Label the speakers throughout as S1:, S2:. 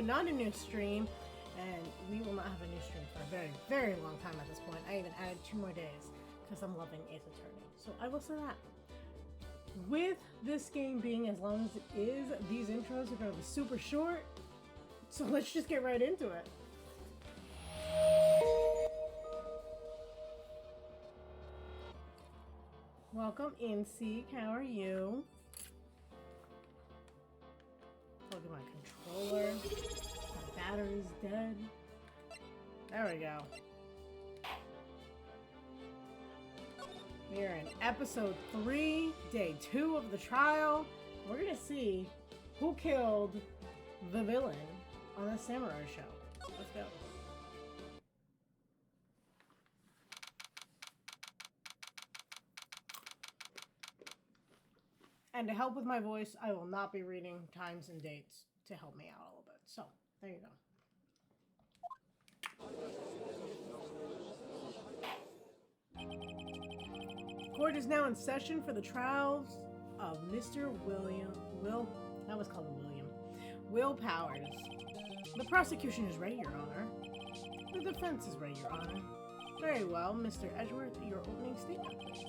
S1: but not a new stream. And we will not have a new stream for a very, very long time at this point. I even added 2 more days because I'm loving Ace Attorney. So I will say that. With this game being as long as it is, these intros are going to be super short. So let's just get right into it. Welcome in, Seek. How are you? Plug in my controller. My battery's dead. There we go. We are in episode 3, day 2 of the trial. We're gonna see who killed the villain on the samurai show. Let's go. And to help with my voice, I will not be reading times and dates to help me out a little bit. So, there you go. Court is now in session for the trials of Mr. Will Powers. The prosecution is ready, Your Honor. The defense is ready, Your Honor. Very well, Mr. Edgeworth, your opening statement, please.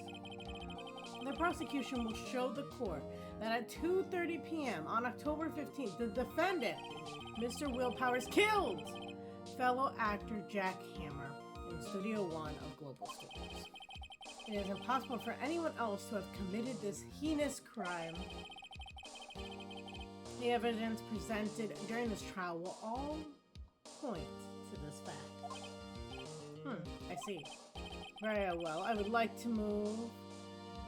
S1: The prosecution will show the court that at 2:30 p.m. on October 15th, the defendant, Mr. Will Powers, killed fellow actor Jack Hammer in Studio 1 of Global Studios. It is impossible for anyone else to have committed this heinous crime. The evidence presented during this trial will all point to this fact. I see. Very well. I would like to move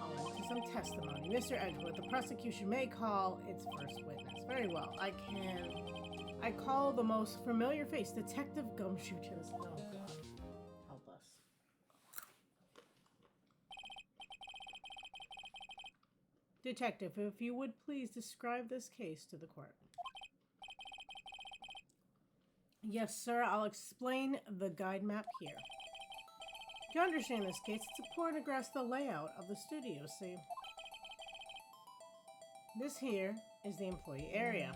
S1: on to some testimony. Mr. Edgeworth, the prosecution may call its first witness. Very well. I call the most familiar face, Detective Gumshoe, to this. Oh, God. Help us. Detective, if you would please describe this case to the court. Yes, sir. I'll explain the guide map here. To understand this case, it's important to grasp the layout of the studio, see? This here is the employee area.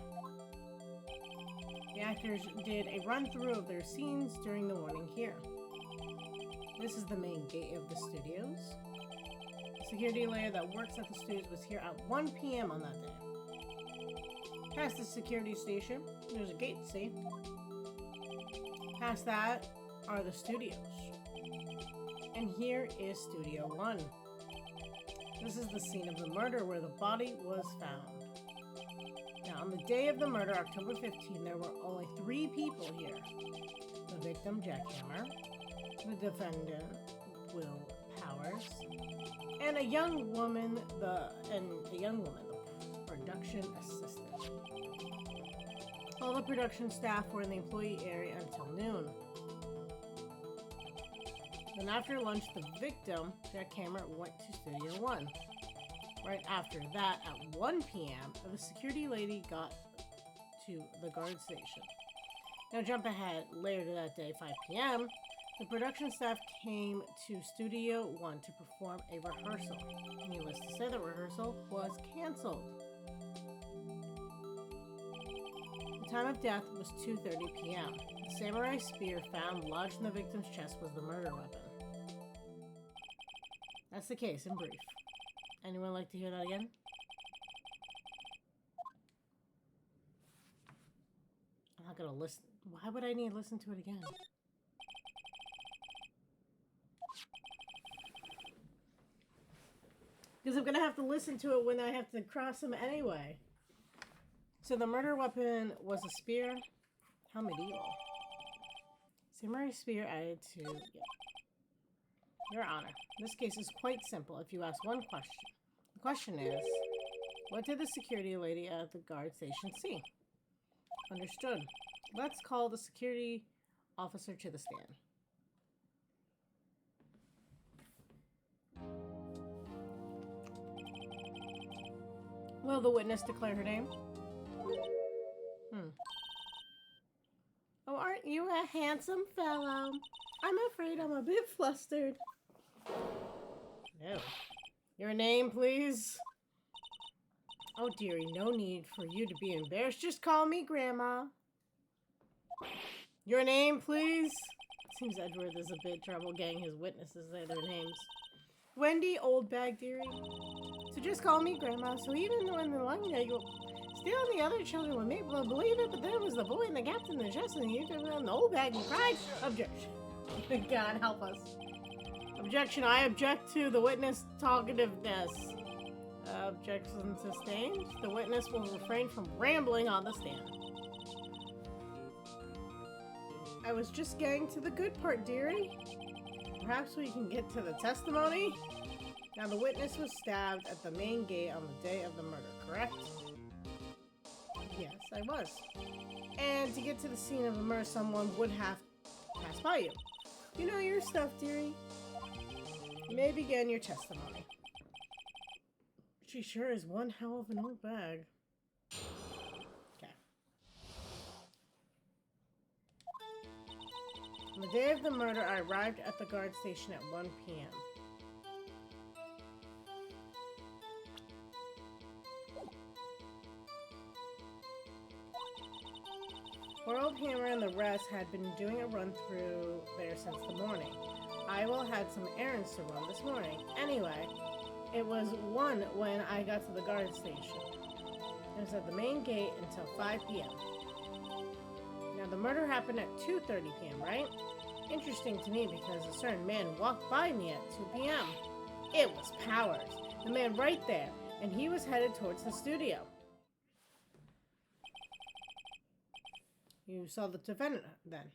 S1: The actors did a run-through of their scenes during the morning here. This is the main gate of the studios. The security layer that works at the studios was here at 1 p.m. on that day. Past the security station, there's a gate, see? Past that are the studios. And here is Studio 1. This is the scene of the murder where the body was found. Now, on the day of the murder, October 15, there were only 3 people here. The victim, Jack Hammer, the defendant, Will Powers, and a young woman, the production assistant. All the production staff were in the employee area until noon. Then after lunch, the victim, Jack Hammer, went to Studio 1. Right after that, at 1 p.m., the security lady got to the guard station. Now jump ahead, later to that day, 5 p.m., the production staff came to Studio 1 to perform a rehearsal. Needless to say, the rehearsal was canceled. The time of death was 2:30 p.m. The samurai spear found lodged in the victim's chest was the murder weapon. That's the case in brief. Anyone like to hear that again? I'm not gonna listen. Why would I need to listen to it again? Because I'm gonna have to listen to it when I have to cross them anyway. So the murder weapon was a spear. How medieval. Samurai spear added to... Yeah. Your Honor, this case is quite simple if you ask one question. The question is, what did the security lady at the guard station see? Understood. Let's call the security officer to the stand. Will the witness declare her name? Oh, aren't you a handsome fellow? I'm afraid I'm a bit flustered. No. Your name, please? Oh, dearie, no need for you to be embarrassed. Just call me Grandma. Your name, please? Seems Edgeworth is a bit trouble getting his witnesses say their names. Wendy, old bag dearie. So just call me Grandma, so even when the one day you still the other children would make well believe it, but there was the boy and the captain, the chest, and the old bag and cried. Objection. God help us. Objection. I object to the witness talkativeness. Objection sustained. The witness will refrain from rambling on the stand. I was just getting to the good part, dearie. Perhaps we can get to the testimony? Now, the witness was stabbed at the main gate on the day of the murder, correct? Yes, I was. And to get to the scene of the murder, someone would have passed by you. You know your stuff, dearie. You may begin your testimony. She sure is one hell of an old bag. Okay. On the day of the murder, I arrived at the guard station at 1 p.m. Poor old Hammer and the rest had been doing a run-through there since the morning. I had some errands to run this morning. Anyway, it was 1 when I got to the guard station. It was at the main gate until 5 p.m. Now, the murder happened at 2:30 p.m., right? Interesting to me because a certain man walked by me at 2 p.m. It was Powers, the man right there, and he was headed towards the studio. You saw the defendant then,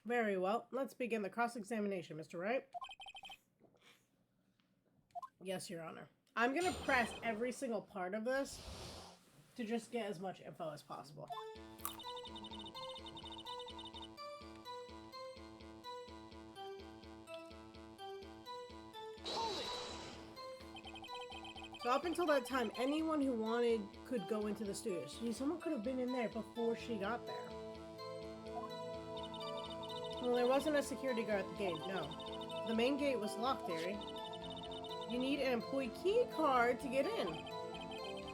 S1: Very well. Let's begin the cross-examination, Mr. Wright. Yes, Your Honor. I'm going to press every single part of this to just get as much info as possible. So up until that time, anyone who wanted could go into the studio. See, someone could have been in there before she got there. Well, there wasn't a security guard at the gate, no. The main gate was locked, dearie. You need an employee key card to get in.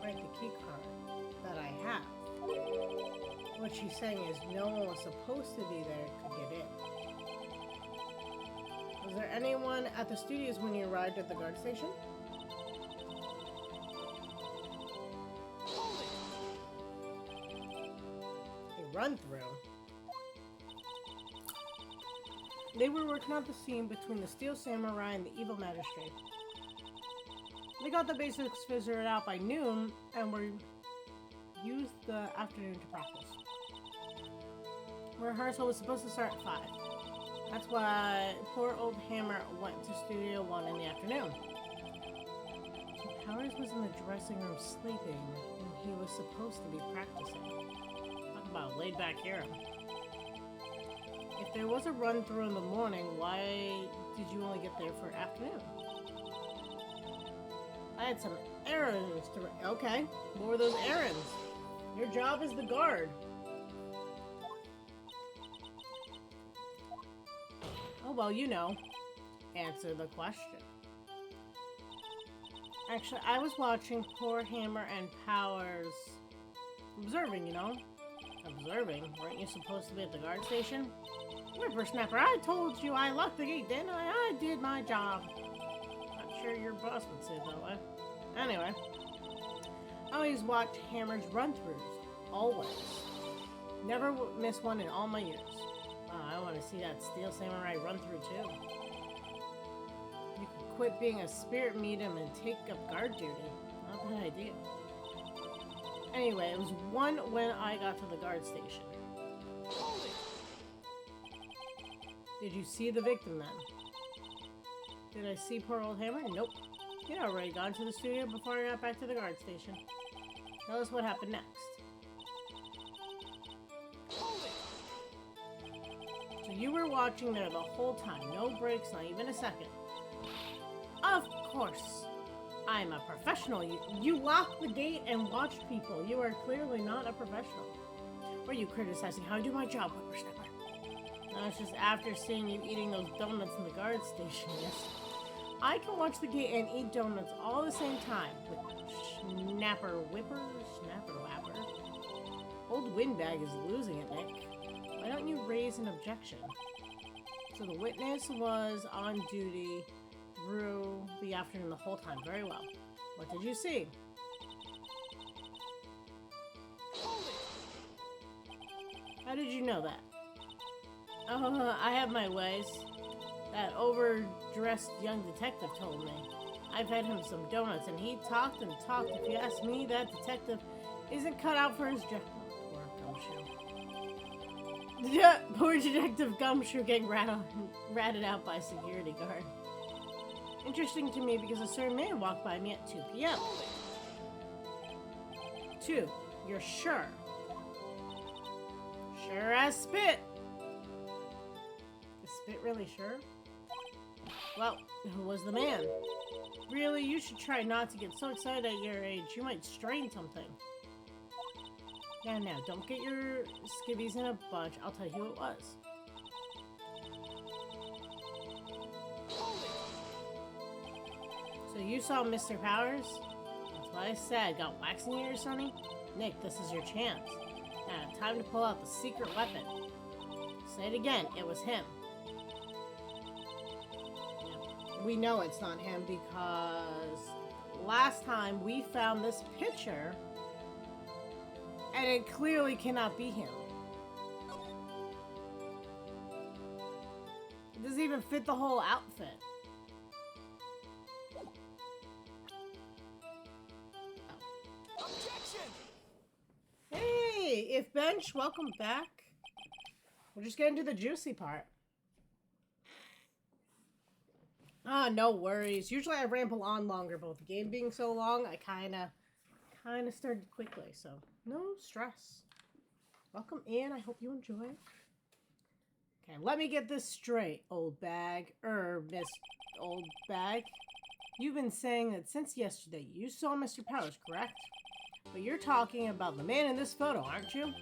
S1: Right, the key card that I have. What she's saying is no one was supposed to be there to get in. Was there anyone at the studios when you arrived at the guard station? A run-through. They were working out the scene between the Steel Samurai and the Evil Magistrate. They got the basics figured out by noon and were used the afternoon to practice. Rehearsal was supposed to start at 5. That's why poor old Hammer went to Studio 1 in the afternoon. So Powers was in the dressing room sleeping when he was supposed to be practicing. Talk about a laid-back hero. If there was a run-through in the morning, why did you only get there for afternoon? I had some errands to run. Okay, what were those errands? Your job is the guard. Oh, well, you know. Answer the question. Actually, I was watching poor Hammer and Powers observing, you know? Observing? Weren't you supposed to be at the guard station? Whippersnapper, I told you I locked the gate, didn't I? I did my job. Not sure your boss would say it that way. Anyway. I always watch Hammer's run-throughs. Always. Never miss one in all my years. I want to see that Steel Samurai run-through too. You could quit being a spirit medium and take up guard duty. Not a bad idea. Anyway, it was 1 when I got to the guard station. Did you see the victim then? Did I see poor old Hammer? Nope. He'd already gone to the studio before I got back to the guard station. Tell us what happened next. So you were watching there the whole time. No breaks, not even a second. Of course. I'm a professional. You locked the gate and watched people. You are clearly not a professional. Were you criticizing how I do my job, Whippersnapper? No, it's just after seeing you eating those donuts in the guard station, yes. I can watch the gate and eat donuts all the same time. With Snapper Whipper, Snapper Wapper. Old Windbag is losing it, Nick. Why don't you raise an objection? So the witness was on duty through the afternoon the whole time. Very well. What did you see? How did you know that? I have my ways. That overdressed young detective told me. I've fed him some donuts and he talked and talked. If you ask me, that detective isn't cut out for his job. Poor Gumshoe. Poor Detective Gumshoe getting ratted out by a security guard. Interesting to me because a certain man walked by me at 2 p.m. 2. You're sure? Sure as spit. Is spit really sure? Well, who was the man? Really, you should try not to get so excited at your age. You might strain something. Now, don't get your skivvies in a bunch. I'll tell you who it was. So you saw Mr. Powers? That's what I said. Got wax in your ears, Sonny? Nick, this is your chance. Now, time to pull out the secret weapon. Say it again. It was him. We know it's not him because last time we found this picture and it clearly cannot be him. It doesn't even fit the whole outfit. Oh. Objection! Hey, if Bench, welcome back. We're just getting to the juicy part. No worries. Usually I ramble on longer, but with the game being so long, I kind of started quickly, so no stress. Welcome in. I hope you enjoy. Okay, let me get this straight, old bag. Miss Old Bag. You've been saying that since yesterday you saw Mr. Powers, correct? But you're talking about the man in this photo, aren't you?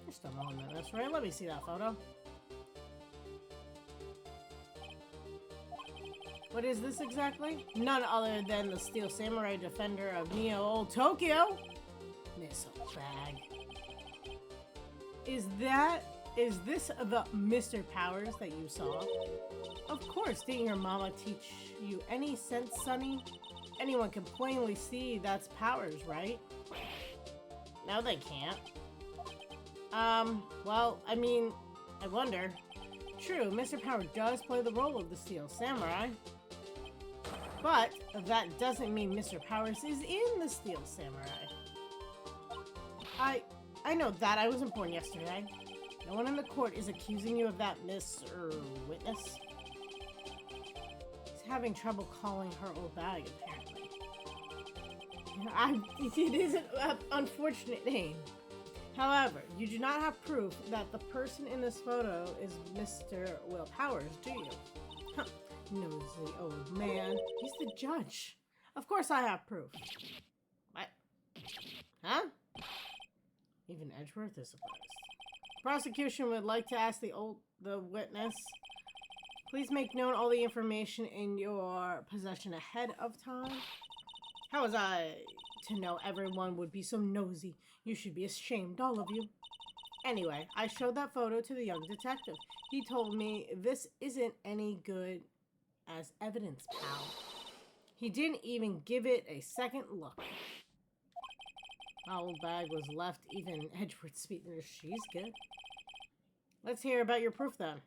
S1: You're still wrong on this, right? Let me see that photo. What is this exactly? None other than the Steel Samurai defender of Neo Old Tokyo. Miss Old Bag. Is this the Mr. Powers that you saw? Of course, didn't your mama teach you any sense, Sonny? Anyone can plainly see that's Powers, right? No, they can't. Well, I mean, I wonder. True, Mr. Powers does play the role of the Steel Samurai. But that doesn't mean Mr. Powers is in the Steel Samurai. I know that. I wasn't born yesterday. No one in the court is accusing you of that, Mr. Witness. He's having trouble calling her old bag, apparently. It is an unfortunate name. However, you do not have proof that the person in this photo is Mr. Will Powers, do you? Huh. Nosy old man. He's the judge. Of course I have proof. What? Huh? Even Edgeworth is surprised. Prosecution would like to ask the witness. Please make known all the information in your possession ahead of time. How was I to know everyone would be so nosy? You should be ashamed, all of you. Anyway, I showed that photo to the young detective. He told me this isn't any good as evidence, pal. He didn't even give it a second look. My old bag was left even Edgeworth speaking. She's good. Let's hear about your proof then.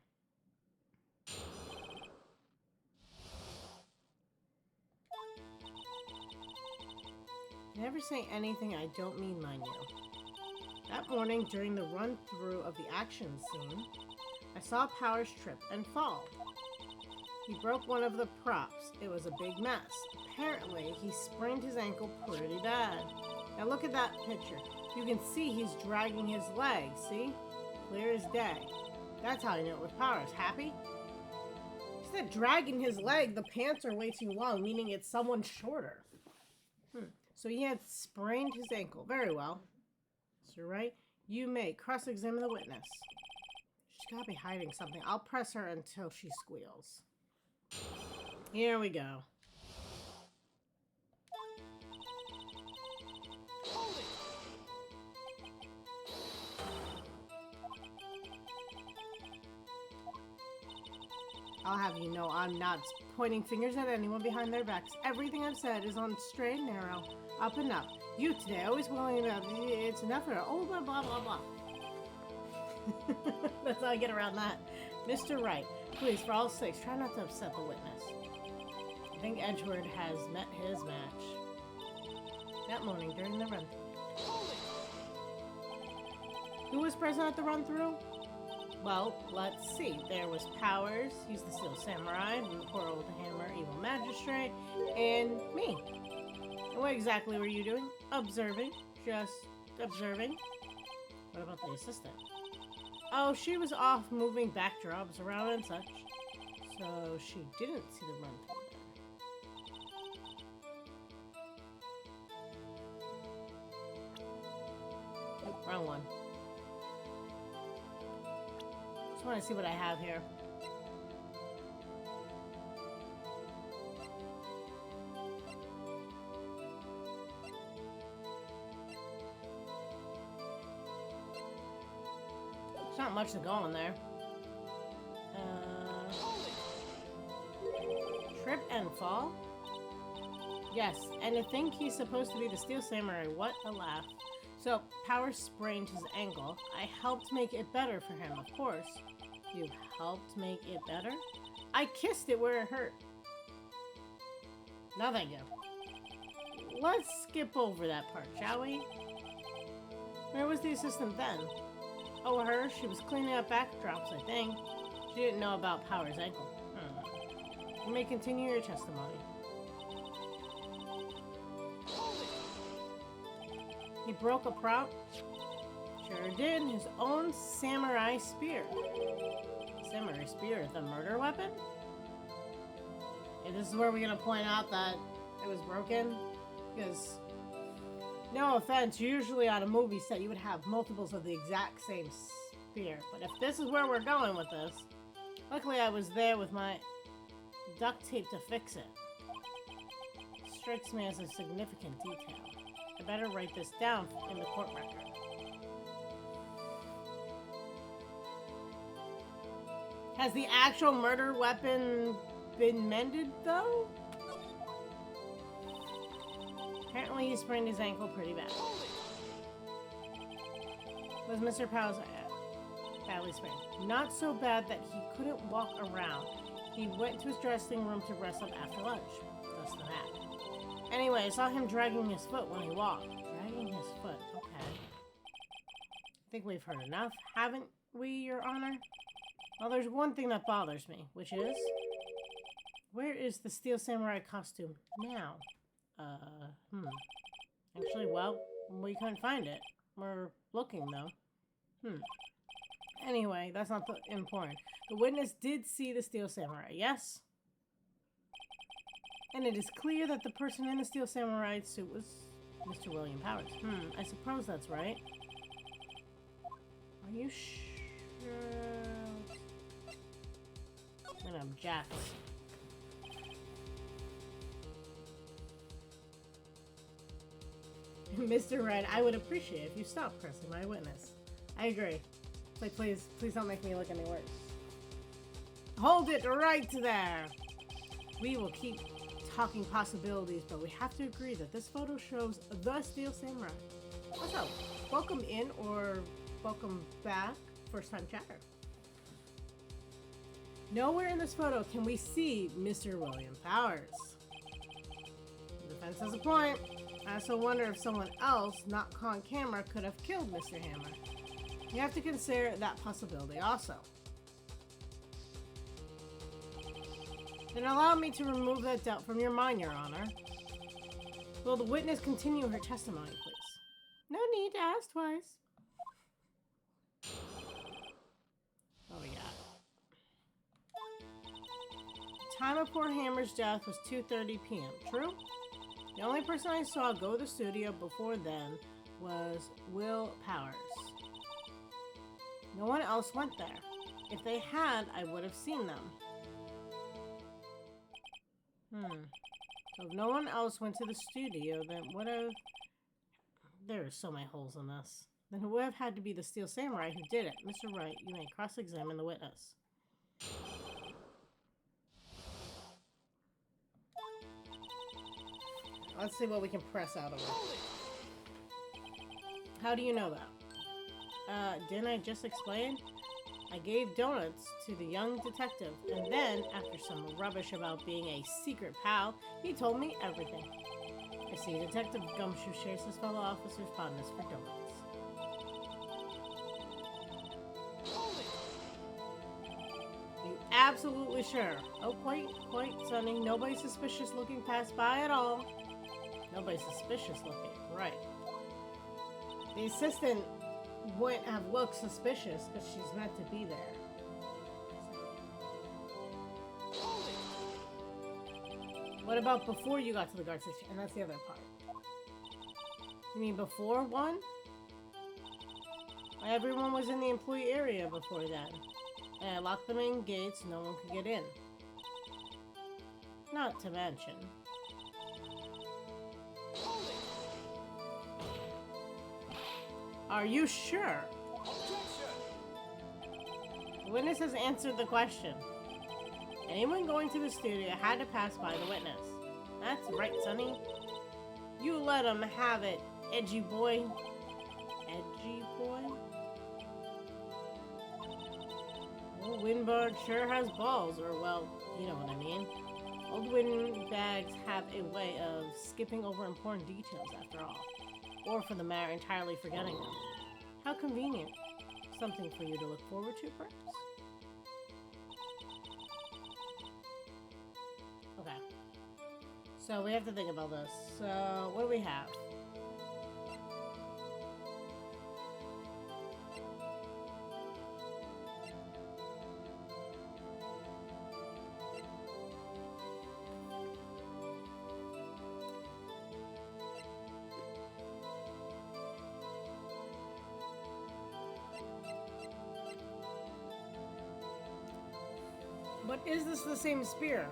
S1: Never say anything I don't mean, mind you. That morning, during the run-through of the action scene, I saw Powers trip and fall. He broke one of the props. It was a big mess. Apparently, he sprained his ankle pretty bad. Now look at that picture. You can see he's dragging his leg, see? Clear as day. That's how I knew it was Powers. Happy? He said dragging his leg, the pants are way too long, meaning it's someone shorter. So he had sprained his ankle. Very well. So right, you may cross-examine the witness. She's gotta be hiding something. I'll press her until she squeals. Here we go. I'll have you know I'm not pointing fingers at anyone behind their backs. Everything I've said is on straight and narrow, up and up. You today, always willing about it's enough for oh blah blah blah blah. That's how I get around that. Mr. Wright, please, for all sakes, try not to upset the witness. I think Edgeworth has met his match. That morning during the run. Who was present at the run-through? Well, let's see. There was Powers, he's the Steel Samurai, and the poor old Hammer, Evil Magistrate, and me. And what exactly were you doing? Observing. Just observing. What about the assistant? Oh, she was off moving backdrops around and such. So she didn't see the run-through then. Oh, wrong one. Just want to see what I have here. There's not much to go on there. Trip and fall? Yes, and to think he's supposed to be the Steel Samurai, what a laugh. So, Power sprained his ankle. I helped make it better for him, of course. You helped make it better? I kissed it where it hurt. No, thank you. Let's skip over that part, shall we? Where was the assistant then? Oh, her? She was cleaning up backdrops, I think. She didn't know about Power's ankle. You may continue your testimony. He broke a prop? Sure did. His own samurai spear. Samurai spear, the murder weapon? And this is where we're gonna point out that it was broken. Because, no offense, usually on a movie set you would have multiples of the exact same spear. But if this is where we're going with this, luckily I was there with my duct tape to fix it. Strikes me as a significant detail. I better write this down in the court record. Has the actual murder weapon been mended, though? Apparently he sprained his ankle pretty bad. Was Mr. Powell's badly sprained? Not so bad that he couldn't walk around. He went to his dressing room to rest up after lunch. Thus the nap. Anyway, I saw him dragging his foot when he walked. Dragging his foot, okay. I think we've heard enough, haven't we, Your Honor? Well, there's one thing that bothers me, which is... Where is the Steel Samurai costume now? Actually, well, we couldn't find it. We're looking, though. Anyway, that's not important. The witness did see the Steel Samurai, yes? And it is clear that the person in the Steel Samurai suit was Mr. William Powers. I suppose that's right. Are you sure? I'm gonna object. Mr. Red, I would appreciate it if you stopped pressing my witness. I agree. Like, please don't make me look any worse. Hold it right there! We will keep talking possibilities, but we have to agree that this photo shows the Steel Samurai. So, welcome in or welcome back, first time chatter. Nowhere in this photo can we see Mr. William Powers. The defense has a point. I also wonder if someone else, not on camera, could have killed Mr. Hammer. You have to consider that possibility also. Then allow me to remove that doubt from your mind, Your Honor. Will the witness continue her testimony, please? No need to ask twice. What we got? The time of poor Hammer's death was 2:30 p.m. True? The only person I saw go to the studio before then was Will Powers. No one else went there. If they had, I would have seen them. So if no one else went to the studio, then would have... There are so many holes in this. Then it would have had to be the Steel Samurai who did it. Mr. Wright, you may cross-examine the witness. Let's see what we can press out of it. How do you know that? Didn't I just explain? I gave donuts to the young detective, and then, after some rubbish about being a secret pal, he told me everything. I see Detective Gumshoe shares his fellow officers' fondness for donuts. You absolutely sure? Oh, quite, Sonny. Nobody suspicious looking passed by at all. Nobody suspicious looking, right. The assistant wouldn't have looked suspicious because she's meant to be there. What about before you got to the guard station? And that's the other part. You mean before one? Everyone was in the employee area before then. And I locked the main gates, no one could get in. Not to mention. Are you sure? The witness has answered the question. Anyone going to the studio had to pass by the witness. That's right, Sonny. You let him have it, edgy boy. Edgy boy? Old Windbag sure has balls, or well, you know what I mean. Old windbags have a way of skipping over important details after all. Or for the matter, entirely forgetting them. How convenient. Something for you to look forward to, perhaps? Okay. So we have to think about this. So, what do we have? But is this the same spear?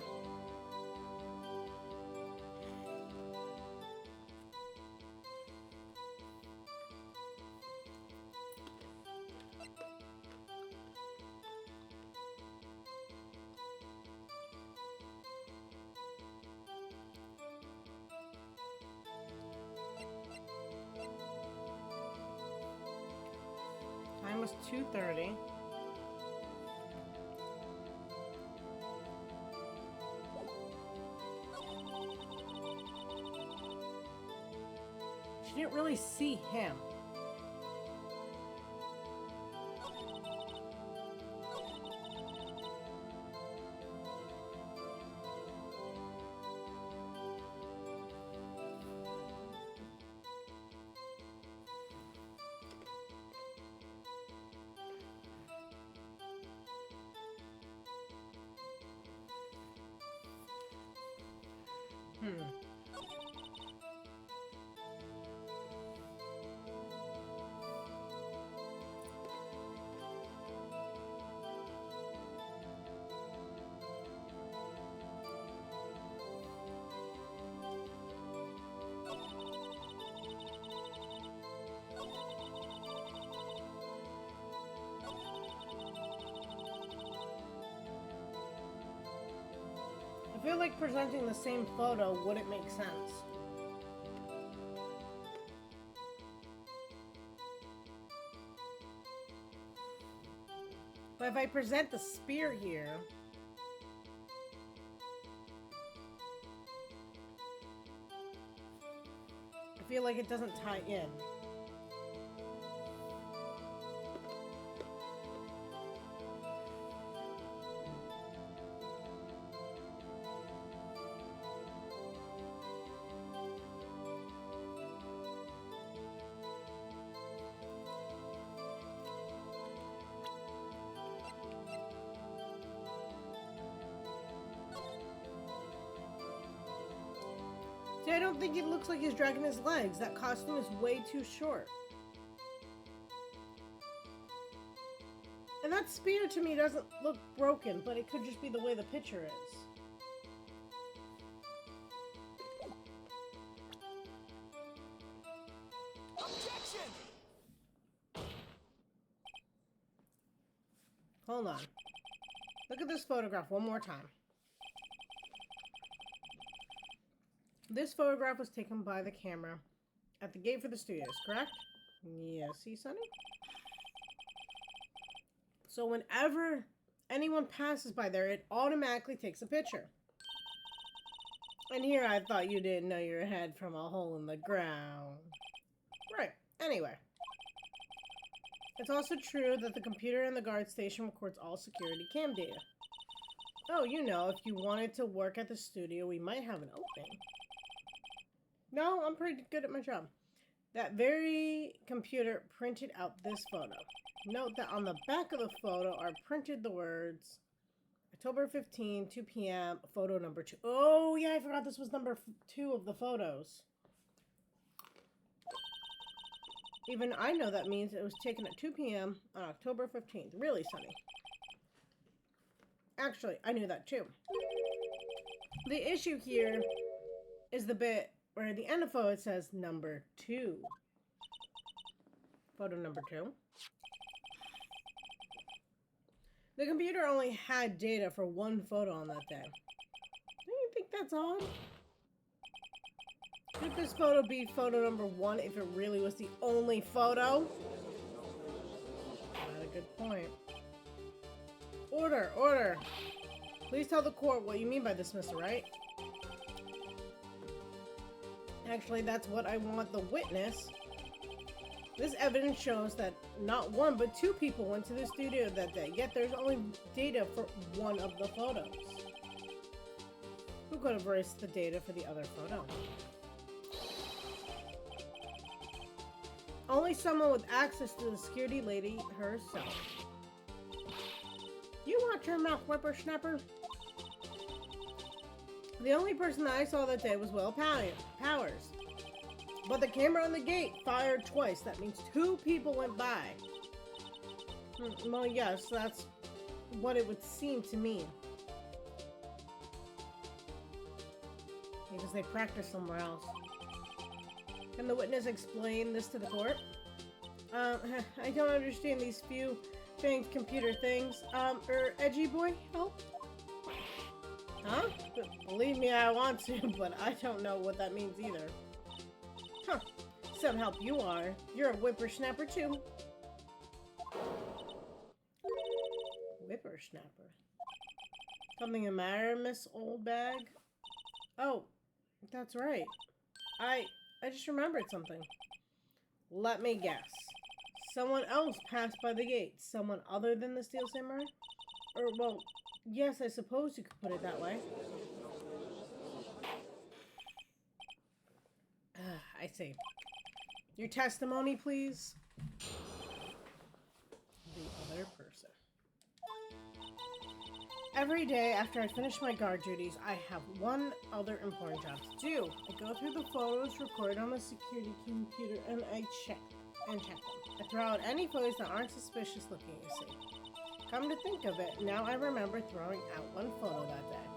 S1: Time was 2:30. She didn't really see him. I feel like presenting the same photo wouldn't make sense. But if I present the spear here, I feel like it doesn't tie in. See, I don't think it looks like he's dragging his legs. That costume is way too short. And that spear to me doesn't look broken, but it could just be the way the picture is.
S2: Objection!
S1: Hold on. Look at this photograph one more time. This photograph was taken by the camera at the gate for the studios, correct? Yes, see, Sonny? So whenever anyone passes by there, it automatically takes a picture. And here I thought you didn't know your head from a hole in the ground. Right, anyway. It's also true that the computer in the guard station records all security cam data. Oh, you know, if you wanted to work at the studio, we might have an opening. No, I'm pretty good at my job. That very computer printed out this photo. Note that on the back of the photo are printed the words October 15, 2 p.m., photo number 2. Oh, yeah, I forgot this was number 2 of the photos. Even I know that means it was taken at 2 p.m. on October 15th. Really, Sonny? Actually, I knew that too. The issue here is the bit where at the end of the photo it says number 2. Photo number 2. The computer only had data for one photo on that day. Don't you think that's odd? Could this photo be photo number 1 if it really was the only photo? Not a good point. Order, order. Please tell the court what you mean by this, Mr. Wright. Actually, that's what I want the witness. This evidence shows that not 1 but 2 people went to the studio that day, yet there's only data for one of the photos. Who could have erased the data for the other photo? Only someone with access to the security lady herself. You watch your mouth, whippersnapper. The only person that I saw that day was Will Powers. But the camera on the gate fired twice. That means 2 people went by. Well, yes, that's what it would seem to mean. Because they practiced somewhere else. Can the witness explain this to the court? I don't understand these few faint computer things. Edgy boy, help? Huh? Believe me, I want to, but I don't know what that means either. Huh. Some help you are. You're a whippersnapper too. Whippersnapper. Something the matter, Miss Oldbag? Oh, that's right. I just remembered something. Let me guess. Someone else passed by the gate. Someone other than the Steel Samurai? Or, well, yes, I suppose you could put it that way. I see. Your testimony, please. The other person. Every day after I finish my guard duties, I have one other important job to do. I go through the photos recorded on the security computer and I check them. I throw out any photos that aren't suspicious looking, you see. Come to think of it, now I remember throwing out one photo that day.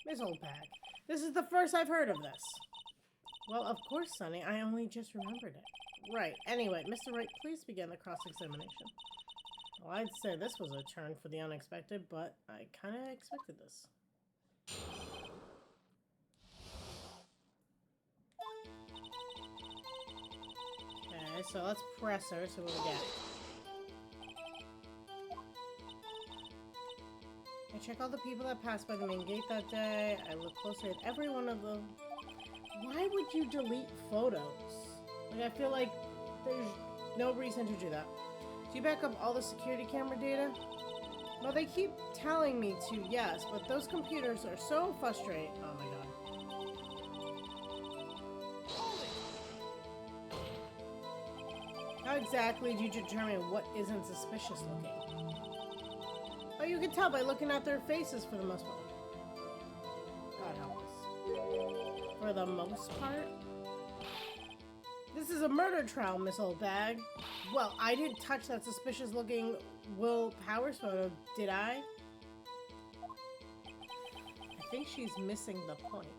S1: Miss Oldbag, this is the first I've heard of this. Well, of course, Sonny, I only just remembered it. Right, anyway, Mr. Wright, please begin the cross-examination. Well, I'd say this was a turn for the unexpected, but I kind of expected this. Okay, so let's press her, see what we get. I check all the people that passed by the main gate that day. I look closely at every one of them. Why would you delete photos? Like, I feel like there's no reason to do that. Do you back up all the security camera data? Well, they keep telling me to, yes, but those computers are so frustrating. Oh my god. How exactly do you determine what isn't suspicious looking? Oh, you can tell by looking at their faces for the most part. God help us. For the most part? This is a murder trial, Miss Oldbag. Well, I didn't touch that suspicious-looking Will Powers photo, did I? I think she's missing the point.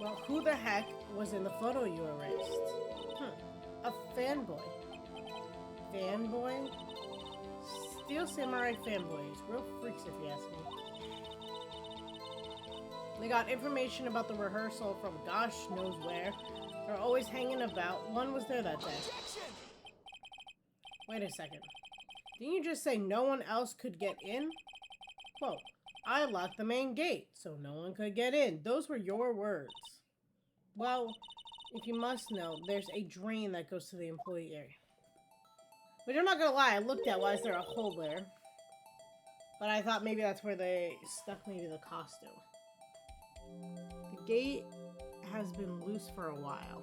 S1: Well, who the heck was in the photo you erased? A fanboy. fanboy? Steel Samurai fanboys. Real freaks, if you ask me. They got information about the rehearsal from gosh knows where. They're always hanging about. One was there that day. Wait a second. Didn't you just say no one else could get in? Quote, I locked the main gate, so no one could get in. Those were your words. Well, if you must know, there's a drain that goes to the employee area. But I'm not gonna lie, I looked at why is there a hole there. But I thought maybe that's where they stuck maybe the costume. The gate has been loose for a while.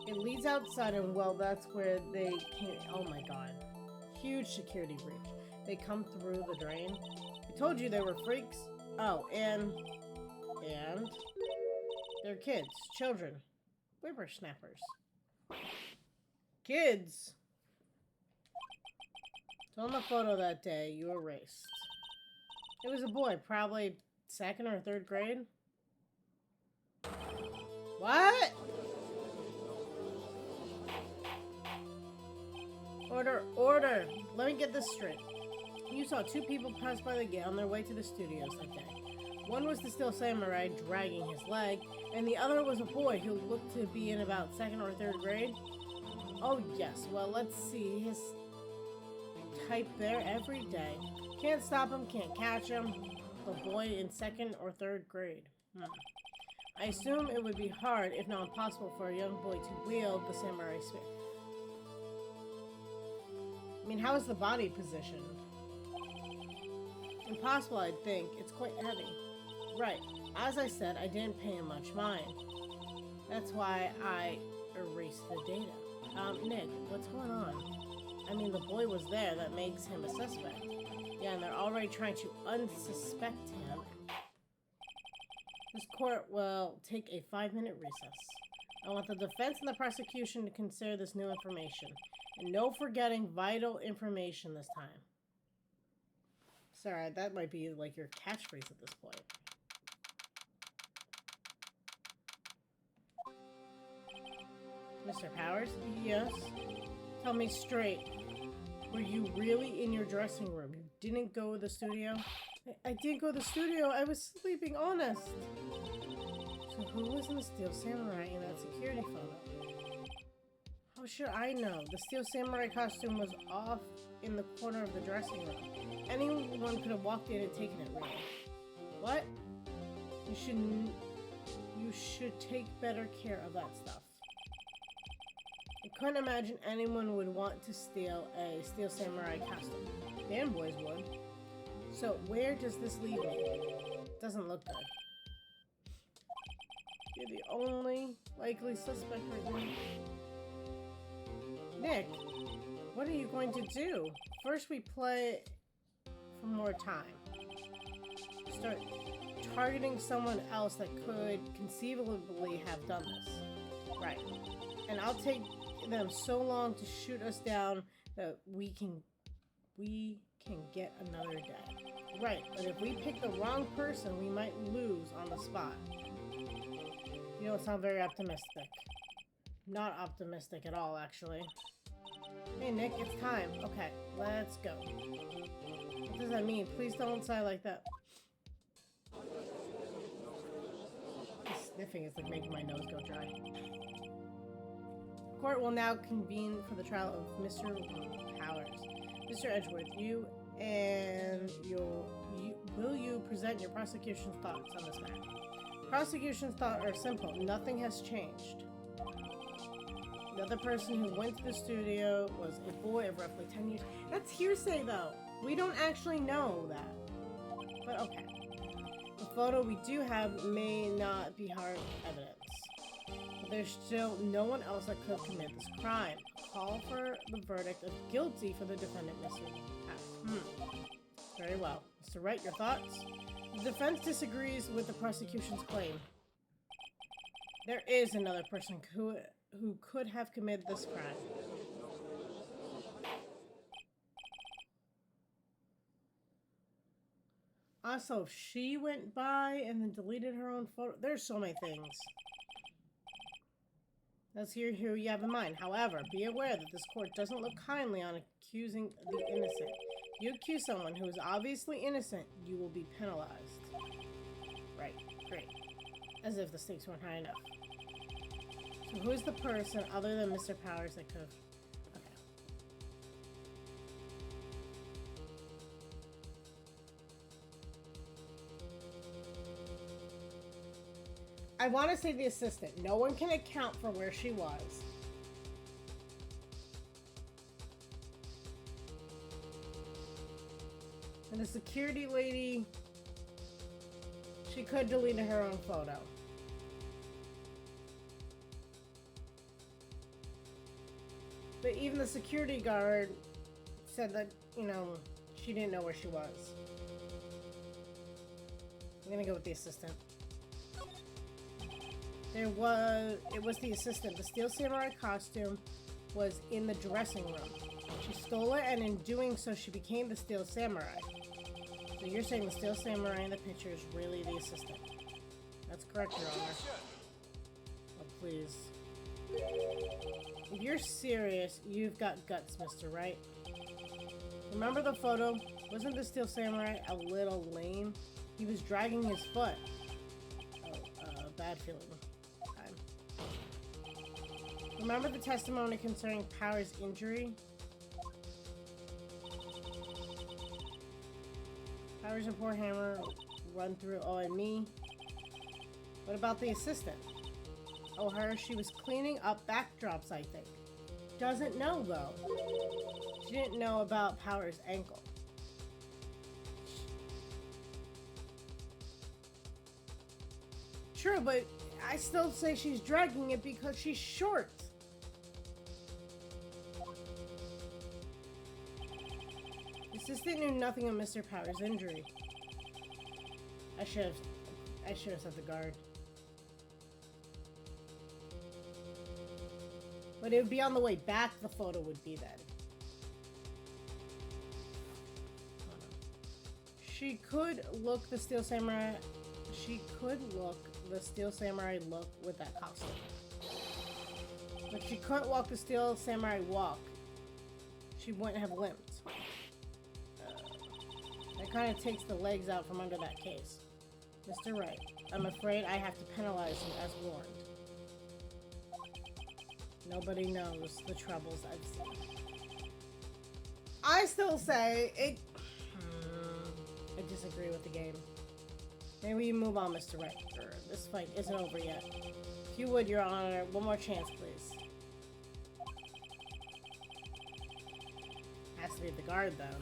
S1: It leads outside and well, that's where they can, oh my god. Huge security breach. They come through the drain. I told you they were freaks. Oh, and they're kids, children, whippersnappers. Kids. So on the photo that day, you erased. It was a boy, probably 2nd or 3rd grade. What? Order. Let me get this straight. You saw 2 people pass by the gate on their way to the studios that day. One was the Steel Samurai dragging his leg, and the other was a boy who looked to be in about 2nd or 3rd grade. Oh yes, well let's see his type there every day. Can't stop him, can't catch him. The boy in 2nd or 3rd grade. I assume it would be hard, if not impossible, for a young boy to wield the samurai spear. I mean, how is the body positioned? Impossible, I'd think. It's quite heavy. Right. As I said, I didn't pay him much mind. That's why I erased the data. Nick, what's going on? I mean, the boy was there. That makes him a suspect. Yeah, and they're already trying to unsuspect him. This court will take a 5-minute recess. I want the defense and the prosecution to consider this new information. And no forgetting vital information this time. Sorry, that might be like your catchphrase at this point. Mr. Powers? Yes? Tell me straight. Were you really in your dressing room? You didn't go to the studio? I didn't go to the studio. I was sleeping, honest. So who was in the Steel Samurai in that security photo? How should I know? The Steel Samurai costume was off in the corner of the dressing room. Anyone could have walked in and taken it, really. What? You should take better care of that stuff. I couldn't imagine anyone would want to steal a Steel Samurai costume. Fanboys would. So where does this leave me? Doesn't look good. You're the only likely suspect right now. Nick, what are you going to do? First we play for more time. Start targeting someone else that could conceivably have done this. Right. And I'll take them so long to shoot us down that we can get another day. Right, but if we pick the wrong person, we might lose on the spot. You don't sound very optimistic. Not optimistic at all, actually. Hey, Nick, it's time. Okay, let's go. What does that mean? Please don't sigh like that. This sniffing is like making my nose go dry. Court will now convene for the trial of Mr. Powers. Mr. Edgeworth, will you present your prosecution's thoughts on this matter? Prosecution's thoughts are simple. Nothing has changed. The other person who went to the studio was a boy of roughly 10 years. That's hearsay, though. We don't actually know that. But okay. The photo we do have may not be hard evidence. But there's still no one else that could commit this crime. Call for the verdict of guilty for the defendant, Mr. Powers. Very well. Mr. Wright, your thoughts? The defense disagrees with the prosecution's claim. There is another person who could have committed this crime. Also, she went by and then deleted her own photo. There's so many things. Let's hear who you have in mind. However, be aware that this court doesn't look kindly on accusing the innocent. If you accuse someone who is obviously innocent, you will be penalized. Right, great. As if the stakes weren't high enough. So who's the person other than Mr. Powers that could have... Okay. I want to say the assistant. No one can account for where she was. And the security lady, she could delete her own photo. But even the security guard said that, you know, she didn't know where she was. I'm gonna go with the assistant. It was the assistant. The Steel Samurai costume was in the dressing room. She stole it, and in doing so, she became the Steel Samurai. So you're saying the Steel Samurai in the picture is really the assistant? That's correct, Your Honor. Oh, please. If you're serious, you've got guts, Mr. Wright. Remember the photo? Wasn't the Steel Samurai a little lame? He was dragging his foot. Oh, bad feeling. Remember the testimony concerning Power's injury? Powers and poor Hammer run through. Oh, and me. What about the assistant? Oh, her. She was cleaning up backdrops, I think. Doesn't know, though. She didn't know about Power's ankle. True, but I still say she's dragging it because she's short. The assistant knew nothing of Mr. Power's injury. I should have said the guard. But it would be on the way back, the photo would be then. She could look the Steel Samurai. She could look the Steel Samurai look with that costume. But she couldn't walk the Steel Samurai walk. She wouldn't have limped. That kind of takes the legs out from under that case. Mr. Wright, I'm afraid I have to penalize you as warned. Nobody knows the troubles I've seen. I still say it... I disagree with the game. Maybe you move on, Mr. Wright. This fight isn't over yet. If you would, Your Honor, one more chance, please. Has to be the guard, though.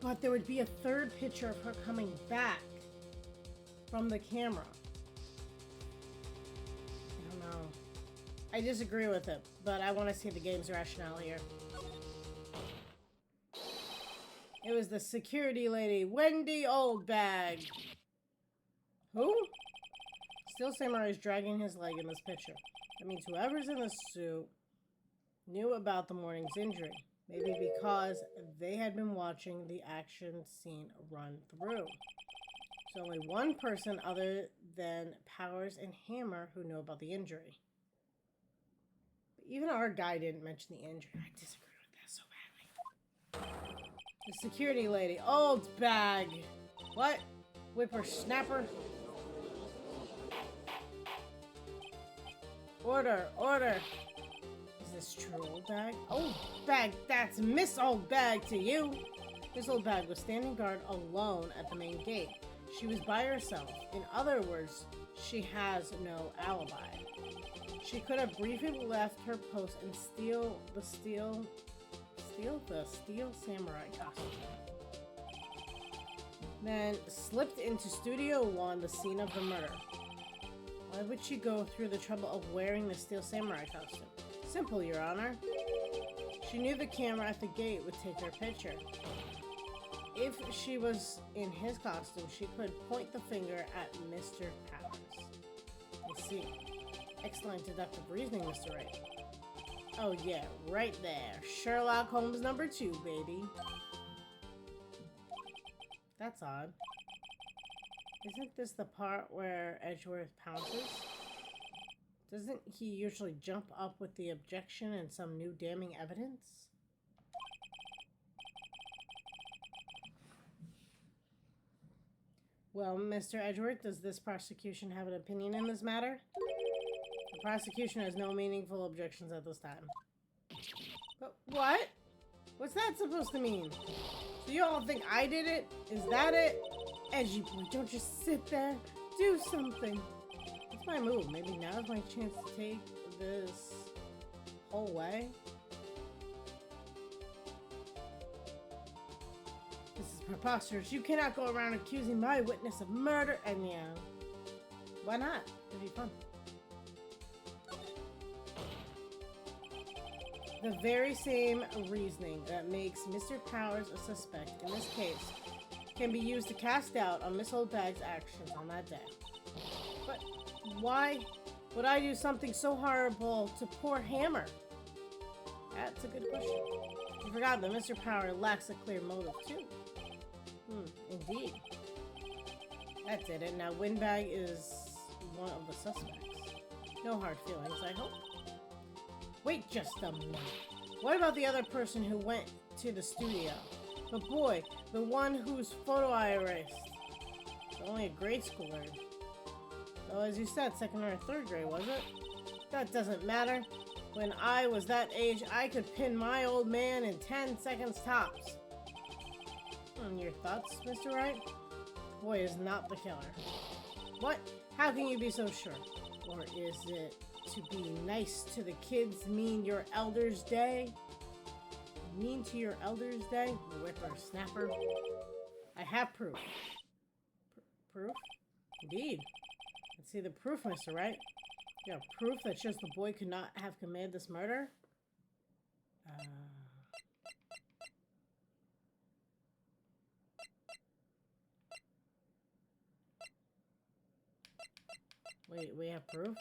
S1: But there would be a third picture of her coming back from the camera. I don't know. I disagree with it, but I want to see the game's rationale here. It was the security lady, Wendy Oldbag. Who? Steel Samurai is dragging his leg in this picture. That means whoever's in the suit knew about the morning's injury. Maybe because they had been watching the action scene run through. So only one person other than Powers and Hammer who knew about the injury. But even our guy didn't mention the injury. I disagree with that so badly. The security lady. Old bag. What? Whippersnapper? Order, order. Is this true, Old Bag? Old Bag, that's Miss Old Bag to you. Miss Old Bag was standing guard alone at the main gate. She was by herself. In other words, she has no alibi. She could have briefly left her post and steal the Steel Samurai costume. Then slipped into Studio 1, the scene of the murder. Why would she go through the trouble of wearing the Steel Samurai costume? Simple, Your Honor. She knew the camera at the gate would take her picture. If she was in his costume, she could point the finger at Mr. Powers. I see. Excellent deductive reasoning, Mr. Wright. Oh yeah, right there. Sherlock Holmes number 2, baby. That's odd. Isn't this the part where Edgeworth pounces? Doesn't he usually jump up with the objection and some new damning evidence? Well, Mr. Edgeworth, does this prosecution have an opinion in this matter? The prosecution has no meaningful objections at this time. But what? What's that supposed to mean? So you all think I did it? Is that it? Edgy boy, don't just sit there. Do something. That's my move. Maybe now's my chance to take this whole way. This is preposterous. You cannot go around accusing my witness of murder. And yeah, why not? It'd be fun. The very same reasoning that makes Mr. Powers a suspect in this case can be used to cast doubt on Miss Oldbag's actions on that day. But why would I do something so horrible to poor Hammer? That's a good question. You forgot that Mr. Power lacks a clear motive too. Indeed. That did it. Now Windbag is one of the suspects. No hard feelings, I hope. Wait just a minute. What about the other person who went to the studio? The boy, the one whose photo I erased. It's only a grade schooler. Though, as you said, 2nd or 3rd grade, was it? That doesn't matter. When I was that age, I could pin my old man in 10 seconds tops. Your thoughts, Mr. Wright? Boy is not the killer. What? How can you be so sure? Or is it to be nice to the kids mean your elder's day? Mean to your elder's day? Whippersnapper. I have proof. Proof? Indeed. Let's see the proof, Mr. Wright. You have proof that shows the boy could not have committed this murder? Wait, we have proof?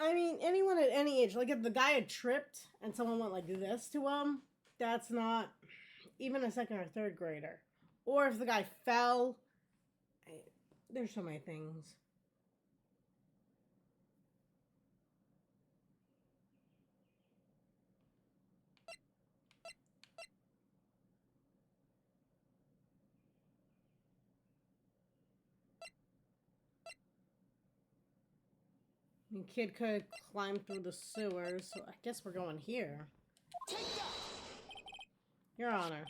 S1: I mean, anyone at any age, like if the guy had tripped and someone went like this to him, that's not even a 2nd or 3rd grader. Or if the guy fell, there's so many things. The kid could climb through the sewers, so I guess we're going here. Your Honor,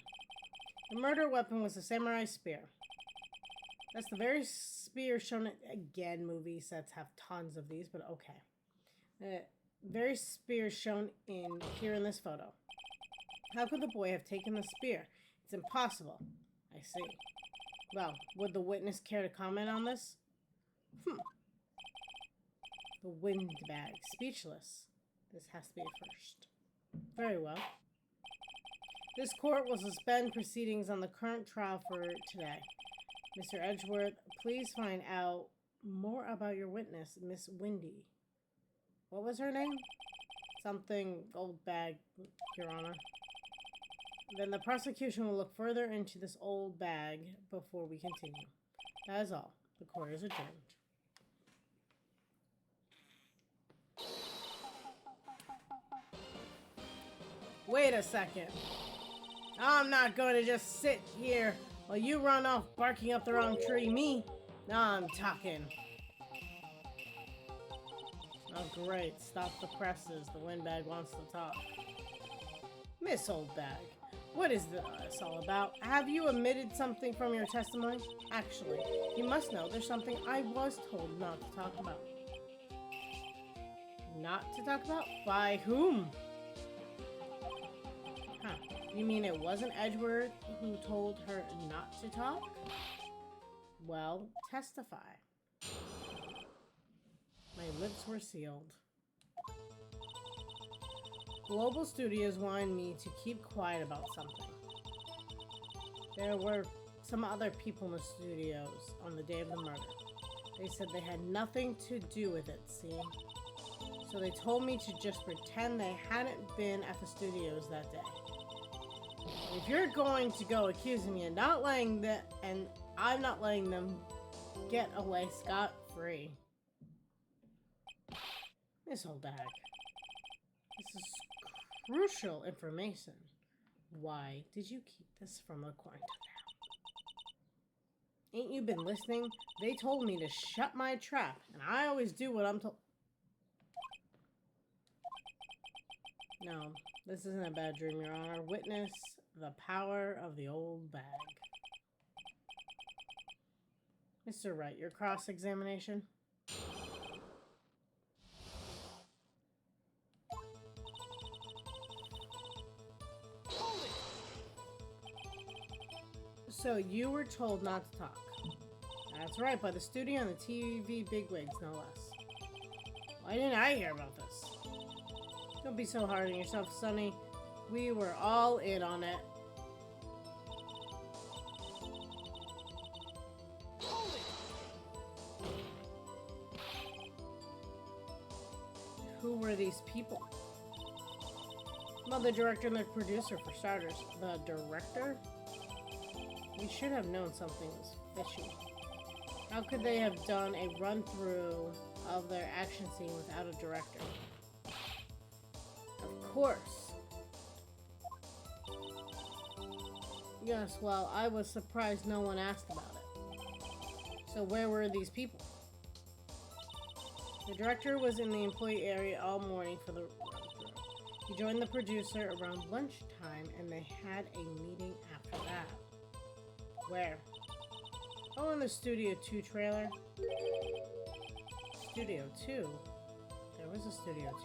S1: the murder weapon was a samurai spear. That's the very spear shown again. Movie sets have tons of these, but okay. The very spear shown here in this photo. How could the boy have taken the spear? It's impossible. I see. Well, would the witness care to comment on this? The Windbag. Speechless. This has to be a first. Very well. This court will suspend proceedings on the current trial for today. Mr. Edgeworth, please find out more about your witness, Miss Windy. What was her name? Something Oldbag, Your Honor. Then the prosecution will look further into this old bag before we continue. That is all. The court is adjourned. Wait a second. I'm not going to just sit here while you run off barking up the wrong tree. Me? I'm talking. Oh great, stop the presses. The Windbag wants to talk. Miss Oldbag, what is this all about? Have you omitted something from your testimony? Actually, you must know there's something I was told not to talk about. Not to talk about? By whom? Huh. You mean it wasn't Edgeworth who told her not to talk? Well, testify. My lips were sealed. Global Studios wanted me to keep quiet about something. There were some other people in the studios on the day of the murder. They said they had nothing to do with it, see? So they told me to just pretend they hadn't been at the studios that day. If you're going to go accusing me and not letting them, and I'm not letting them get away scot-free. This whole bag. This is crucial information. Why did you keep this from the coin now? Ain't you been listening? They told me to shut my trap, and I always do what I'm told. No, this isn't a bad dream, Your Honor. Witness the power of the old bag. Mr. Wright, your cross-examination? So you were told not to talk. That's right, by the studio and the TV bigwigs, no less. Why didn't I hear about this? Don't be so hard on yourself, Sonny. We were all in on it. Who were these people? Well, the director and the producer, for starters. The director? We should have known something was fishy. How could they have done a run-through of their action scene without a director? Of course. Yes, well, I was surprised no one asked about it. So where were these people? The director was in the employee area all morning for the run-through. He joined the producer around lunchtime, and they had a meeting after that. Where? Oh, in the Studio 2 trailer. Studio 2? There was a Studio 2.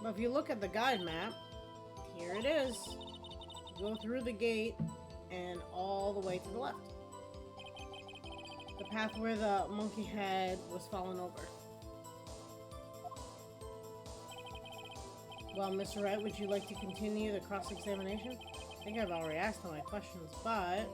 S1: But if you look at the guide map, here it is. Go through the gate and all the way to the left. The path where the monkey head was fallen over. Well, Mr. Wright, would you like to continue the cross-examination? I think I've already asked all my questions, but...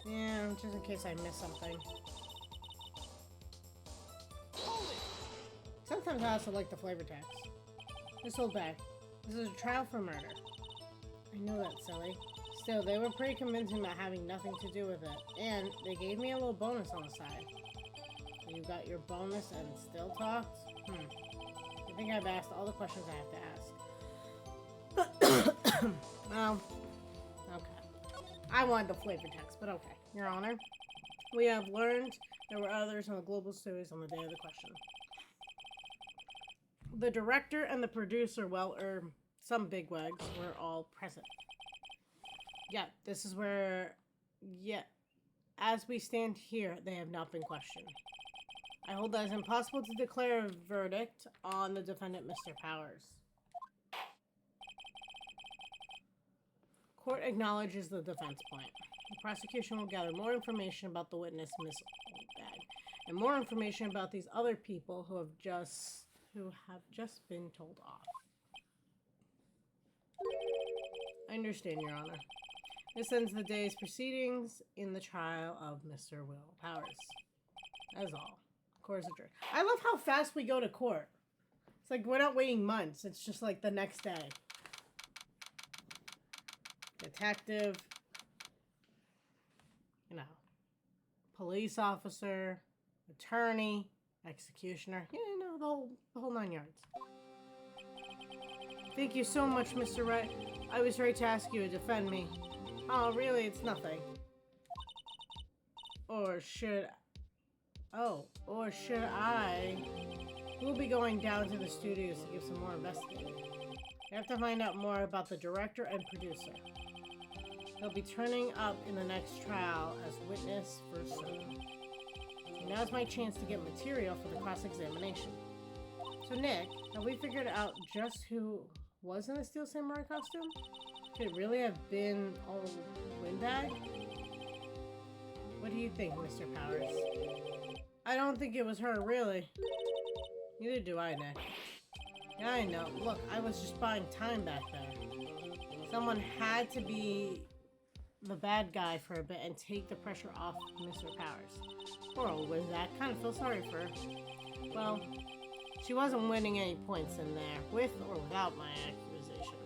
S1: yeah, just in case I miss something. Sometimes I also like the flavor text. This old bag. This is a trial for murder. I know that's silly. Still, they were pretty convincing about having nothing to do with it. And they gave me a little bonus on the side. So you got your bonus and still talked? I think I've asked all the questions I have to ask. Well, okay. I wanted the flavor text, but okay. Your Honor, we have learned there were others on the global series on the day of the question. The director and the producer, well, some bigwigs, were all present. Yeah, this is where, as we stand here, they have not been questioned. I hold that it's impossible to declare a verdict on the defendant, Mr. Powers. Court acknowledges the defense point. The prosecution will gather more information about the witness, Miss Oldbag, and more information about these other people who have just been told off. I understand, Your Honor. This ends the day's proceedings in the trial of Mr. Will Powers. That is all. Court's adjourned. I love how fast we go to court. It's like we're not waiting months. It's just like the next day. Detective. You know. Police officer. Attorney. Executioner. Yeah, you know, the whole 9 yards. Thank you so much, Mr. Wright. I was ready to ask you to defend me. Oh, really? It's nothing. Or should I? We'll be going down to the studios to give some more investigating. We have to find out more about the director and producer. They'll be turning up in the next trial as witness for certain. So now's my chance to get material for the cross-examination. So Nick, have we figured out just who was in the Steel Samurai costume? Could it really have been old Windbag? What do you think, Mr. Powers? I don't think it was her, really. Neither do I, Nick. Yeah, I know. Look, I was just buying time back there. Someone had to be the bad guy for a bit and take the pressure off Mr. Powers. Poor old Wizak. Kind of feel sorry for her. Well, she wasn't winning any points in there, with or without my accusation.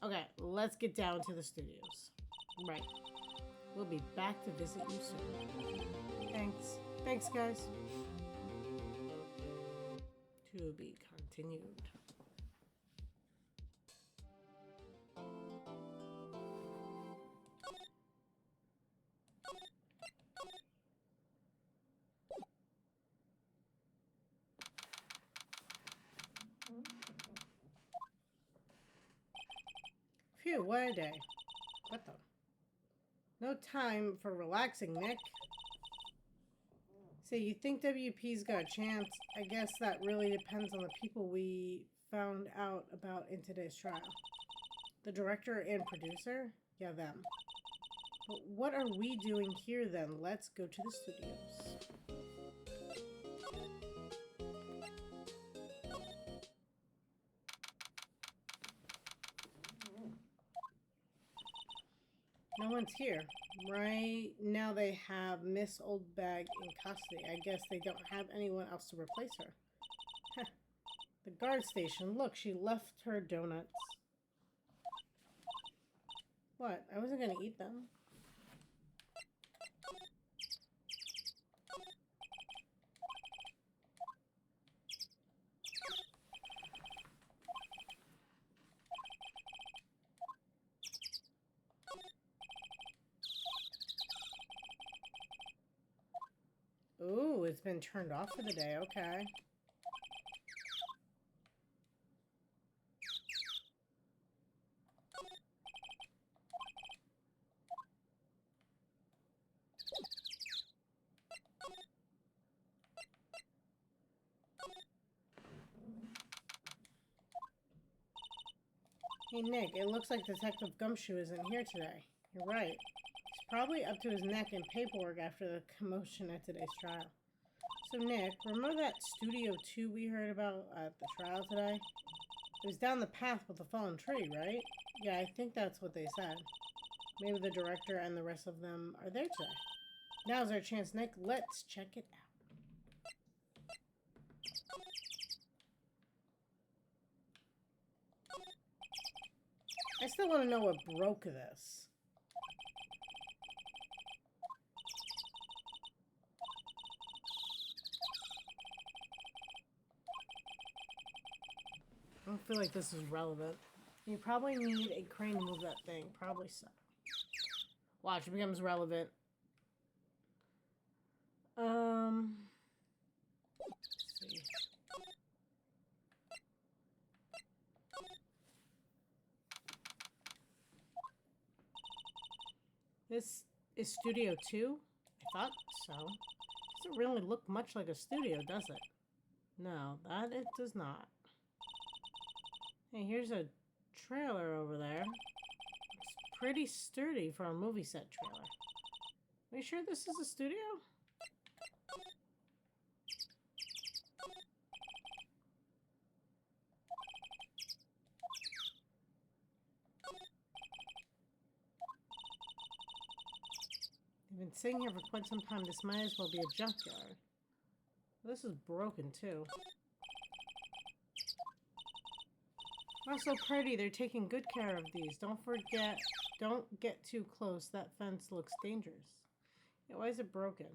S1: Okay, let's get down to the studios. Right. We'll be back to visit you soon. Thanks. Thanks, guys. To be continued. Phew, what a day. What the? No time for relaxing, Nick. Say, you think WP's got a chance? I guess that really depends on the people we found out about in today's trial. The director and producer? Yeah, them. But what are we doing here then? Let's go to the studios. No one's here. Right now they have Miss Oldbag in custody. I guess they don't have anyone else to replace her. The guard station. Look, she left her donuts. What? I wasn't gonna eat them. Ooh, it's been turned off for the day. Okay. Hey, Nick, it looks like Detective Gumshoe isn't here today. You're right. He's probably up to his neck in paperwork after the commotion at today's trial. So, Nick, remember that Studio 2 we heard about at the trial today? It was down the path with the fallen tree, right? Yeah, I think that's what they said. Maybe the director and the rest of them are there today. Now's our chance, Nick. Let's check it out. I still want to know what broke this. I don't feel like this is relevant. You probably need a crane to move that thing. Probably so. Watch, it becomes relevant. Let's see. This is Studio 2? I thought so. Doesn't really look much like a studio, does it? No, that it does not. Hey, here's a trailer over there. It's pretty sturdy for a movie set trailer. Are you sure this is a studio? They've been sitting here for quite some time. This might as well be a junkyard. This is broken too. Oh, so pretty. They're taking good care of these. Don't forget, don't get too close. That fence looks dangerous. Yeah, why is it broken?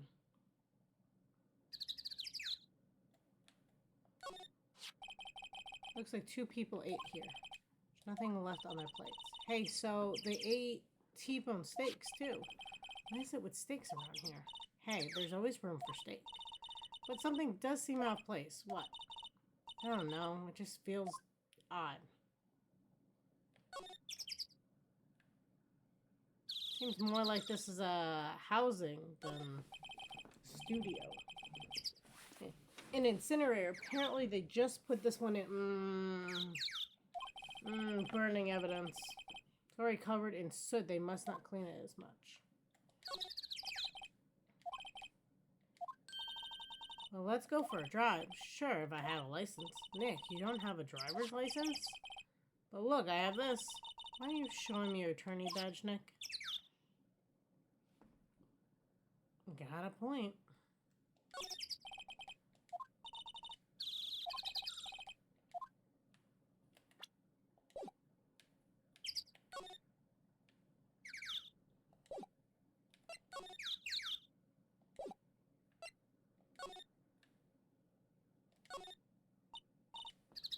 S1: Looks like 2 people ate here. There's nothing left on their plates. Hey, so they ate T-bone steaks too. What is it with steaks around here? Hey, there's always room for steak. But something does seem out of place. What? I don't know. It just feels odd. Seems more like this is a housing than studio. An incinerator. Apparently they just put this one in. Burning evidence. It's already covered in soot. They must not clean it as much. Well, let's go for a drive. Sure, if I had a license. Nick, you don't have a driver's license? But look, I have this. Why are you showing me your attorney badge, Nick? Got a point.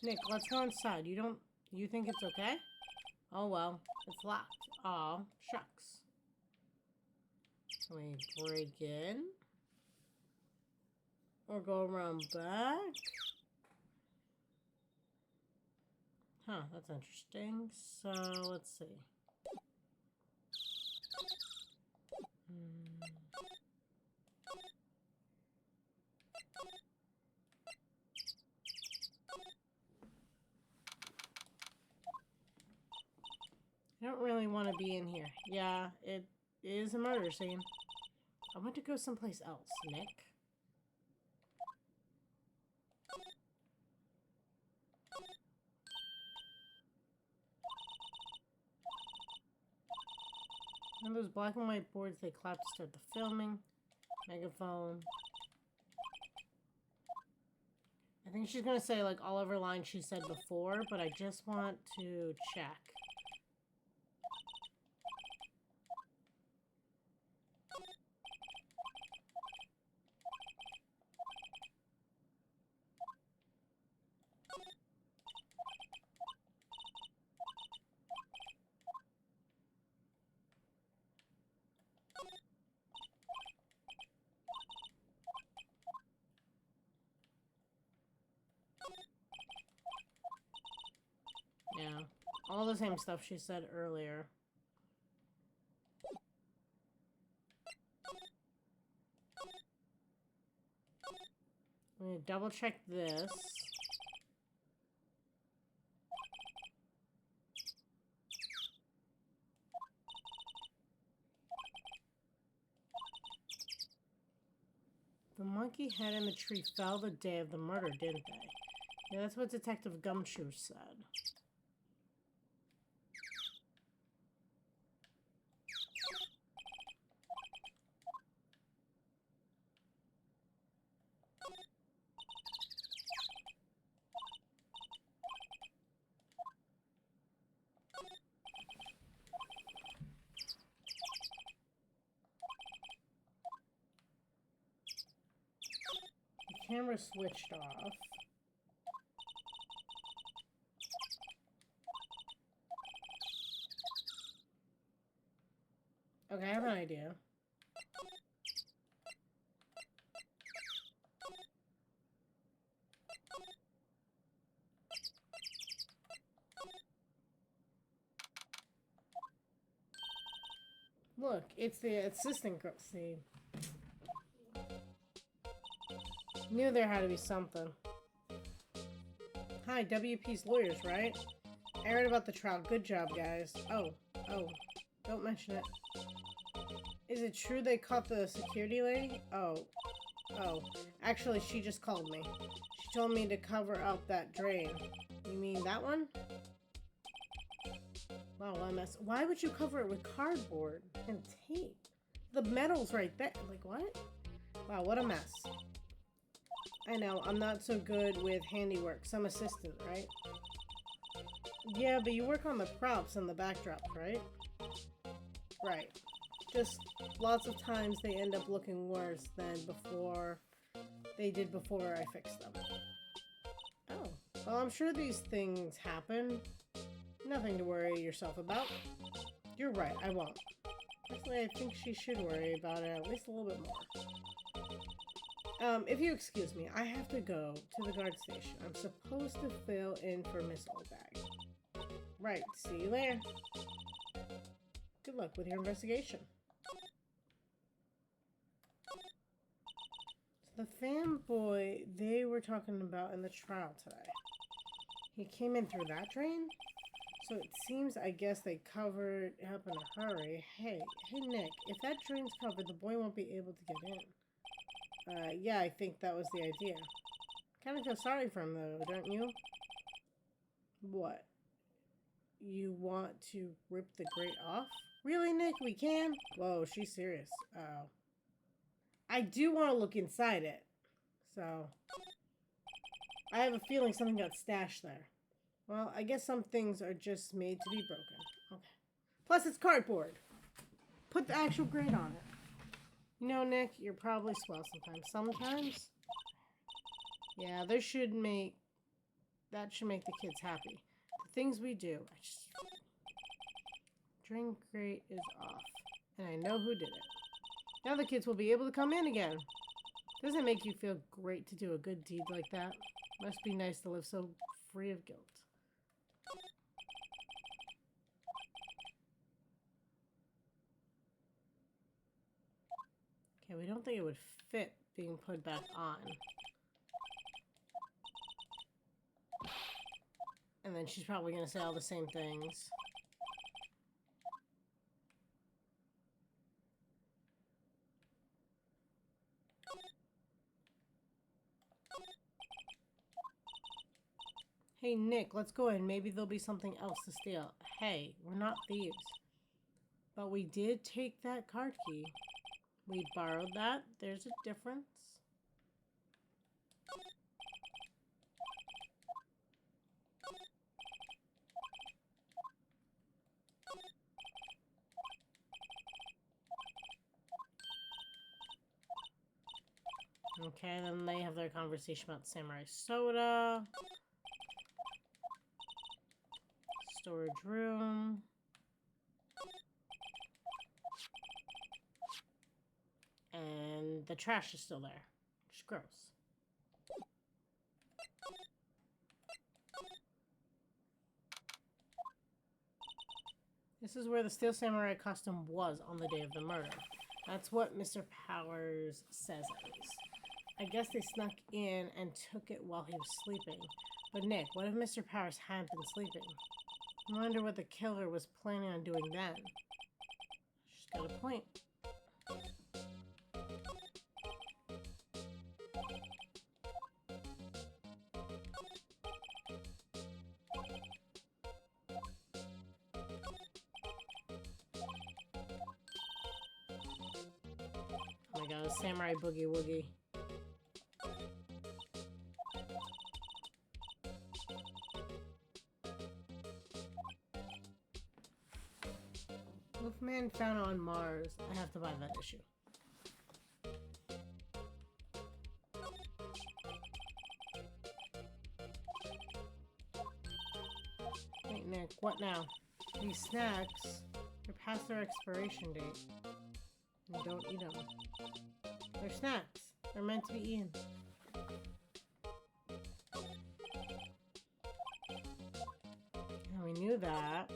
S1: Nick, let's go inside. You think it's okay? Oh well, it's locked. Aw, shucks. Can we break in? Or go around back? Huh, that's interesting. So, let's see. I don't really want to be in here. Yeah, it is a murder scene. I want to go someplace else, Nick. And those black and white boards they clapped to start the filming. Megaphone. I think she's going to say like all of her lines she said before, but I just want to check. Yeah, all the same stuff she said earlier. I'm going to double check this. The monkey head in the tree fell the day of the murder, didn't they? Yeah, that's what Detective Gumshoe said. The camera switched off. Okay, I have an idea. Look, it's the assistant girl. See, knew there had to be something. Hi, WP's lawyers, right? I read about the trial. Good job, guys. Oh, don't mention it. Is it true they caught the security lady? Oh. Actually, she just called me. She told me to cover up that drain. You mean that one? Wow, what a mess. Why would you cover it with cardboard and tape? The metal's right there. Like, what? Wow, what a mess. I know, I'm not so good with handiwork. Some assistant, right? Yeah, but you work on the props and the backdrop, right? Right. Just lots of times they end up looking worse than before they did before I fixed them. Oh, well, I'm sure these things happen. Nothing to worry yourself about. You're right, I won't. Actually, I think she should worry about it at least a little bit more. If you excuse me, I have to go to the guard station. I'm supposed to fill in for Miss Oldbag. Right, see you later. Good luck with your investigation. So the fanboy they were talking about in the trial today. He came in through that drain? So it seems, I guess, they covered it up in a hurry. Hey, Nick, if that drain's covered, the boy won't be able to get in. Yeah, I think that was the idea. Kind of feel sorry for him, though, don't you? What? You want to rip the grate off? Really, Nick? We can? Whoa, she's serious. Oh. I do want to look inside it. So, I have a feeling something got stashed there. Well, I guess some things are just made to be broken. Okay. Plus, it's cardboard. Put the actual grate on it. You know, Nick, you're probably swell sometimes. Sometimes? Yeah, that should make the kids happy. The things we do. Drink grate is off. And I know who did it. Now the kids will be able to come in again. Doesn't it make you feel great to do a good deed like that? Must be nice to live so free of guilt. Okay, we don't think it would fit being put back on. And then she's probably going to say all the same things. Hey, Nick, let's go in. Maybe there'll be something else to steal. Hey, we're not thieves. But we did take that card key. We borrowed that. There's a difference. Okay, then they have their conversation about samurai soda. Storage room. And the trash is still there. Just gross. This is where the Steel Samurai costume was on the day of the murder. That's what Mr. Powers says it is. I guess they snuck in and took it while he was sleeping. But Nick, what if Mr. Powers hadn't been sleeping? I wonder what the killer was planning on doing then. She's got a point. Oh my god, a samurai boogie woogie. Wolfman found on Mars. I have to buy that issue. Wait, Nick, what now? These snacks are past their expiration date. And don't eat them. They're snacks. They're meant to be eaten. And we knew that.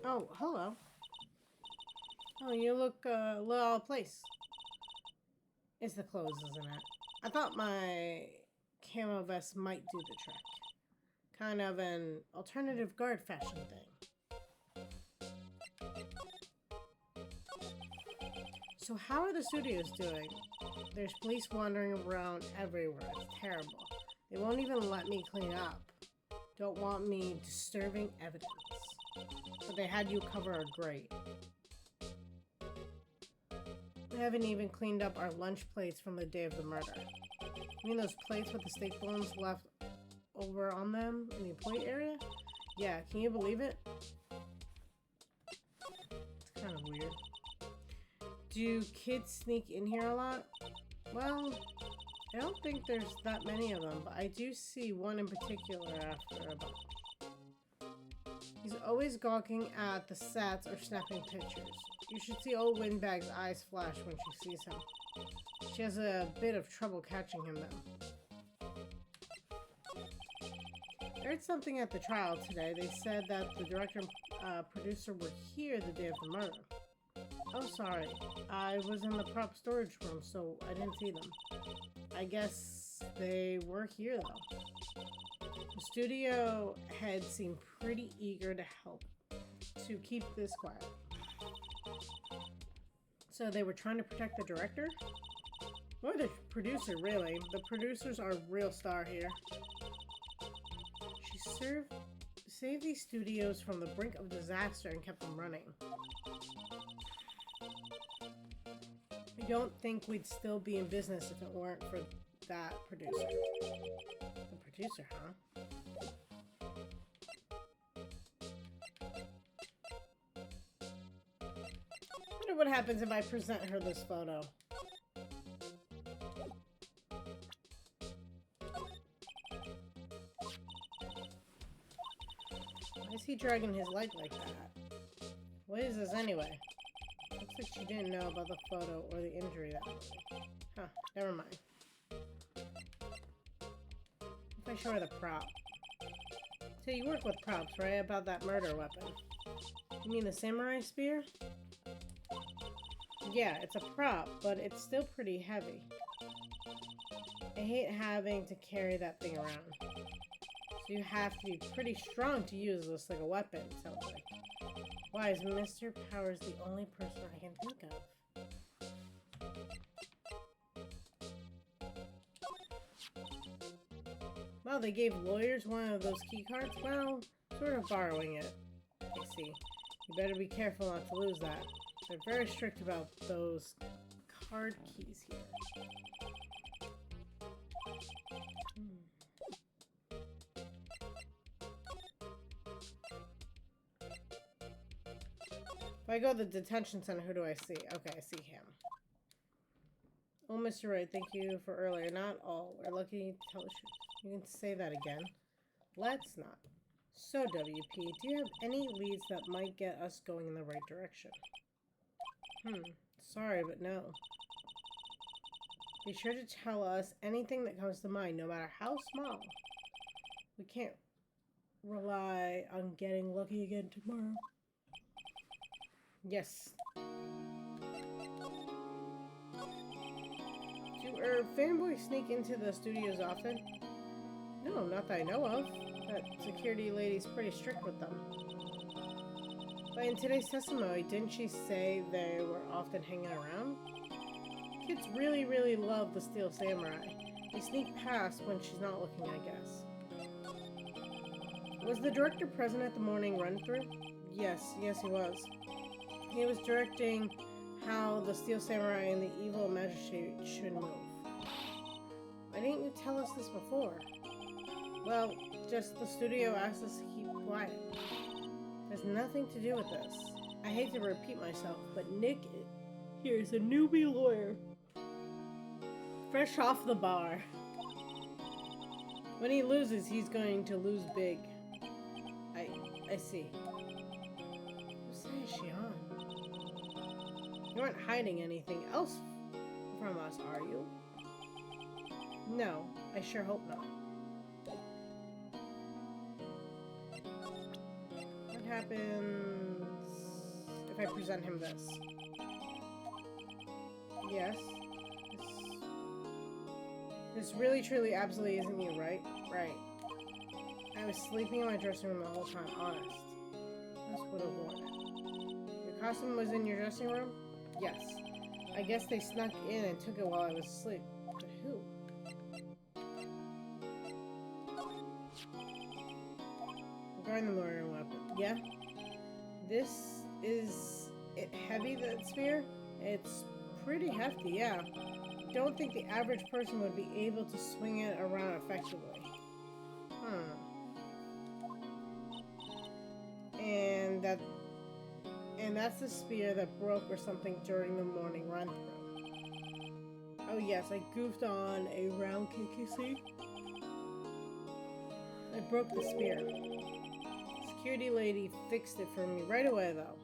S1: Oh, hello. Oh, you look a little out of place. It's the clothes, isn't it? I thought my camo vest might do the trick. Kind of an alternative guard fashion thing. So how are the studios doing? There's police wandering around everywhere. It's terrible. They won't even let me clean up. Don't want me disturbing evidence. But they had you cover a grate. We haven't even cleaned up our lunch plates from the day of the murder. You mean those plates with the steak bones left over on them in the employee area? Yeah, can you believe it? It's kind of weird. Do kids sneak in here a lot? Well, I don't think there's that many of them, but I do see one in particular after about. He's always gawking at the sets or snapping pictures. You should see old Windbag's eyes flash when she sees him. She has a bit of trouble catching him, though. I heard something at the trial today. They said that the director and producer were here the day of the murder. Oh, sorry. I was in the prop storage room, so I didn't see them. I guess they were here, though. The studio head seemed pretty eager to help, to keep this quiet. So they were trying to protect the director? Or the producer, really. The producers are a real star here. She saved these studios from the brink of disaster and kept them running. I don't think we'd still be in business if it weren't for that producer. The producer, huh? I wonder what happens if I present her this photo. Why is he dragging his leg like that? What is this anyway? Looks like she didn't know about the photo or the injury that morning. Huh, never mind. If I show her the prop. So you work with props, right? About that murder weapon. You mean the samurai spear? Yeah, it's a prop, but it's still pretty heavy. I hate having to carry that thing around. So you have to be pretty strong to use this like a weapon, sounds like. Why is Mr. Powers the only person I can think of? Well, they gave lawyers one of those key cards? Well, sort of borrowing it. I see. You better be careful not to lose that. They're very strict about those card keys here. If I go to the detention center, who do I see? Okay, I see him. Oh, Mr. Wright, thank you for earlier. Not all. We're lucky to tell the truth. You can say that again. Let's not. So, WP, do you have any leads that might get us going in the right direction? Sorry, but no. Be sure to tell us anything that comes to mind, no matter how small. We can't rely on getting lucky again tomorrow. Yes. Do fanboys sneak into the studios often? No, not that I know of. That security lady's pretty strict with them. But in today's testimony, didn't she say they were often hanging around? Kids really, really love the Steel Samurai. They sneak past when she's not looking, I guess. Was the director present at the morning run-through? Yes, he was. He was directing how the Steel Samurai and the evil magistrate should move. Why didn't you tell us this before? Well, just the studio asked us to keep quiet. Has nothing to do with this. I hate to repeat myself, but Nick here is a newbie lawyer. Fresh off the bar. When he loses, he's going to lose big. I see. Whose side is she on? You aren't hiding anything else from us, are you? No, I sure hope not. What happens if I present him this? Yes. This really, truly, absolutely isn't you, right? Right. I was sleeping in my dressing room the whole time, honest. I just would have worn it. Your costume was in your dressing room? Yes. I guess they snuck in and took it while I was asleep. But who? Regarding the murdering weapon. Yeah? This is it heavy, that spear? It's pretty hefty, yeah. Don't think the average person would be able to swing it around effectively. And that's the spear that broke or something during the morning run-through. Oh yes, I goofed on a round kick, you see? I broke the spear. Security lady fixed it for me right away, though.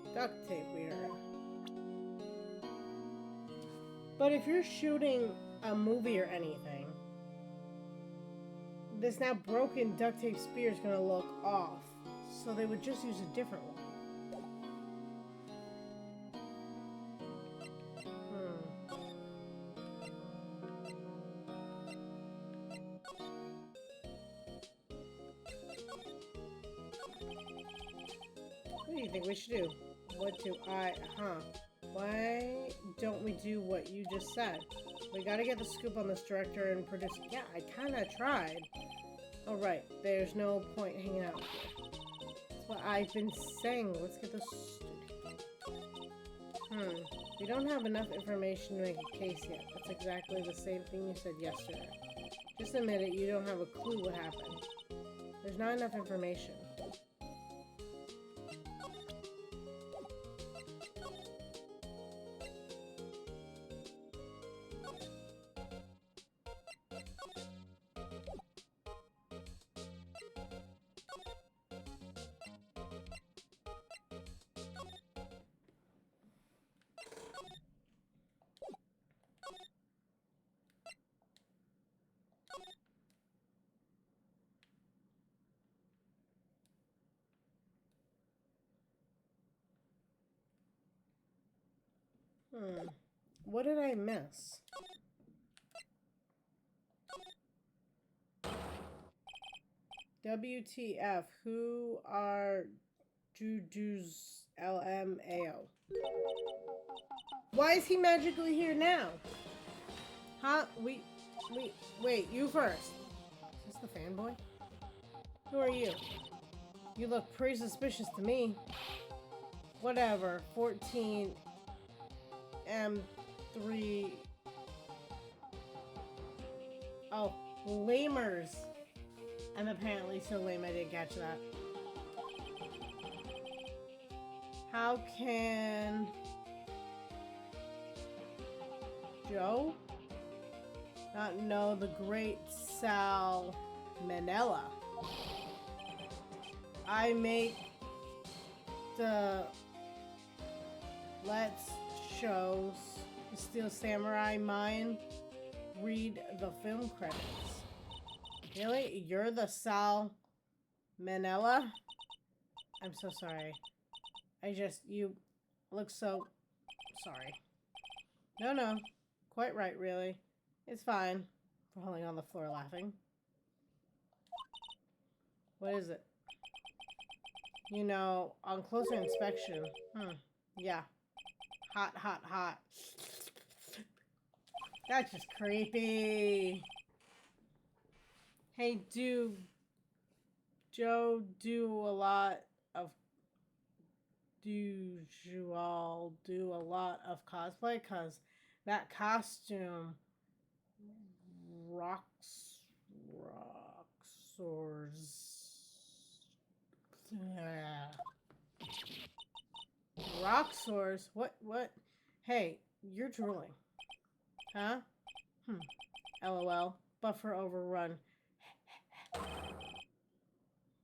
S1: The duct tape we heard. But if you're shooting a movie or anything, this now broken duct tape spear is going to look off. So they would just use a different one. What do you think we should do? Why don't we do what you just said? We gotta get the scoop on this director and producer. Yeah, I kinda tried. Oh, right. There's no point hanging out with you. That's what I've been saying. Let's get this. We don't have enough information to make a case yet. That's exactly the same thing you said yesterday. Just admit it, you don't have a clue what happened. There's not enough information. What did I miss? WTF, who are Juju's LMAO? Why is he magically here now? Huh? Wait, you first. Is this the fanboy? Who are you? You look pretty suspicious to me. Whatever, 14 M3. Oh, lamers. I'm apparently so lame I didn't catch that. How can Joe not know the great Sal Manella? I make the Let's Shows the Steel Samurai mine read the film credits. Really? You're the Sal Manella? I'm so sorry. You look so sorry. No. Quite right, really. It's fine. Falling on the floor laughing. What is it? You know, on closer inspection. Yeah. Hot. That's just creepy. Hey, Joe do a lot of cosplay? Cause that costume rocks Roxors? What? Hey, you're drooling. Huh? LOL. Buffer overrun.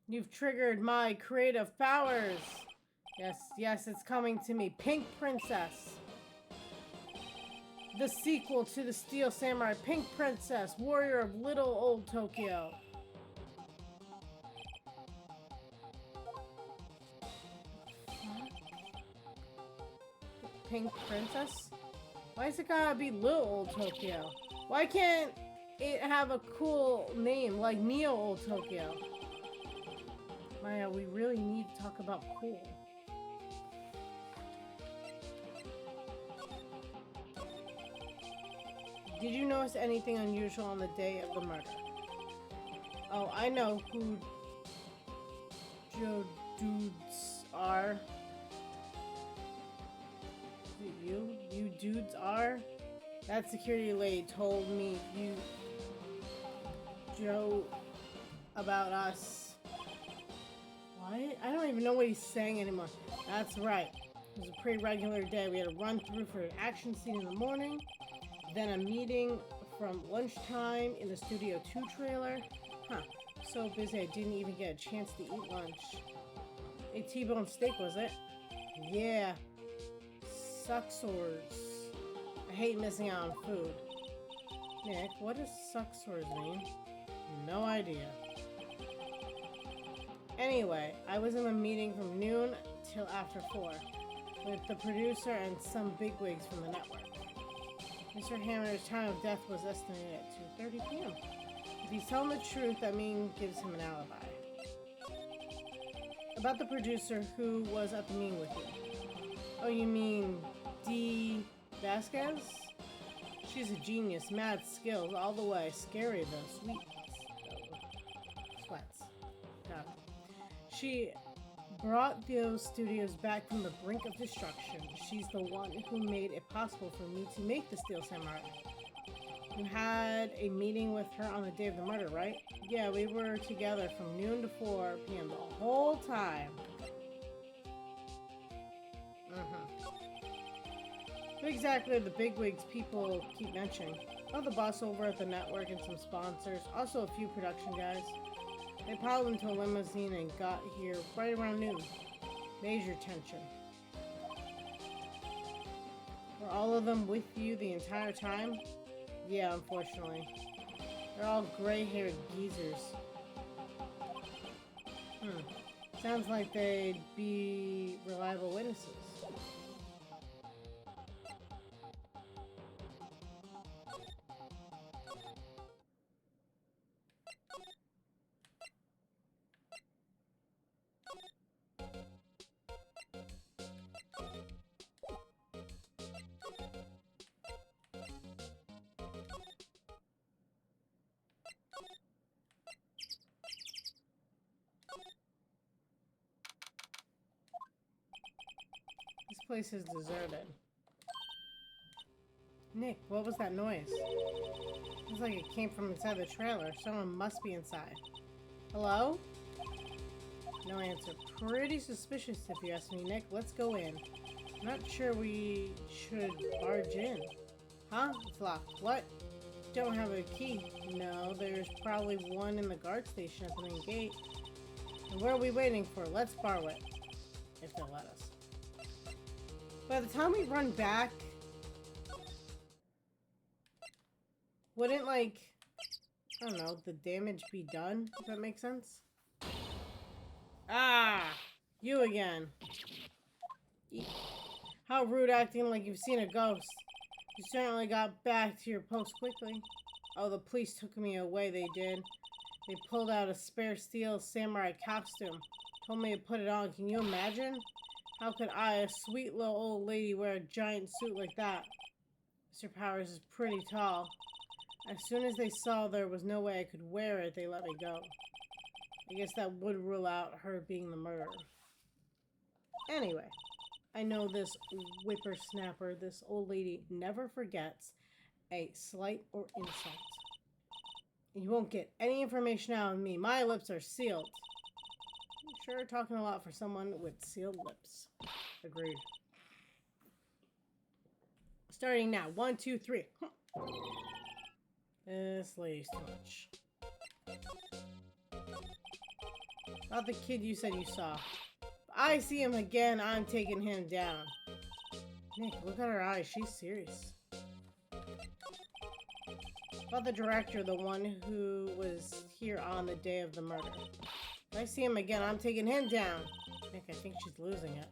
S1: You've triggered my creative powers. Yes, it's coming to me. Pink Princess. The sequel to the Steel Samurai. Pink Princess, warrior of Little Old Tokyo. Pink Princess? Why is it gotta be Little Old Tokyo? Why can't it have a cool name like Neo Old Tokyo? Maya, we really need to talk about cool. Did you notice anything unusual on the day of the murder? Oh, I know who Joe dudes are. You dudes are? That security lady told me you Joe about us. What? I don't even know what he's saying anymore. That's right. It was a pretty regular day. We had a run through for an action scene in the morning, then a meeting from lunchtime in the Studio 2 trailer. So busy I didn't even get a chance to eat lunch. A T-bone steak, was it? Yeah. Suckswords. I hate missing out on food. Nick, what does suckswords mean? No idea. Anyway, I was in a meeting from noon till after 4 with the producer and some bigwigs from the network. Mr. Hammer's time of death was estimated at 2:30 p.m. If he's telling the truth, that means gives him an alibi. About the producer who was at the meeting with you. Oh, you mean Dee Vasquez? She's a genius, mad skills all the way. Scary though, sweet. Sweats. Got it. She brought those studios back from the brink of destruction. She's the one who made it possible for me to make the Steel Samurai. You had a meeting with her on the day of the murder, right? Yeah, we were together from noon to 4 p.m. the whole time. What exactly are the bigwigs people keep mentioning? Oh, the boss over at the network and some sponsors. Also a few production guys. They piled into a limousine and got here right around noon. Major tension. Were all of them with you the entire time? Yeah, unfortunately. They're all gray-haired geezers. Sounds like they'd be reliable witnesses. This place is deserted. Nick, what was that noise? It was like it came from inside the trailer. Someone must be inside. Hello? No answer. Pretty suspicious if you ask me, Nick. Let's go in. Not sure we should barge in. Huh? It's locked. What? Don't have a key. No, there's probably one in the guard station at the main gate. And where are we waiting for? Let's borrow it. If they'll let us. By the time we run back, wouldn't, like, I don't know, the damage be done? If that makes sense? Ah! You again. How rude, acting like you've seen a ghost. You certainly got back to your post quickly. Oh, the police took me away, they did. They pulled out a spare steel samurai costume. Told me to put it on. Can you imagine? How could I, a sweet little old lady, wear a giant suit like that? Mr. Powers is pretty tall. As soon as they saw there was no way I could wear it, they let me go. I guess that would rule out her being the murderer. Anyway, I know this whippersnapper, this old lady, never forgets a slight or insult. You won't get any information out of me. My lips are sealed. Sure, talking a lot for someone with sealed lips. Agreed. Starting now. 1, 2, 3. This lady's too much. About the kid you said you saw. If I see him again, I'm taking him down. Nick, look at her eyes. She's serious. About the director, the one who was here on the day of the murder. If I see him again, I'm taking him down. Nick, I think she's losing it.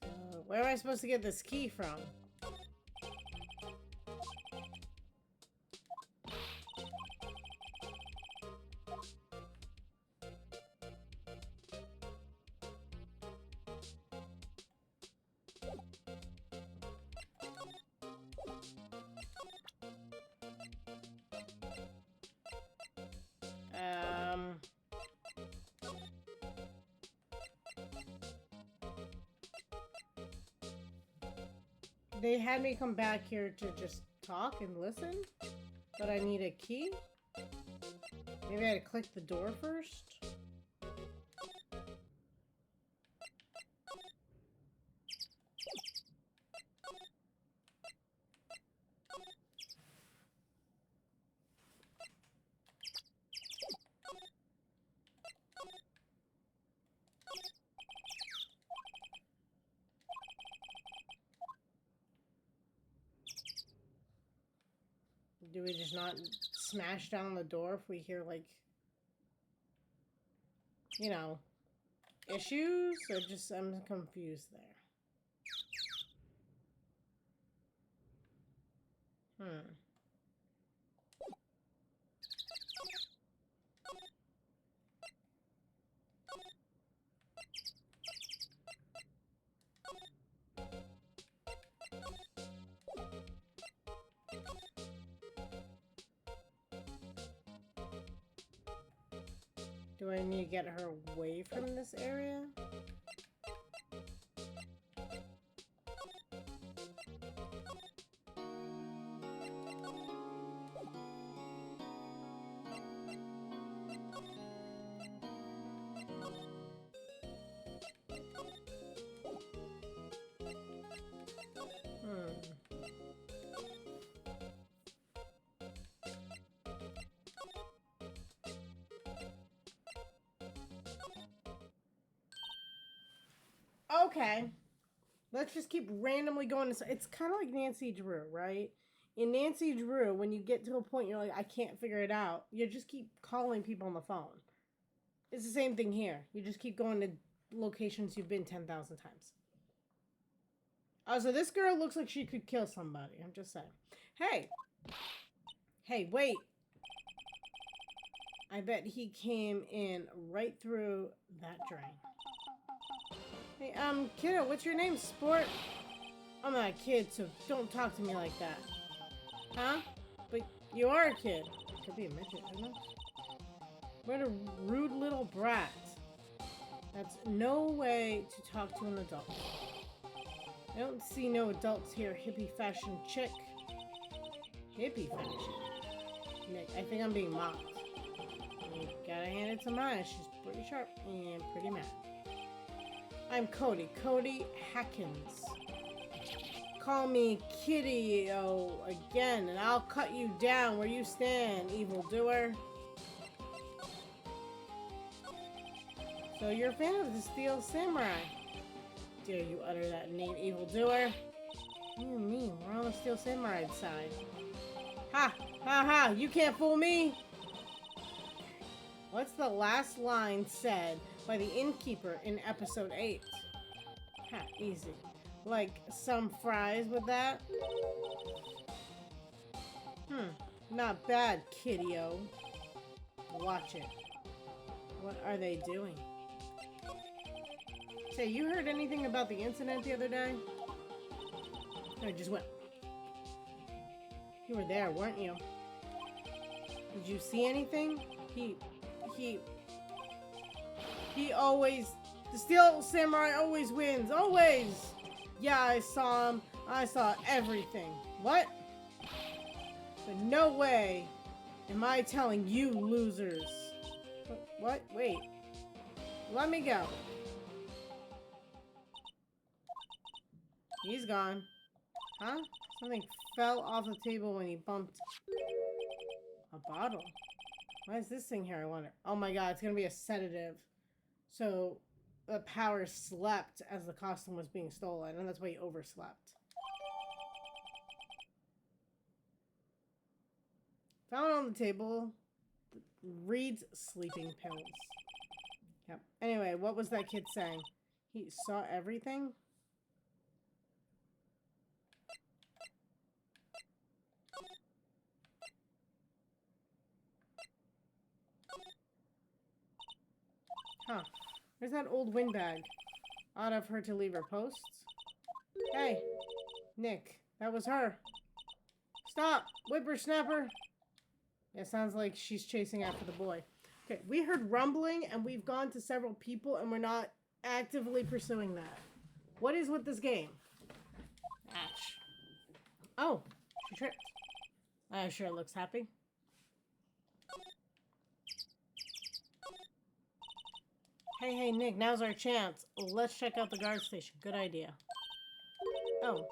S1: So, where am I supposed to get this key from? They had me come back here to just talk and listen, but I need a key. Maybe I had to click the door first. Do we just not smash down the door if we hear, like, you know, issues? Or just, I'm confused there. Do I need to get her away from this area? Okay. Let's just keep randomly going. It's kind of like Nancy Drew, right? In Nancy Drew, when you get to a point you're like, I can't figure it out, you just keep calling people on the phone. It's the same thing here. You just keep going to locations you've been 10,000 times. Oh, so this girl looks like she could kill somebody. I'm just saying. Hey. Hey, wait. I bet he came in right through that drain. Hey, kiddo, what's your name, sport? I'm not a kid, so don't talk to me like that. Huh? But you are a kid. Could be a midget, isn't it? What a rude little brat. That's no way to talk to an adult. I don't see no adults here, hippie fashion chick. Hippie fashion? Nick, I think I'm being mocked. You gotta hand it to Maya. She's pretty sharp and pretty mad. I'm Cody Hackins. Call me Kitty-O again, and I'll cut you down where you stand, evildoer. So you're a fan of the Steel Samurai? Dare you utter that name, evildoer? What do you mean? We're on the Steel Samurai side. Ha! Ha ha! You can't fool me! What's the last line said by the innkeeper in episode 8? Ha, easy. Like some fries with that? Not bad, Kitty-O. Watch it. What are they doing? Say, you heard anything about the incident the other day? I just went. You were there, weren't you? Did you see anything? He always, the Steel Samurai always wins, always! Yeah, I saw him. I saw everything. What? But no way am I telling you losers. What? Wait. Let me go. He's gone. Huh? Something fell off the table when he bumped a bottle. Why is this thing here, I wonder? Oh my god, it's gonna be a sedative. So, the power slept as the costume was being stolen, and that's why he overslept. Found on the table, Reed's sleeping pills. Yep. Anyway, what was that kid saying? He saw everything? Huh. Where's that old windbag? Odd of her to leave her posts. Hey, Nick, that was her. Stop, whippersnapper. Yeah, sounds like she's chasing after the boy. Okay, we heard rumbling and we've gone to several people and we're not actively pursuing that. What is with this game? Ash. Oh, she tripped. Sure looks happy. Hey, Nick, now's our chance. Let's check out the guard station. Good idea. Oh,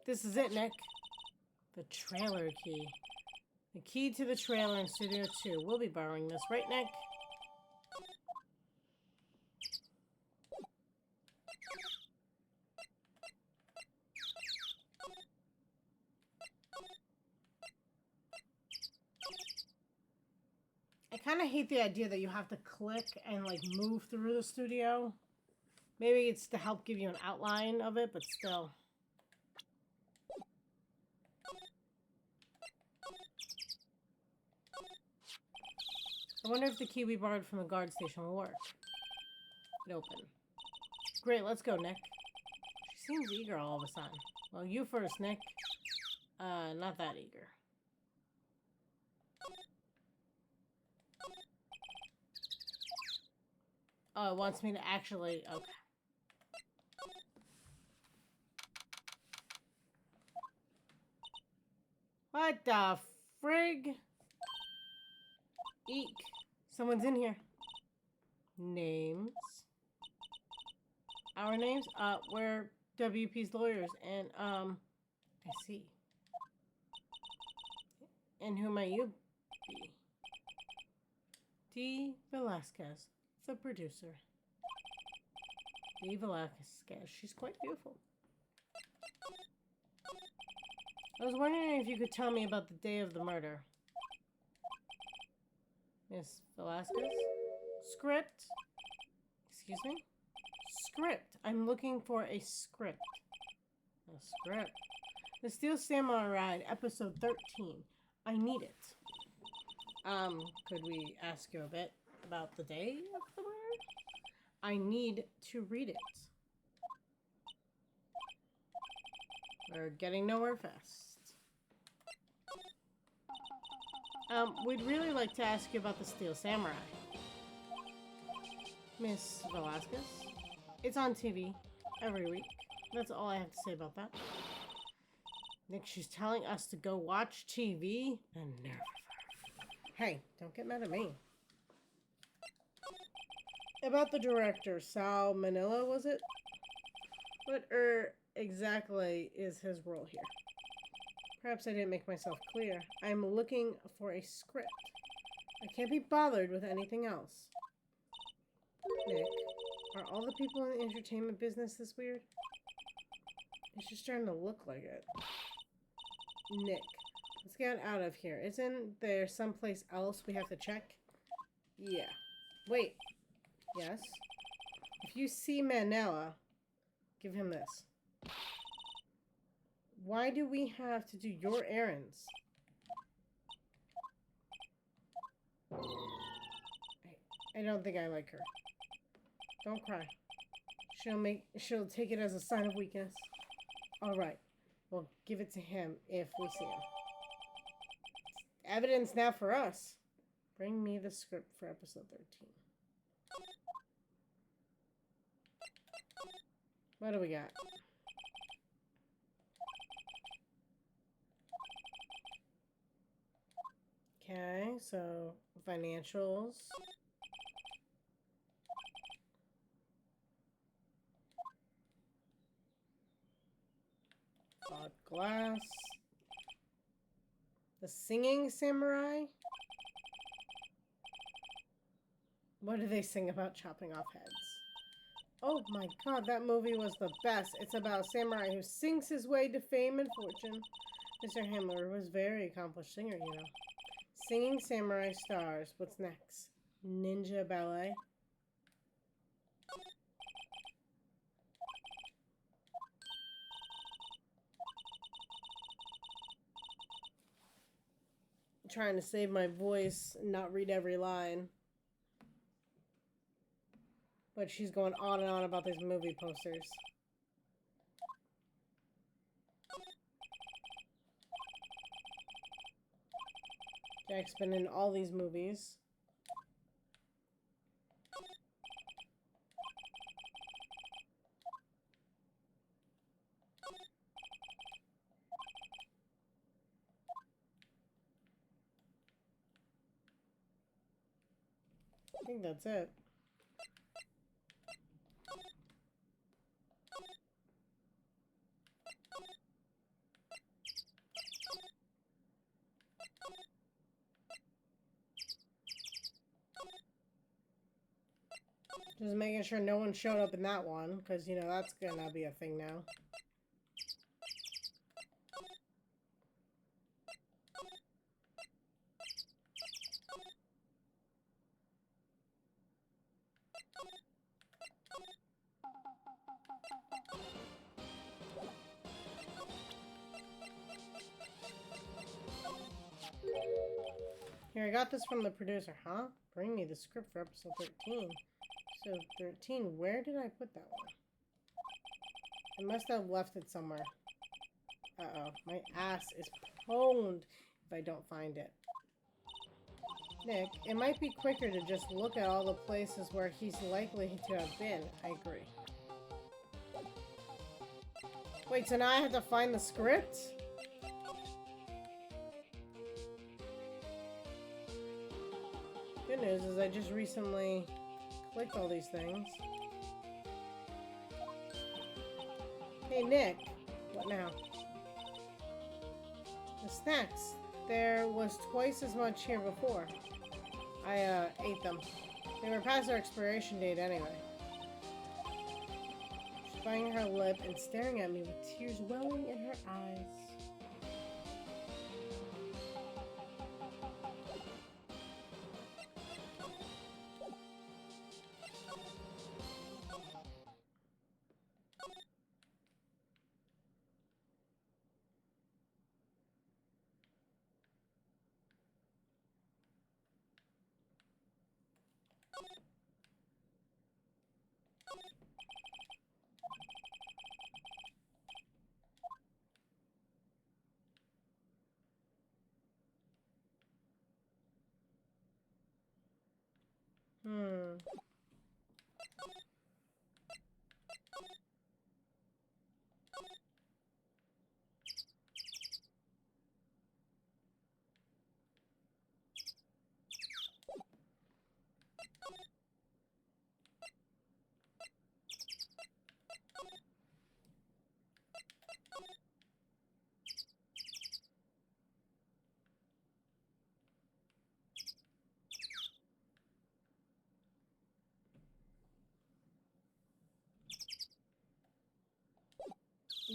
S1: this is it, Nick. The trailer key. The key to the trailer in Studio 2. We'll be borrowing this, right, Nick? I kind of hate the idea that you have to click and, like, move through the studio. Maybe it's to help give you an outline of it, but still. I wonder if the key we borrowed from the guard station will work. It opened. Great, let's go, Nick. She seems eager all of a sudden. Well, you first, Nick. Not that eager. Oh, it wants me to actually... Okay. What the frig? Eek. Someone's in here. Names. Our names? We're WP's lawyers, and, I see. And who might you be? D. Velasquez, the producer. D. Velasquez. She's quite beautiful. I was wondering if you could tell me about the day of the murder. Miss Velasquez? Script? Excuse me? Script. I'm looking for a script. A script. The Steel Samurai Ride, episode 13. I need it. Could we ask you a bit about the day of the murder? I need to read it. We're getting nowhere fast. We'd really like to ask you about the Steel Samurai. Miss Velasquez? It's on TV every week. That's all I have to say about that. Nick, she's telling us to go watch TV? The nerve of her. Hey, don't get mad at me. About the director, Sal Manila, was it? What exactly is his role here? Perhaps I didn't make myself clear. I'm looking for a script. I can't be bothered with anything else. Nick, are all the people in the entertainment business this weird? It's just starting to look like it. Nick, let's get out of here. Isn't there someplace else we have to check? Yeah. Wait. Yes? If you see Manila, give him this. Why do we have to do your errands? I don't think I like her. Don't cry. She'll take it as a sign of weakness. All right. We'll give it to him if we see him. It's evidence now for us. Bring me the script for episode 13. What do we got? Okay, so financials. Glass. The Singing Samurai? What do they sing about chopping off heads? Oh my god, that movie was the best. It's about a samurai who sings his way to fame and fortune. Mr. Himmler was a very accomplished singer, you know. Singing Samurai stars. What's next? Ninja ballet? I'm trying to save my voice and not read every line. But she's going on and on about these movie posters. Jack's been in all these movies. I think that's it. Just making sure no one showed up in that one, because, you know, that's gonna be a thing now. Here, I got this from the producer, huh? Bring me the script for episode 13. So 13, where did I put that one? I must have left it somewhere. Uh-oh, my ass is pwned if I don't find it. Nick, it might be quicker to just look at all the places where he's likely to have been. I agree. Wait, so now I have to find the script? Good news is I just recently clicked all these things. Hey, Nick. What now? The snacks. There was twice as much here before. I ate them. They were past their expiration date anyway. She's biting her lip and staring at me with tears welling in her eyes.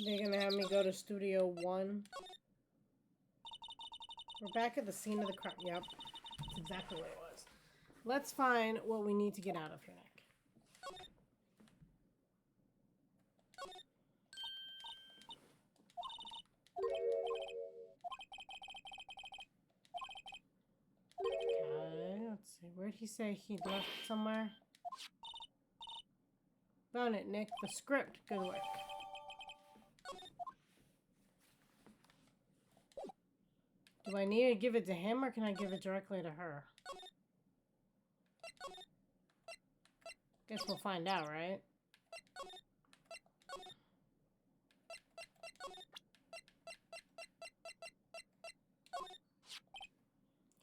S1: They're gonna have me go to Studio 1. We're back at the scene of the crime. Yep. That's exactly what it was. Let's find what we need to get out of here, Nick. Okay, let's see. Where'd he say he'd left somewhere? Found it, Nick. The script. Good work. Do I need to give it to him or can I give it directly to her? Guess we'll find out, right?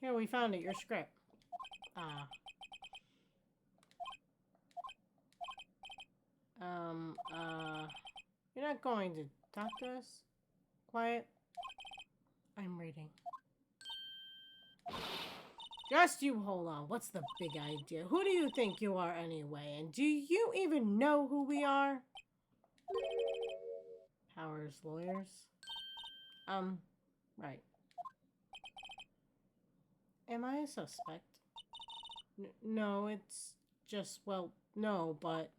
S1: Here, we found it. Your script. You're not going to talk to us? Quiet. I'm reading. Just you hold on. What's the big idea? Who do you think you are anyway? And do you even know who we are? Powers lawyers? Right. Am I a suspect? No, it's just, well, no, but...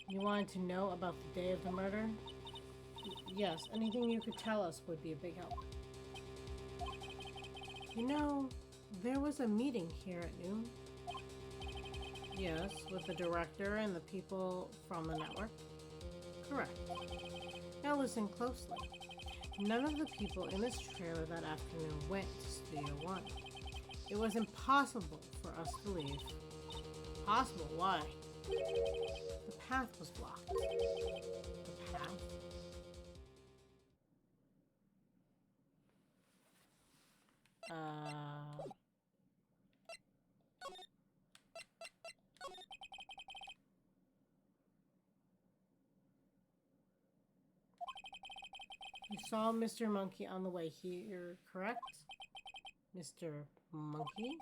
S1: You wanted to know about the day of the murder? Yes, anything you could tell us would be a big help. You know, there was a meeting here at noon. Yes, with the director and the people from the network. Correct. Now listen closely. None of the people in this trailer that afternoon went to Studio 1. It was impossible for us to leave. Possible? Why? The path was blocked. The path? You saw Mr. Monkey on the way here, correct? Mr. Monkey?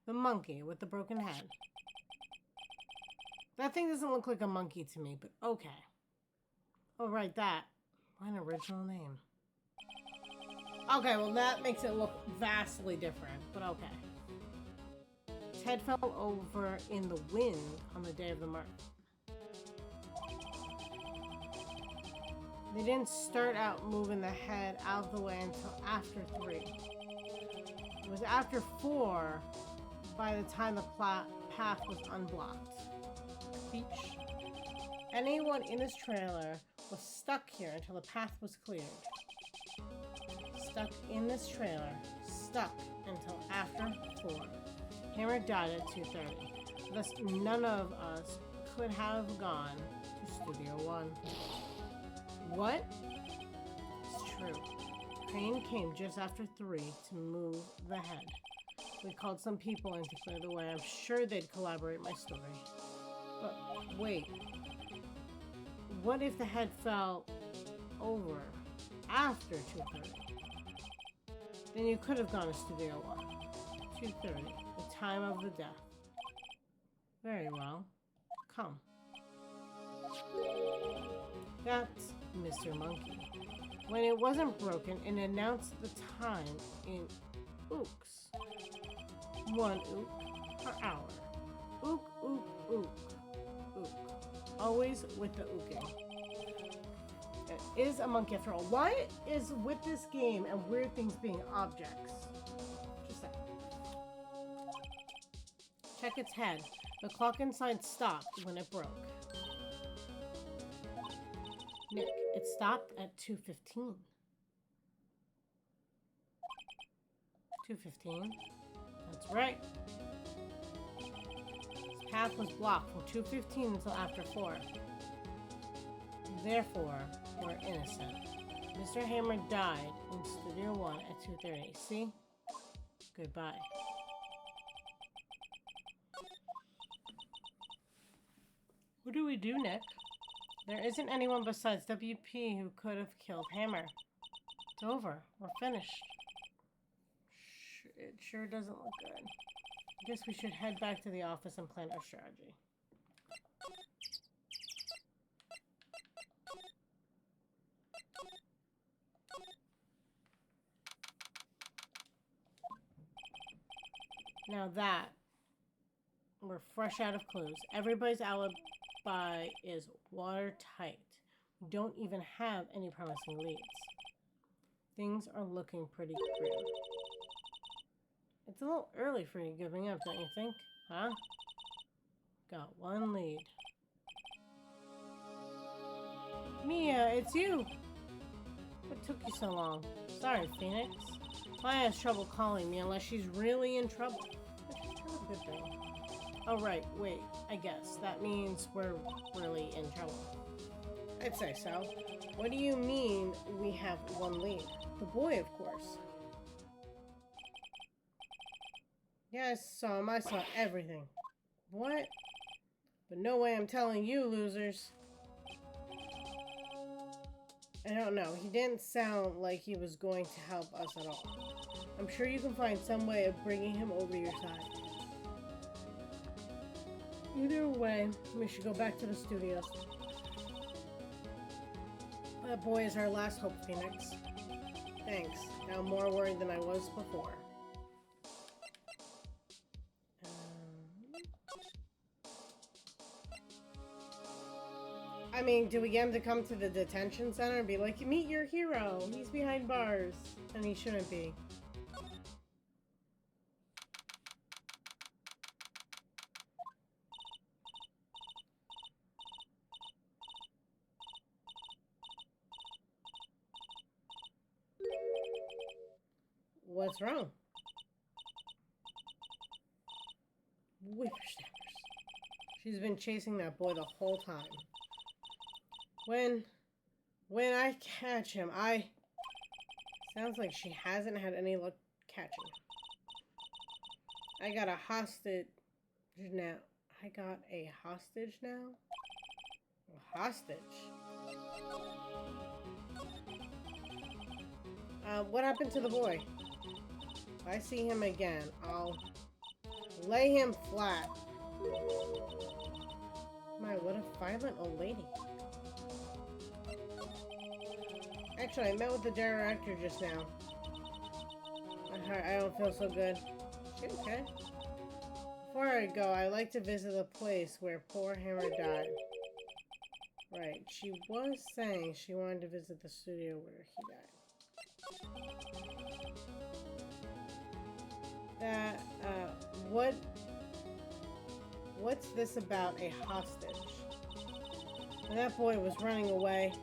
S1: The monkey with the broken head. That thing doesn't look like a monkey to me, but okay. Oh, right, that. What an original name. Okay, well that makes it look vastly different, but okay. Ted fell over in the wind on the day of the murder. They didn't start out moving the head out of the way until after 3. It was after 4 by the time the path was unblocked. Beach. Anyone in this trailer was stuck here until the path was cleared. Stuck in this trailer. Stuck until after 4. Hammer died at 2:30. Thus, none of us could have gone to Studio 1. What? It's true. Crane came just after 3 to move the head. We called some people in to clear the way. I'm sure they'd collaborate my story. But wait. What if the head fell over after 2:30? Then you could have gone to Studio 1. 2:30, the time of the death. Very well. Come. That's Mr. Monkey. When it wasn't broken, it announced the time in ooks. 1 ook per hour. Ook, ook, ook. Ook. Always with the ooking. It is a monkey after all. Why is with this game and weird things being objects? Just that. Check its head. The clock inside stopped when it broke. Nick, it stopped at 2:15. 2:15? That's right. Its path was blocked from 2:15 until after 4. Therefore, we're innocent. Mr. Hammer died in Studio 1 at 2:30. See? Goodbye. What do we do, Nick? There isn't anyone besides WP who could have killed Hammer. It's over. We're finished. It sure doesn't look good. I guess we should head back to the office and plan our strategy. Now that we're fresh out of clues, everybody's alibi is watertight. We don't even have any promising leads. Things are looking pretty grim. It's a little early for you giving up, don't you think? Huh? Got one lead. Mia, it's you! What took you so long? Sorry, Phoenix. Maya has trouble calling me unless she's really in trouble. Which is kind of a good thing. Oh, right, wait, I guess. That means we're really in trouble. I'd say so. What do you mean we have one lead? The boy, of course. Yeah, I saw him. I saw everything. What? But no way I'm telling you, losers. I don't know. He didn't sound like he was going to help us at all. I'm sure you can find some way of bringing him over your side. Either way, we should go back to the studios. That boy is our last hope, Phoenix. Thanks. Now I'm more worried than I was before. I mean, do we get him to come to the detention center and be like, meet your hero, he's behind bars, and he shouldn't be. What's wrong? Whippersnappers. She's been chasing that boy the whole time. When I catch him, sounds like she hasn't had any luck catching him. I got a hostage now. I got a hostage now? A hostage? What happened to the boy? If I see him again, I'll lay him flat. My, what a violent old lady. Actually, I met with the director just now. I don't feel so good. She okay? Before I go, I'd like to visit the place where poor Hammer died. Right, she was saying she wanted to visit the studio where he died. What's this about a hostage? When that boy was running away,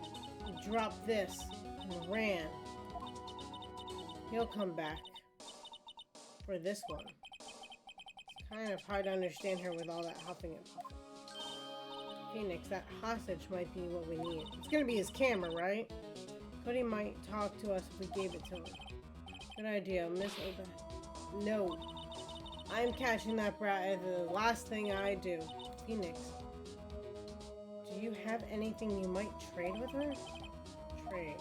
S1: he dropped this and ran. He'll come back. Or this one. It's kind of hard to understand her with all that huffing and puffing. Phoenix, that hostage might be what we need. It's gonna be his camera, right? Cody might talk to us if we gave it to him. Good idea, Miss Oba. No. I'm catching that brat as the last thing I do. Phoenix. Do you have anything you might trade with her? Trade.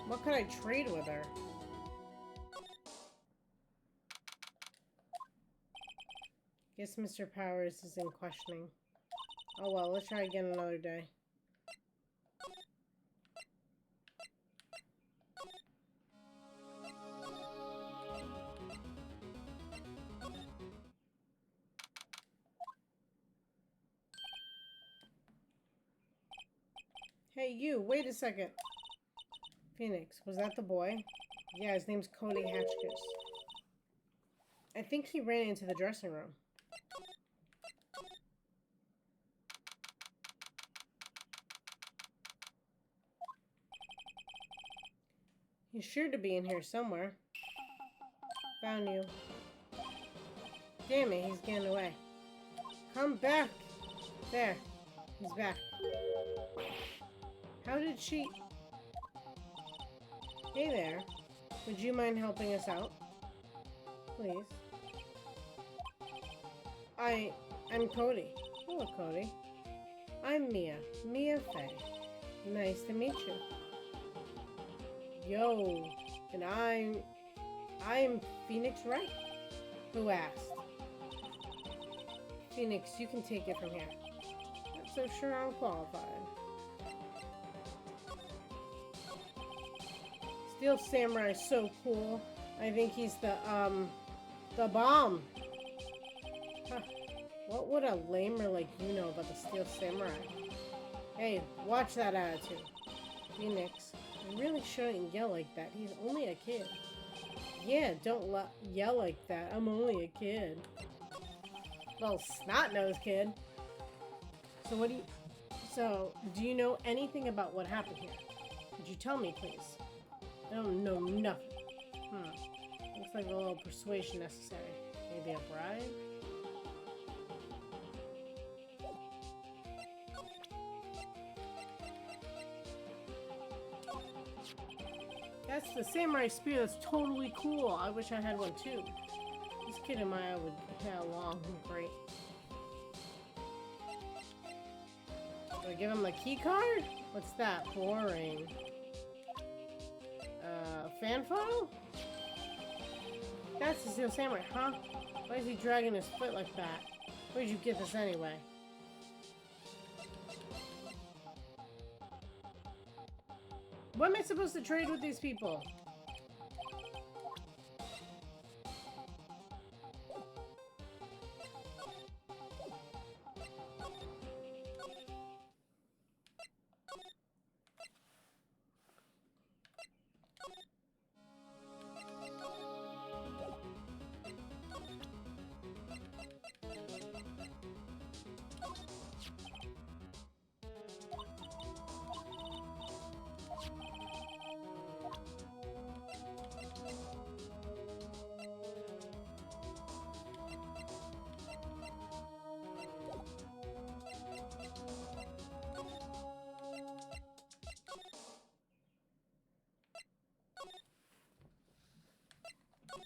S1: What could I trade with her? Guess Mr. Powers is in questioning. Oh well, let's try again another day. Hey you, wait a second. Phoenix, was that the boy? Yeah, his name's Cody Hatchkiss. I think he ran into the dressing room. He's sure to be in here somewhere. Found you. Damn it, he's getting away. Come back! There. He's back. How did she... Hey there. Would you mind helping us out? Please. I'm Cody. Hello, Cody. I'm Mia. Mia Fey. Nice to meet you. Yo. And I'm Phoenix Wright. Who asked? Phoenix, you can take it from here. Not so sure I'm qualified. Steel Samurai is so cool. I think he's the bomb. Huh. What would a lamer like you know about the Steel Samurai? Hey, watch that attitude. Phoenix, you really shouldn't yell like that. He's only a kid. Yeah, don't yell like that. I'm only a kid. Little snot-nosed kid. So, do you know anything about what happened here? Could you tell me, please? I don't know nothing. Looks like a little persuasion necessary. Maybe a bribe? That's the samurai spear. That's totally cool. I wish I had one too. This kid and I would get along great. Do I give him the key card? What's that? Boring. Fan photo? That's the Steel Samurai, huh? Why is he dragging his foot like that? Where'd you get this anyway? What am I supposed to trade with these people?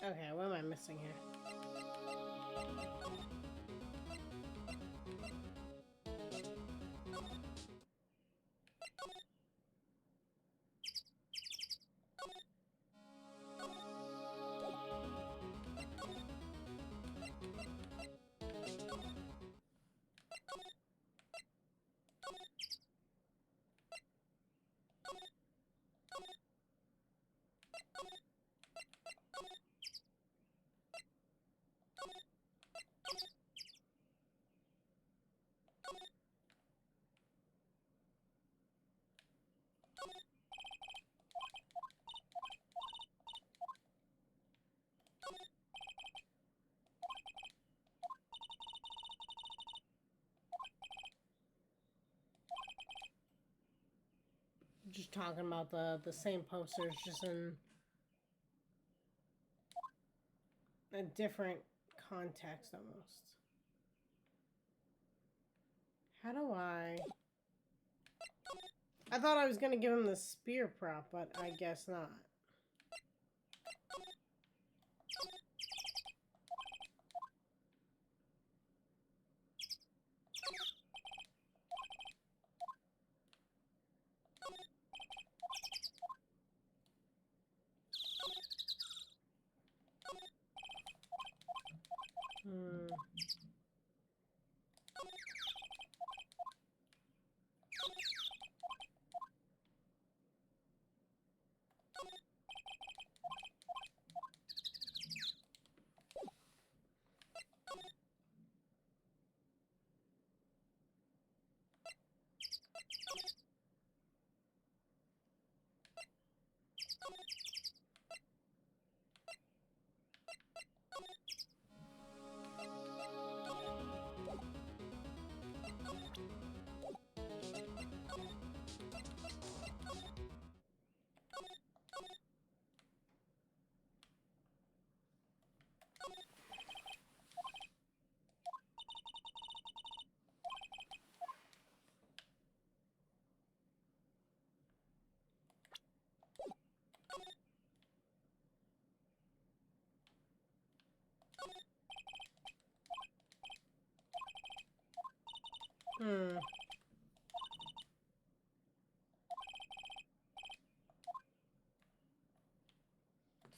S1: Okay, what am I missing here? talking about the same posters, just in a different context almost. How do I thought I was gonna give him the spear prop, but I guess not.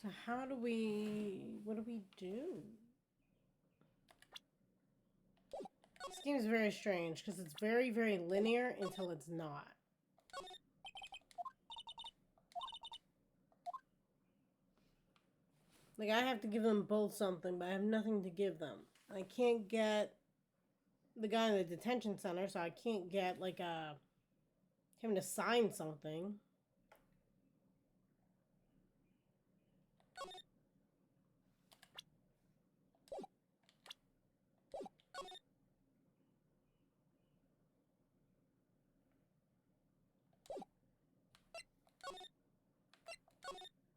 S1: So how do what do we do? This game is very strange because it's very, very linear until it's not. Like, I have to give them both something, but I have nothing to give them. I can't get the guy in the detention center, so I can't get, like, him to sign something.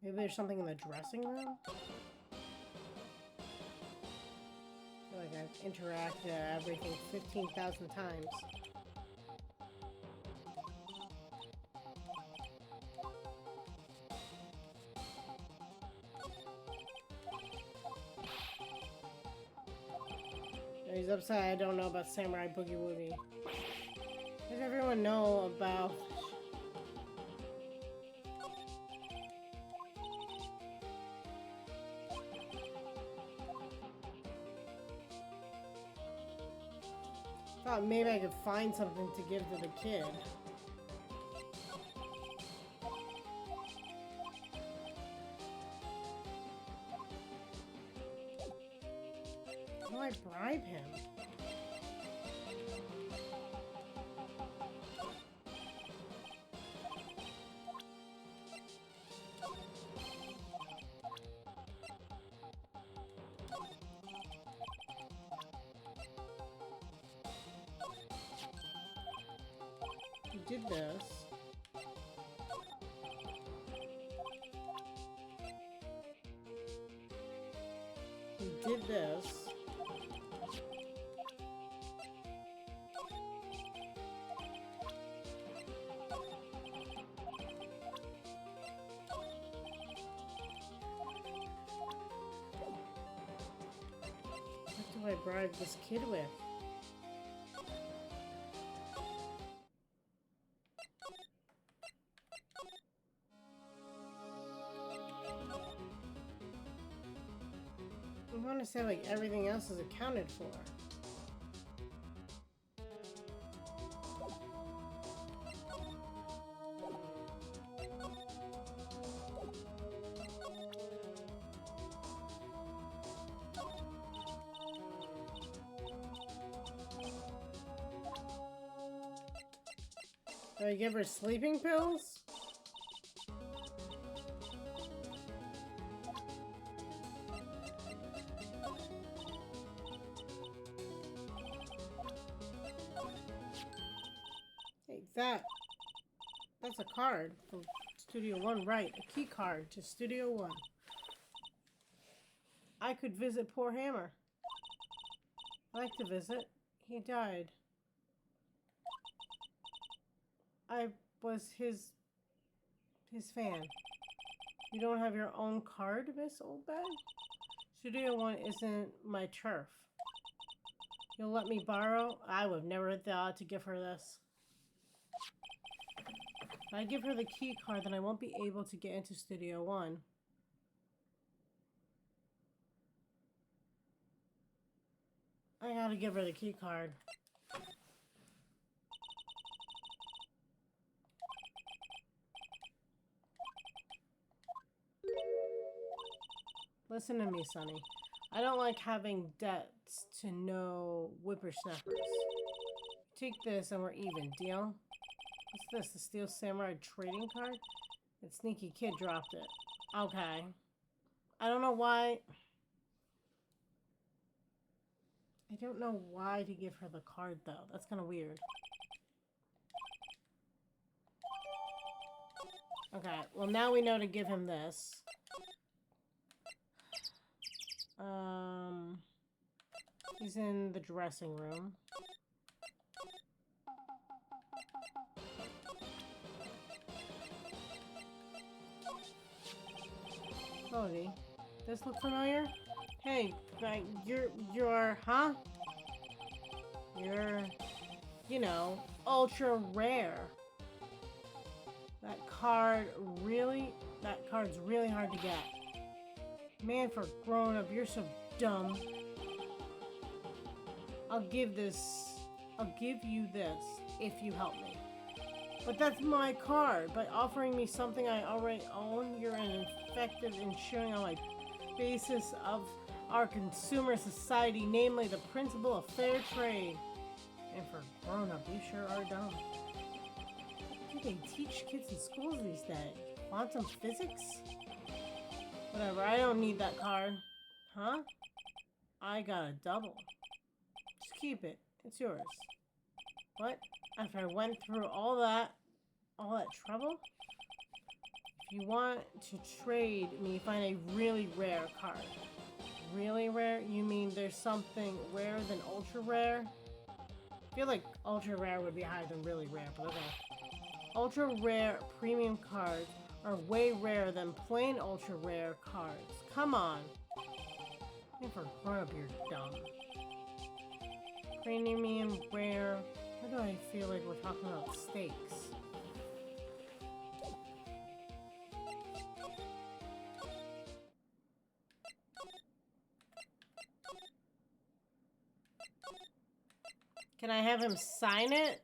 S1: Maybe there's something in the dressing room? I feel like I've interacted everything 15,000 times. He's upset I don't know about Samurai Boogie Woogie. Does everyone know about... Thought maybe I could find something to give to the kid. How do I bribe him? You did this. You did this. What do I bribe this kid with? I want to say like everything else is accounted for. Do I give her sleeping pills? Take that. That's a card from Studio One, right? A key card to Studio One. I could visit poor Hammer. I like to visit. He died. I was his fan. You don't have your own card, Miss Oldbag? Studio One isn't my turf. You'll let me borrow? I would have never thought to give her this. If I give her the key card, then I won't be able to get into Studio One. I gotta give her the key card. Listen to me, Sonny. I don't like having debts to no whippersnappers. Take this and we're even, deal? What's this, the Steel Samurai trading card? That sneaky kid dropped it. Okay. I don't know why... I don't know why to give her the card, though. That's kind of weird. Okay, well now we know to give him this. He's in the dressing room. Cody, does this look familiar? Hey, huh? You're, you know, ultra rare. That card's really hard to get. Man, for grown up, you're so dumb. I'll give you this if you help me. But that's my card. By offering me something I already own, you're ineffective in showing on my basis of our consumer society, namely the principle of fair trade. And for grown up, you sure are dumb. What do they teach kids in schools these days? Quantum physics? Whatever, I don't need that card. Huh? I got a double. Just keep it. It's yours. What? After I went through all that trouble? If you want to trade me, find a really rare card. Really rare? You mean there's something rarer than ultra rare? I feel like ultra rare would be higher than really rare, but okay. Ultra rare premium cards are way rarer than plain ultra rare cards. Come on. I think for grown up, you're dumb. Premium rare. Why do I feel like we're talking about steaks? Can I have him sign it?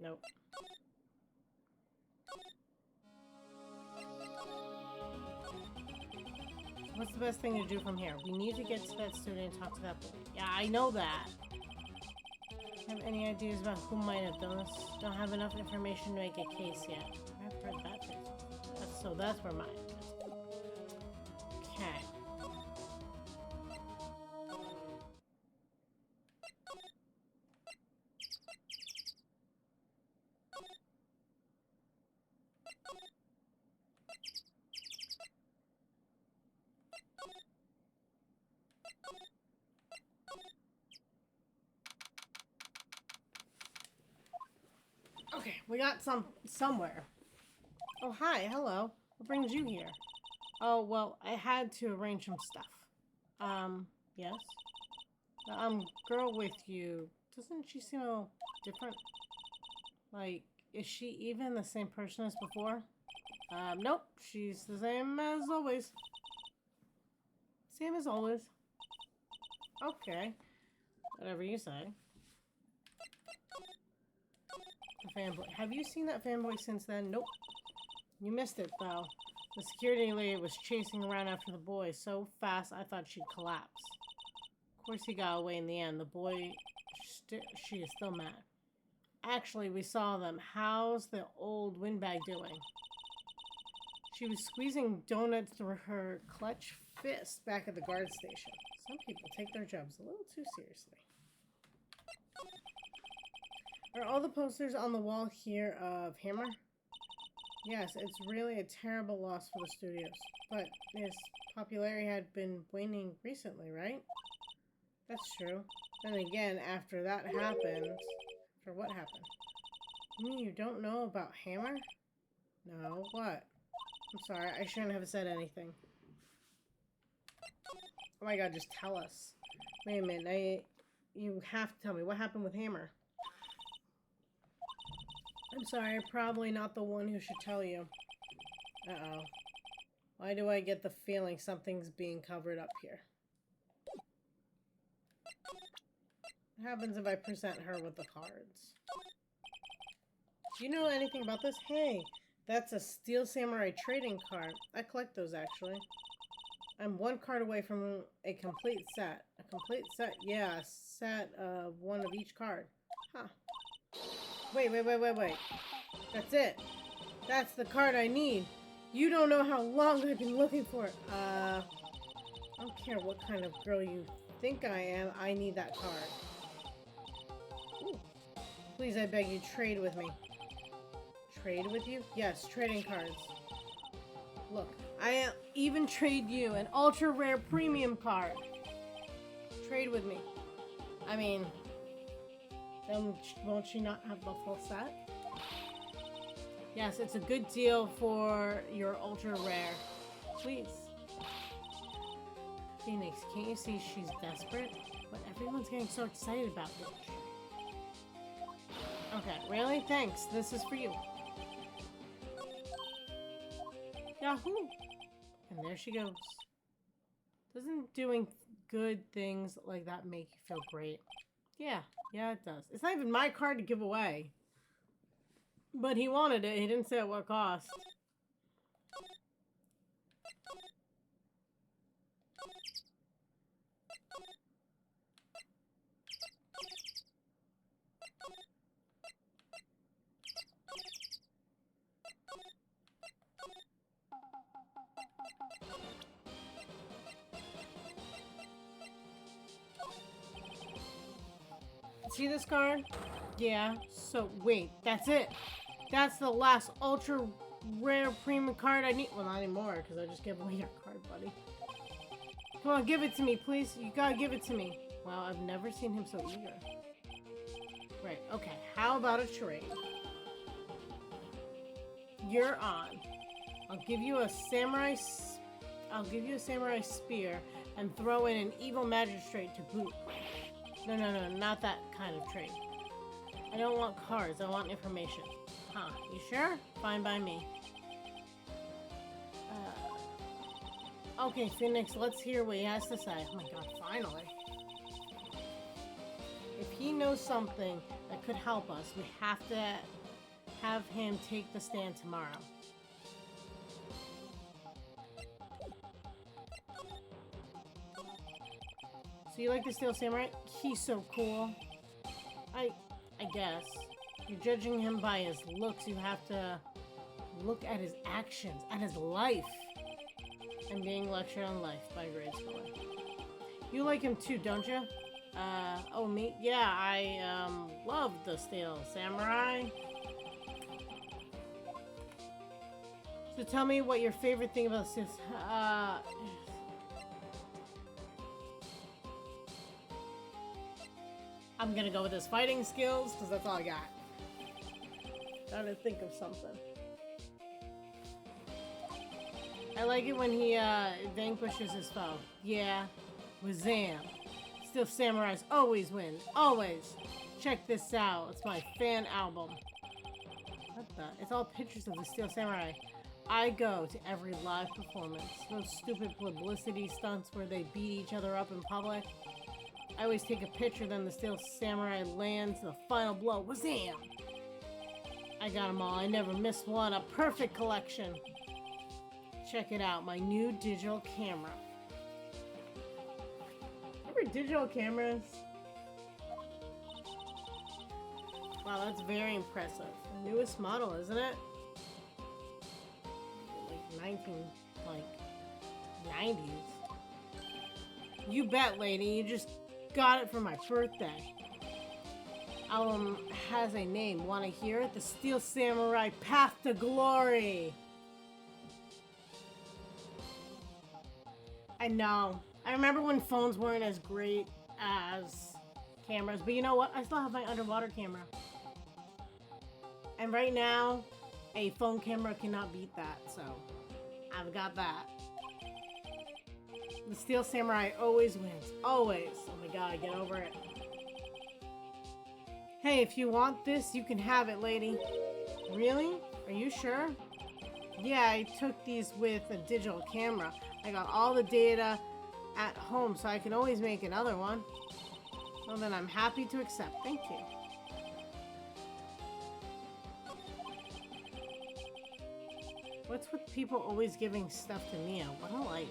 S1: Nope. What's the best thing to do from here? We need to get to that student and talk to that boy. Yeah, I know that. Have any ideas about who might have done this? Don't have enough information to make a case yet. I've heard that too. So that's where mine is. Okay. Okay, we got somewhere. Oh, hi, hello. What brings you here? Oh, well, I had to arrange some stuff. Yes? Girl with you, doesn't she seem a little different? Like, is she even the same person as before? Nope, she's the same as always. Same as always. Okay. Whatever you say. The fanboy. Have you seen that fanboy since then? Nope. You missed it, though. The security lady was chasing around after the boy so fast I thought she'd collapse. Of course he got away in the end. The boy, she is still mad. Actually, we saw them. How's the old windbag doing? She was squeezing donuts through her clutch fist back at the guard station. Some people take their jobs a little too seriously. Are all the posters on the wall here of Hammer? Yes, it's really a terrible loss for the studios. But his popularity had been waning recently, right? That's true. Then again, after that happened... For what happened? You mean you don't know about Hammer? No, what? I'm sorry, I shouldn't have said anything. Oh my god, just tell us. Wait a minute, you have to tell me. What happened with Hammer? I'm sorry, I'm probably not the one who should tell you. Uh-oh. Why do I get the feeling something's being covered up here? What happens if I present her with the cards? Do you know anything about this? Hey, that's a Steel Samurai trading card. I collect those, actually. I'm one card away from a complete set. A complete set? Yeah, a set of one of each card. Huh. Wait. That's it. That's the card I need. You don't know how long I've been looking for it. I don't care what kind of girl you think I am. I need that card. Ooh. Please, I beg you, trade with me. Trade with you? Yes, trading cards. Look, I even trade you an ultra rare premium card. Trade with me. I mean, then won't she not have the full set? Yes, it's a good deal for your ultra rare. Please. Phoenix, can't you see she's desperate? But everyone's getting so excited about this. Okay, really? Thanks. This is for you. Yahoo! And there she goes. Doesn't doing good things like that make you feel great? Yeah, it does. It's not even my card to give away. But he wanted it. He didn't say at what cost. See this card? Yeah. So, wait. That's it. That's the last ultra rare premium card I need. Well, not anymore, because I just gave away your card, buddy. Come on, give it to me, please. You gotta give it to me. Wow, I've never seen him so eager. Right, okay. How about a trade? You're on. I'll give you a samurai spear and throw in an evil magistrate to boot. No, not that kind of trade. I don't want cards, I want information. Huh, you sure? Fine by me. Okay, Phoenix, let's hear what he has to say. Oh my god, finally. If he knows something that could help us, we have to have him take the stand tomorrow. So you like the Steel Samurai? He's so cool. I guess. You're judging him by his looks. You have to look at his actions, at his life. I'm being lectured on life by a grade schooler. You like him too, don't you? Oh, me? Yeah, I, love the Steel Samurai. So tell me what your favorite thing about Steel... I'm gonna go with his fighting skills, because that's all I got. Trying to think of something. I like it when he, vanquishes his foe. Yeah. Wazam. Steel Samurais always win. Always. Check this out. It's my fan album. What the? It's all pictures of the Steel Samurai. I go to every live performance. Those stupid publicity stunts where they beat each other up in public. I always take a picture, then the Steel Samurai lands the final blow. Wazam! I got them all. I never missed one. A perfect collection. Check it out. My new digital camera. Remember digital cameras? Wow, that's very impressive. The newest model, isn't it? Like 90s. You bet, lady. You just got it for my birthday. Album has a name. Want to hear it? The Steel Samurai Path to Glory. I know. I remember when phones weren't as great as cameras, but you know what? I still have my underwater camera. And right now, a phone camera cannot beat that, so I've got that. The Steel Samurai always wins. Always. Oh my god, get over it. Hey, if you want this, you can have it, lady. Really? Are you sure? Yeah, I took these with a digital camera. I got all the data at home, so I can always make another one. Well, then I'm happy to accept. Thank you. What's with people always giving stuff to Mia? What a life.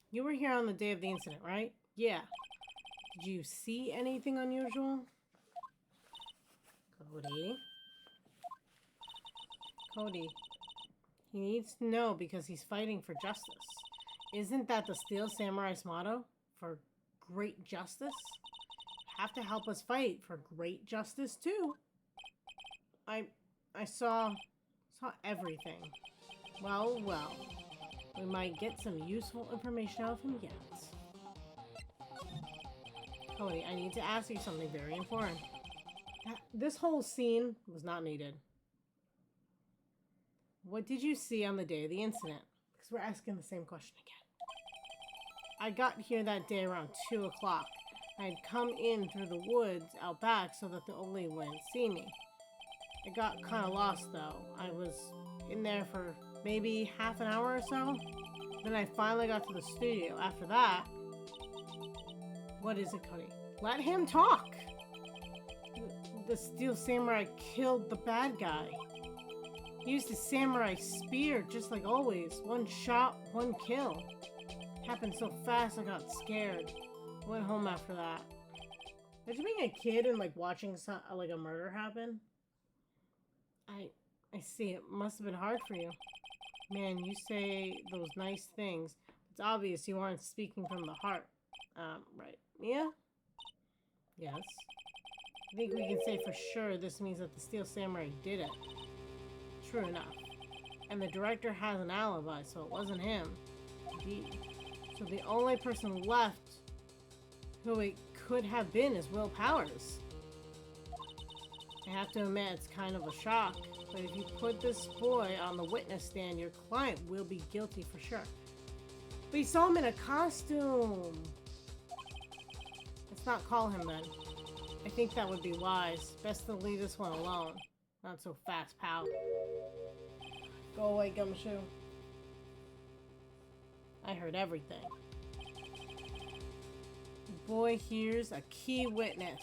S1: You were here on the day of the incident, right? Yeah. Did you see anything unusual? Cody. He needs to know because he's fighting for justice. Isn't that the Steel Samurai's motto? For great justice? Have to help us fight for great justice too. I saw everything. Well. We might get some useful information out of him yet. Cody, I need to ask you something very important. This whole scene was not needed. What did you see on the day of the incident? Because we're asking the same question again. I got here that day around 2 o'clock. I'd come in through the woods out back so that the Oli wouldn't see me. I got kind of lost though. I was in there for maybe half an hour or so. Then I finally got to the studio. After that... What is it, Cody? Let him talk! The Steel Samurai killed the bad guy. He used his samurai spear, just like always. One shot, one kill. Happened so fast I got scared. Went home after that. Imagine being a kid and like watching like a murder happen. I see. It must have been hard for you. Man, you say those nice things. It's obvious you aren't speaking from the heart. Right. Mia? Yes. I think we can say for sure this means that the Steel Samurai did it. True enough. And the director has an alibi, so it wasn't him. So the only person left who it could have been is Will Powers. I have to admit, it's kind of a shock. But if you put this boy on the witness stand, your client will be guilty for sure. But you saw him in a costume. Let's not call him then. I think that would be wise. Best to leave this one alone. Not so fast, pal. Go away, Gumshoe. I heard everything. Boy here's a key witness.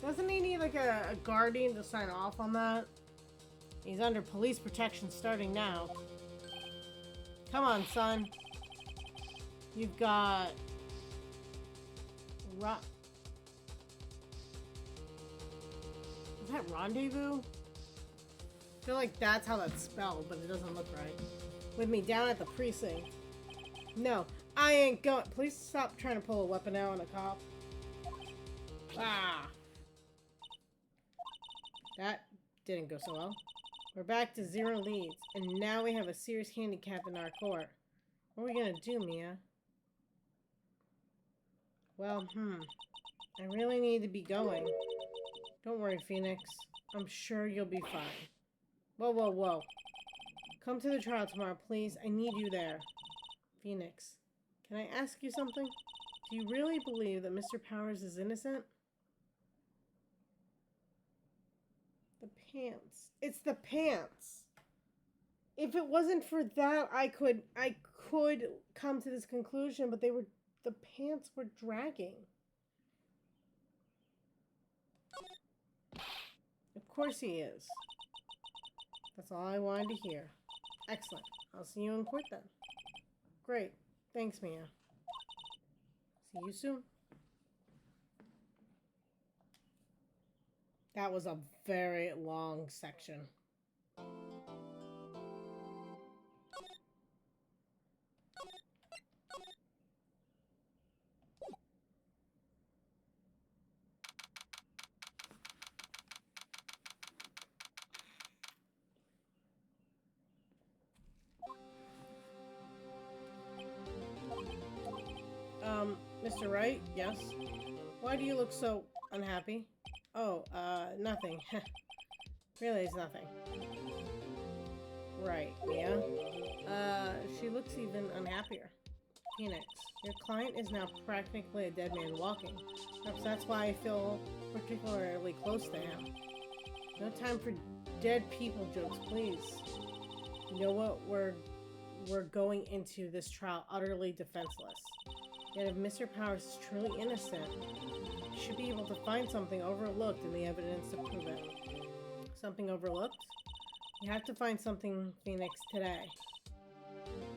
S1: Doesn't he need like a guardian to sign off on that? He's under police protection starting now. Come on, son. You've got... Is that rendezvous? I feel like that's how that's spelled, but it doesn't look right. With me down at the precinct. No, I ain't going. Please stop trying to pull a weapon out on a cop. Ah. That didn't go so well. We're back to 0 leads, and now we have a serious handicap in our court. What are we gonna do, Mia? Well, I really need to be going. Don't worry, Phoenix. I'm sure you'll be fine. Whoa. Come to the trial tomorrow, please. I need you there. Phoenix, can I ask you something? Do you really believe that Mr. Powers is innocent? The pants. It's the pants. If it wasn't for that, I could come to this conclusion, but the pants were dragging. Of course he is. That's all I wanted to hear. Excellent. I'll see you in court then. Great. Thanks, Mia. See you soon. That was a very long section. Mr. Wright? Yes? Why do you look so unhappy? Oh, nothing. Really, it's nothing. Right, Mia. She looks even unhappier. Phoenix, your client is now practically a dead man walking. Perhaps that's why I feel particularly close to him. No time for dead people jokes, please. You know what? We're going into this trial utterly defenseless. Yet if Mr. Powers is truly innocent, he should be able to find something overlooked in the evidence to prove it. Something overlooked? You have to find something, Phoenix, today.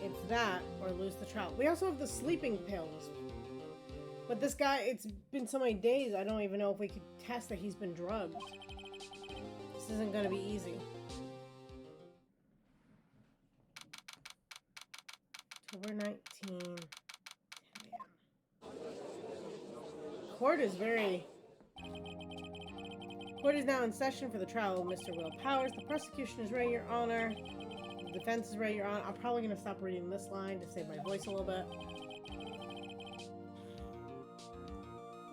S1: It's that, or lose the trial. We also have the sleeping pills. But this guy, it's been so many days, I don't even know if we could test that he's been drugged. This isn't gonna be easy. October 19, 10 a.m. Court is now in session for the trial of Mr. Will Powers. The prosecution is ready, Your Honor. The defense is ready, Your Honor. I'm probably going to stop reading this line to save my voice a little bit.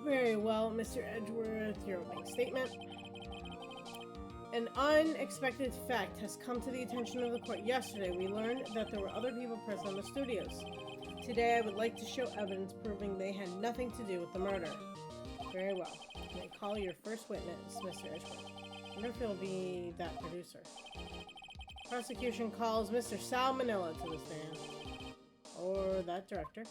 S1: Very well, Mr. Edgeworth, your opening statement. An unexpected fact has come to the attention of the court. Yesterday, we learned that there were other people present in the studios. Today, I would like to show evidence proving they had nothing to do with the murder. Very well. You may call your first witness, Mr. Edgeworth. I wonder if it'll be that producer. Prosecution calls Mr. Sal Manila to the stand. Or that director.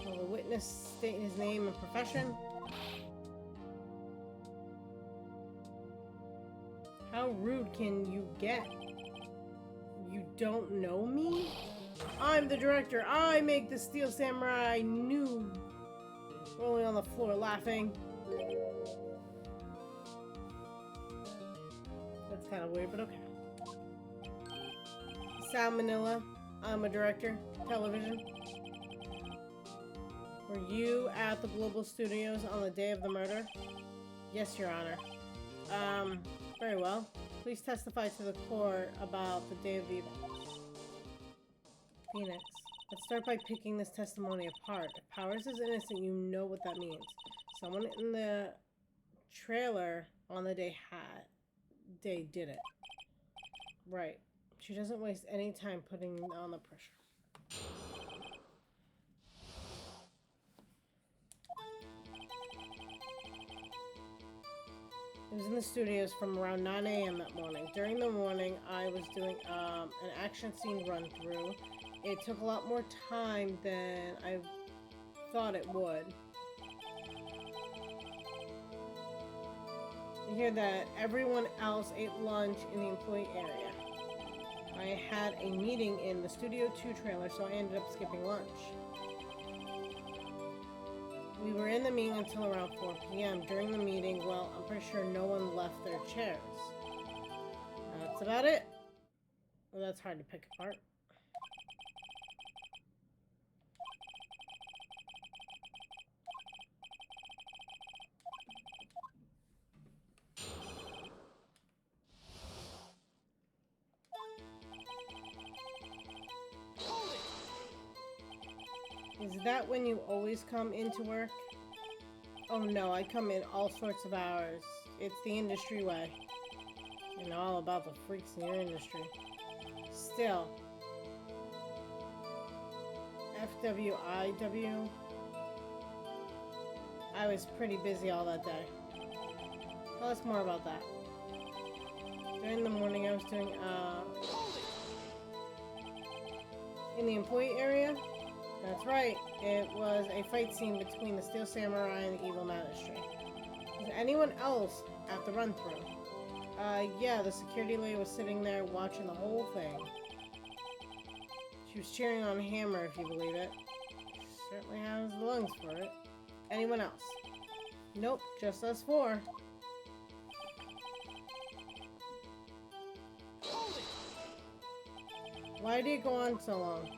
S1: Will the witness state his name and profession? How rude can you get? You don't know me? I'm the director. I make the Steel Samurai noob. Rolling on the floor laughing. That's kind of weird, but okay. Sal Manila. I'm a director. Television. Were you at the Global Studios on the day of the murder? Yes, Your Honor. Very well. Please testify to the court about the day of the event. Phoenix, let's start by picking this testimony apart. If Powers is innocent, you know what that means. Someone in the trailer on the day did it. Right. She doesn't waste any time putting on the pressure. I was in the studios from around 9 a.m. that morning. During the morning, I was doing an action scene run through. It took a lot more time than I thought it would. You hear that everyone else ate lunch in the employee area. I had a meeting in the Studio 2 trailer, so I ended up skipping lunch. We were in the meeting until around 4 p.m. During the meeting, well, I'm pretty sure no one left their chairs. That's about it. Well, that's hard to pick apart. Is that when you always come into work? Oh no, I come in all sorts of hours. It's the industry way. You know all about the freaks in your industry. Still. FWIW. I was pretty busy all that day. Tell us more about that. During the morning I was doing, in the employee area? That's right. It was a fight scene between the Steel Samurai and the Evil Magistrate. Was anyone else at the run-through? Yeah, the security lady was sitting there watching the whole thing. She was cheering on Hammer, if you believe it. She certainly has the lungs for it. Anyone else? Nope, just us four. Why did it go on so long?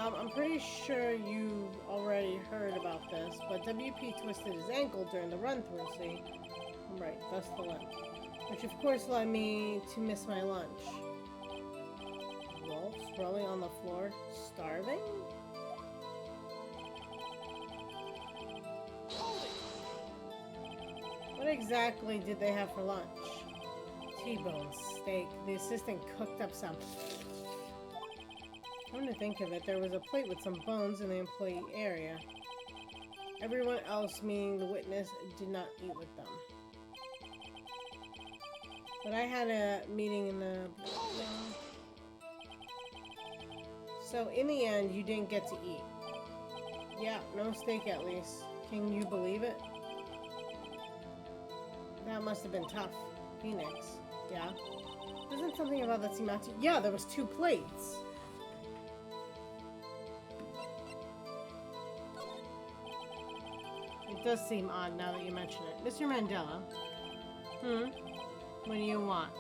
S1: I'm pretty sure you've already heard about this, but WP twisted his ankle during the run-through, see? Right, thus the limp. Which of course led me to miss my lunch. wolf sprawling on the floor, starving? What exactly did they have for lunch? T-bone steak. The assistant cooked up some. Come to think of it, there was a plate with some bones in the employee area. Everyone else, meaning the witness, did not eat with them. But I had a meeting in the... So in the end, you didn't get to eat. Yeah, no steak at least. Can you believe it? That must have been tough. Phoenix. Yeah? Wasn't something about that seem out to... Yeah, there was 2 plates. It does seem odd now that you mention it. Mr. Mandela. What do you want?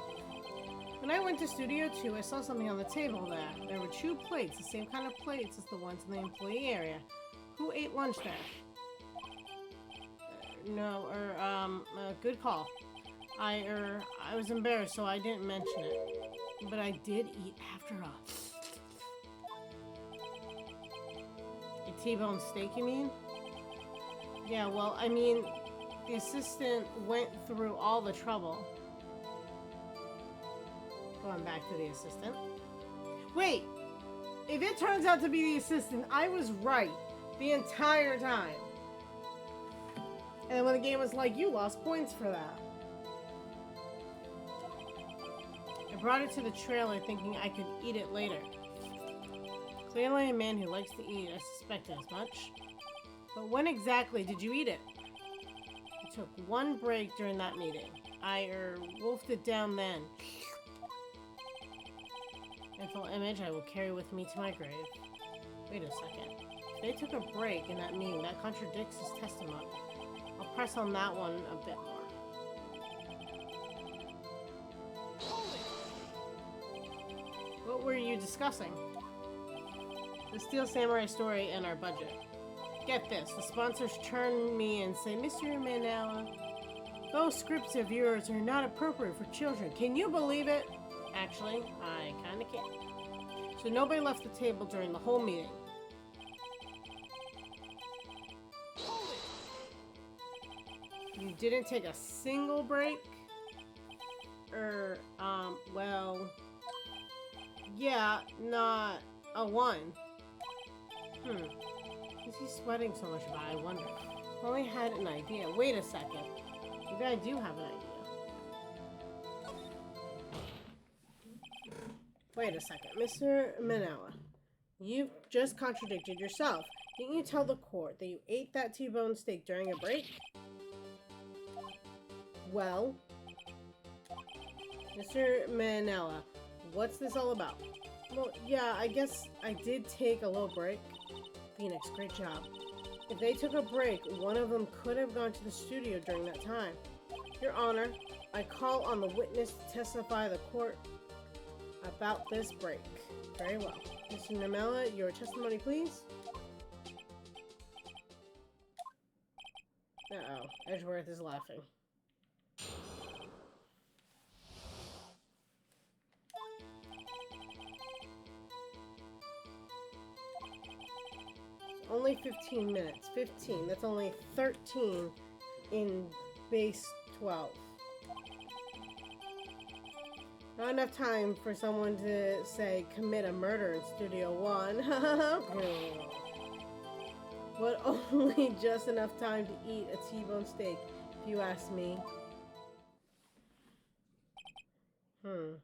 S1: When I went to Studio 2, I saw something on the table there. There were 2 plates, the same kind of plates as the ones in the employee area. Who ate lunch there? Good call. I was embarrassed, so I didn't mention it. But I did eat after all. A T-bone steak, you mean? Yeah, well, I mean, the assistant went through all the trouble. Going back to the assistant. Wait! If it turns out to be the assistant, I was right the entire time. And when the game was like, you lost points for that. I brought it to the trailer thinking I could eat it later. Clearly a man who likes to eat, I suspected as much. But when exactly did you eat it? I took 1 break during that meeting. I wolfed it down then. Mental image I will carry with me to my grave. Wait a second. If they took a break in that meeting, that contradicts his testimony. I'll press on that one a bit more. What were you discussing? The Steel Samurai story and our budget. Get this, the sponsors turn me and say, Mr. Manella, those scripts of yours are not appropriate for children. Can you believe it? Actually, I kinda can. So nobody left the table during the whole meeting. You didn't take a single break? Well... Yeah, not a 1. Is he sweating so much about it? I wonder. I only had an idea. Wait a second. Maybe I do have an idea. Wait a second. Mr. Manella, you've just contradicted yourself. Didn't you tell the court that you ate that T-bone steak during a break? Well, Mr. Manella, what's this all about? Well, yeah, I guess I did take a little break. Phoenix, great job. If they took a break, one of them could have gone to the studio during that time. Your Honor, I call on the witness to testify the court about this break. Very well. Mr. Namella, your testimony, please. Uh-oh. Edgeworth is laughing. Only 15 minutes. 15. That's only 13 in base 12. Not enough time for someone to say commit a murder in Studio 1. But only just enough time to eat a T-bone steak, if you ask me. I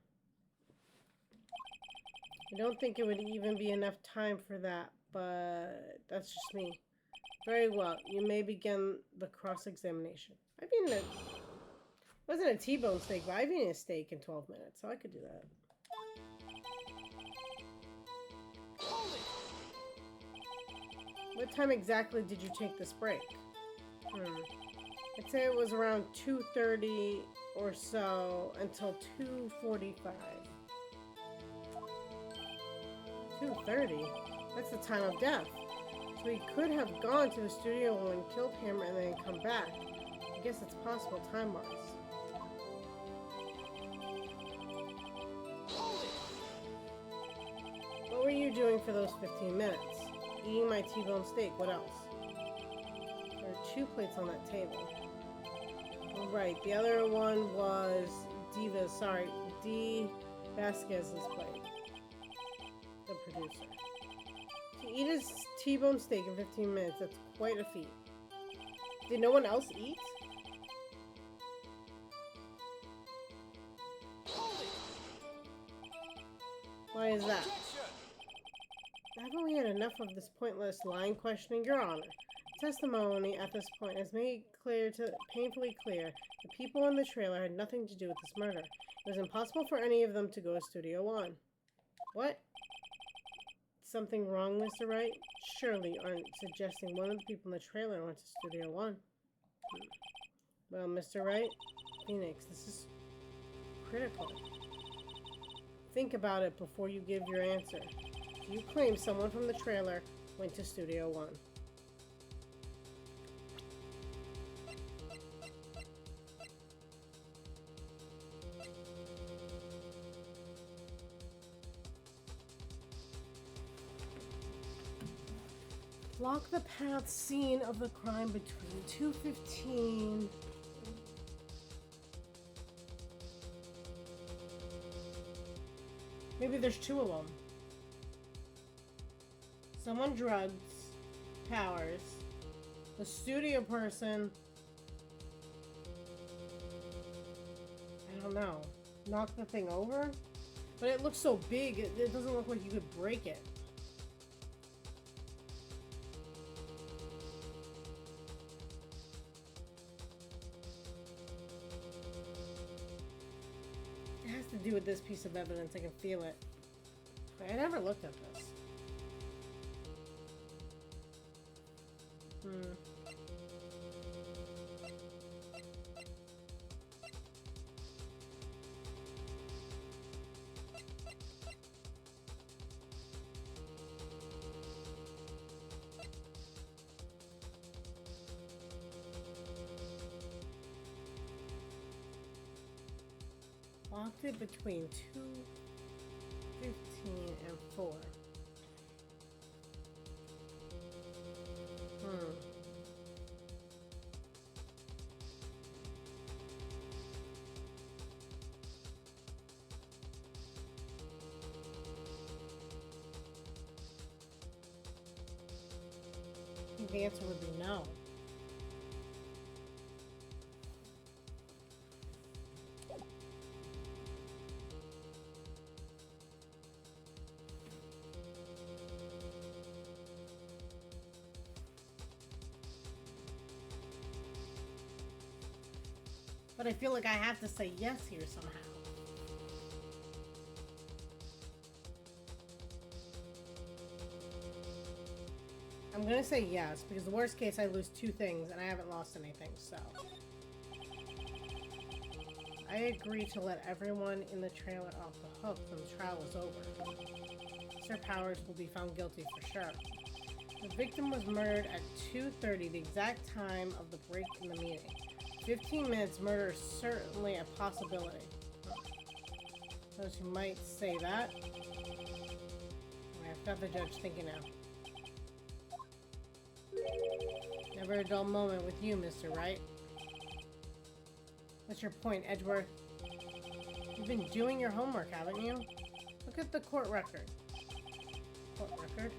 S1: don't think it would even be enough time for that, but that's just me. Very well, you may begin the cross-examination. I've eaten it. Wasn't a T-bone steak, but I've eaten a steak in 12 minutes, so I could do that. What time exactly did you take this break? I'd say it was around 2:30 or so until 2:45. 2:30? That's the time of death. So he could have gone to the studio and killed him and then come back. I guess it's possible time-wise. doing for those 15 minutes? Eating my T-bone steak. What else? There are 2 plates on that table. Right, the other one was D. Vasquez's plate. The producer. To eat his T-bone steak in 15 minutes, that's quite a feat. Did no one else eat? Why is that? Haven't we had enough of this pointless line questioning? Your Honor, testimony at this point has made painfully clear the people in the trailer had nothing to do with this murder. It was impossible for any of them to go to Studio One. What? Something wrong, Mr. Wright? Surely you aren't suggesting one of the people in the trailer went to Studio One. Well, Mr. Wright, Phoenix, this is critical. Think about it before you give your answer. You claim someone from the trailer went to Studio One. Block the path scene of the crime between 2:15. Maybe there's 2 of them. Someone drugs Powers. The studio person. I don't know. Knocked the thing over? But it looks so big, it doesn't look like you could break it. It has to do with this piece of evidence. I can feel it. I never looked at this. Locked it between 2:15 and 4. I think the answer would be no. But I feel like I have to say yes here somehow. I'm gonna say yes, because the worst case I lose 2 things and I haven't lost anything, so. I agree to let everyone in the trailer off the hook when the trial is over. Sir Powers will be found guilty for sure. The victim was murdered at 2:30, the exact time of the break in the meeting. 15 minutes murder is certainly a possibility. Those who might say that. I've got the judge thinking now. Never a dull moment with you, Mr. Wright. What's your point, Edgeworth? You've been doing your homework, haven't you? Look at the court record. Court record?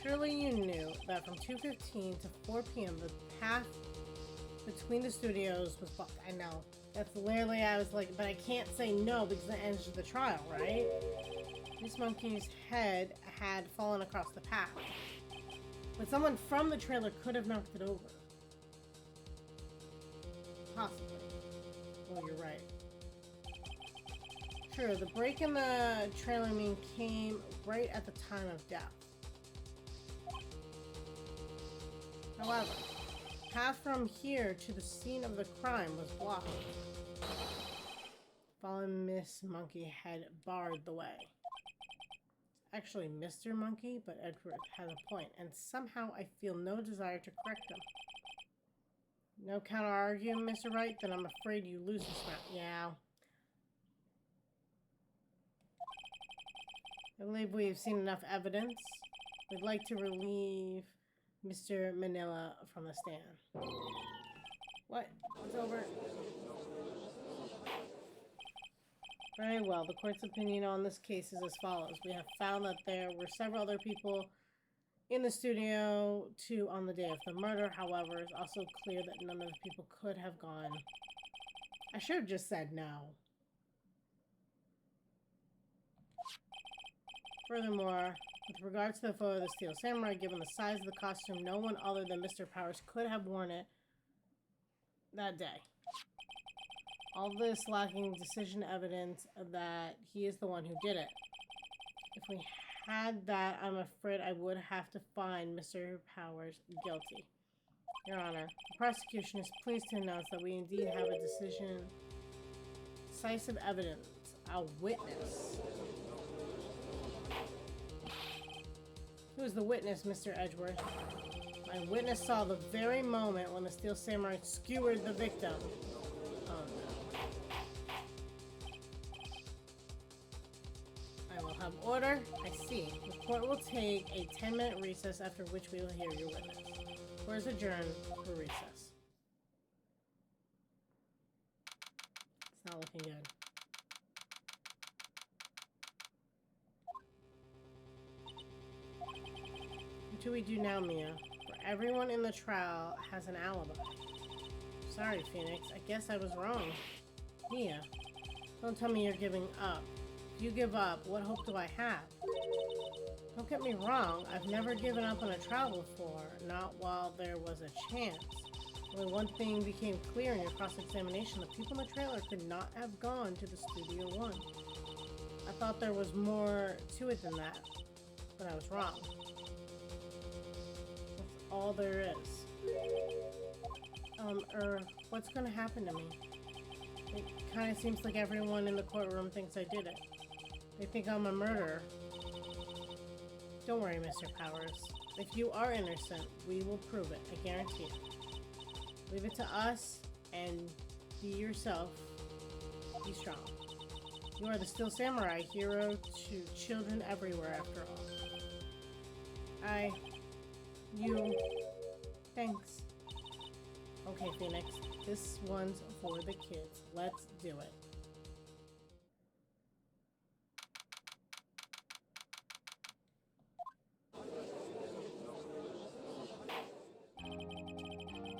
S1: Surely you knew that from 2:15 to 4 p.m. the path between the studios was blocked. I know. That's literally, I was like, but I can't say no because it ends the trial, right? This monkey's head had fallen across the path. But someone from the trailer could have knocked it over. Possibly. Well, you're right. True, the break in the trailer came right at the time of death. However, the path from here to the scene of the crime was blocked. Fallen Miss Monkey had barred the way. Actually, Mr. Monkey, but Edward has a point, and somehow I feel no desire to correct him. No counter-arguing, Mr. Wright? Then I'm afraid you lose this round. Yeah. I believe we've seen enough evidence. We'd like to relieve Mr. Manila from the stand. What? It's over. Very well. The court's opinion on this case is as follows. We have found that there were several other people in the studio, too, on the day of the murder. However, it's also clear that none of the people could have gone. I should have just said no. Furthermore, with regards to the photo of the Steel Samurai, given the size of the costume, no one other than Mr. Powers could have worn it that day. All this lacking decision evidence that he is the one who did it. If we had that, I'm afraid I would have to find Mr. Powers guilty. Your Honor, the prosecution is pleased to announce that we indeed have a decisive evidence, a witness. Who is the witness, Mr. Edgeworth? My witness saw the very moment when the Steel Samurai skewered the victim. Oh no. I will have order. I see. The court will take a 10-minute recess, after which we will hear your witness. Court is adjourned for recess. It's not looking good. What do we do now, Mia? For everyone in the trial has an alibi. Sorry, Phoenix. I guess I was wrong. Mia, don't tell me you're giving up. If you give up, what hope do I have? Don't get me wrong, I've never given up on a trial before, not while there was a chance. Only one thing became clear in your cross-examination. The people in the trailer could not have gone to the Studio One. I thought there was more to it than that, but I was wrong. That's all there is. What's gonna happen to me? It kind of seems like everyone in the courtroom thinks I did it. They think I'm a murderer. Don't worry, Mr. Powers. If you are innocent, we will prove it. I guarantee it. Leave it to us and be yourself. Be strong. You are the Steel Samurai, hero to children everywhere, after all. Thanks. Okay, Phoenix. This one's for the kids. Let's do it.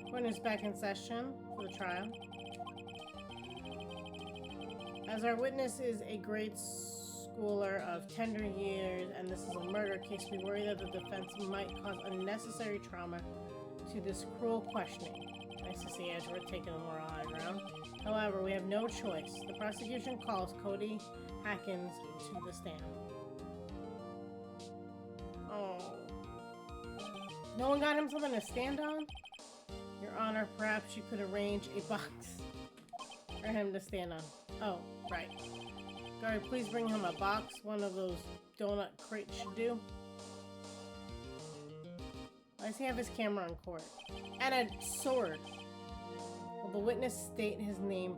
S1: Court is back in session for the trial. As our witness is a grade schooler of tender years and this is a murder case, we worry that the defense might cause unnecessary trauma to this cruel questioning. Nice to see Edgeworth taking a moral high ground. However, we have no choice. The prosecution calls Cody Hackins to the stand. Oh. No one got him something to stand on? Your Honor, perhaps you could arrange a box for him to stand on. Oh, right. Guard, please bring him a box. One of those donut crates should do. Why does he have his camera in court? And a sword. Will the witness state his name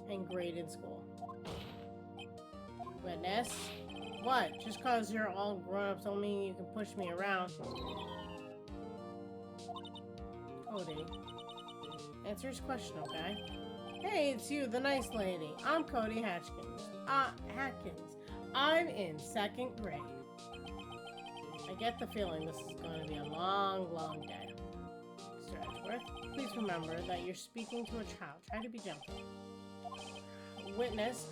S1: and grade in school? Witness? What? Just cause you're all grown-ups don't mean you can push me around. Cody. Answer his question, okay? Hey, it's you, the nice lady. I'm Cody Hatkins. I'm in 2nd grade. I get the feeling this is going to be a long, long day. Mr. Edgeworth, please remember that you're speaking to a child. Try to be gentle. Witness,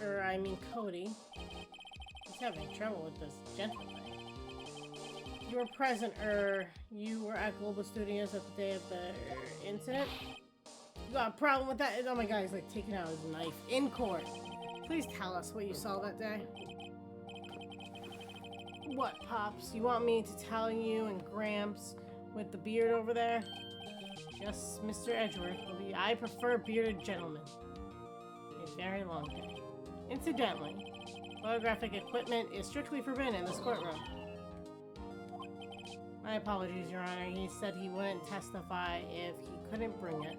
S1: Cody, he's having trouble with this gentle thing. You were present, you were at Global Studios at the day of the incident? You got a problem with that? Oh my god, he's like taking out his knife in court. Please tell us what you saw that day. What, Pops? You want me to tell you and Gramps with the beard over there? Yes, Mr. Edgeworth. I prefer bearded gentlemen. A very long day. Incidentally, photographic equipment is strictly forbidden in this courtroom. My apologies, Your Honor. He said he wouldn't testify if he couldn't bring it.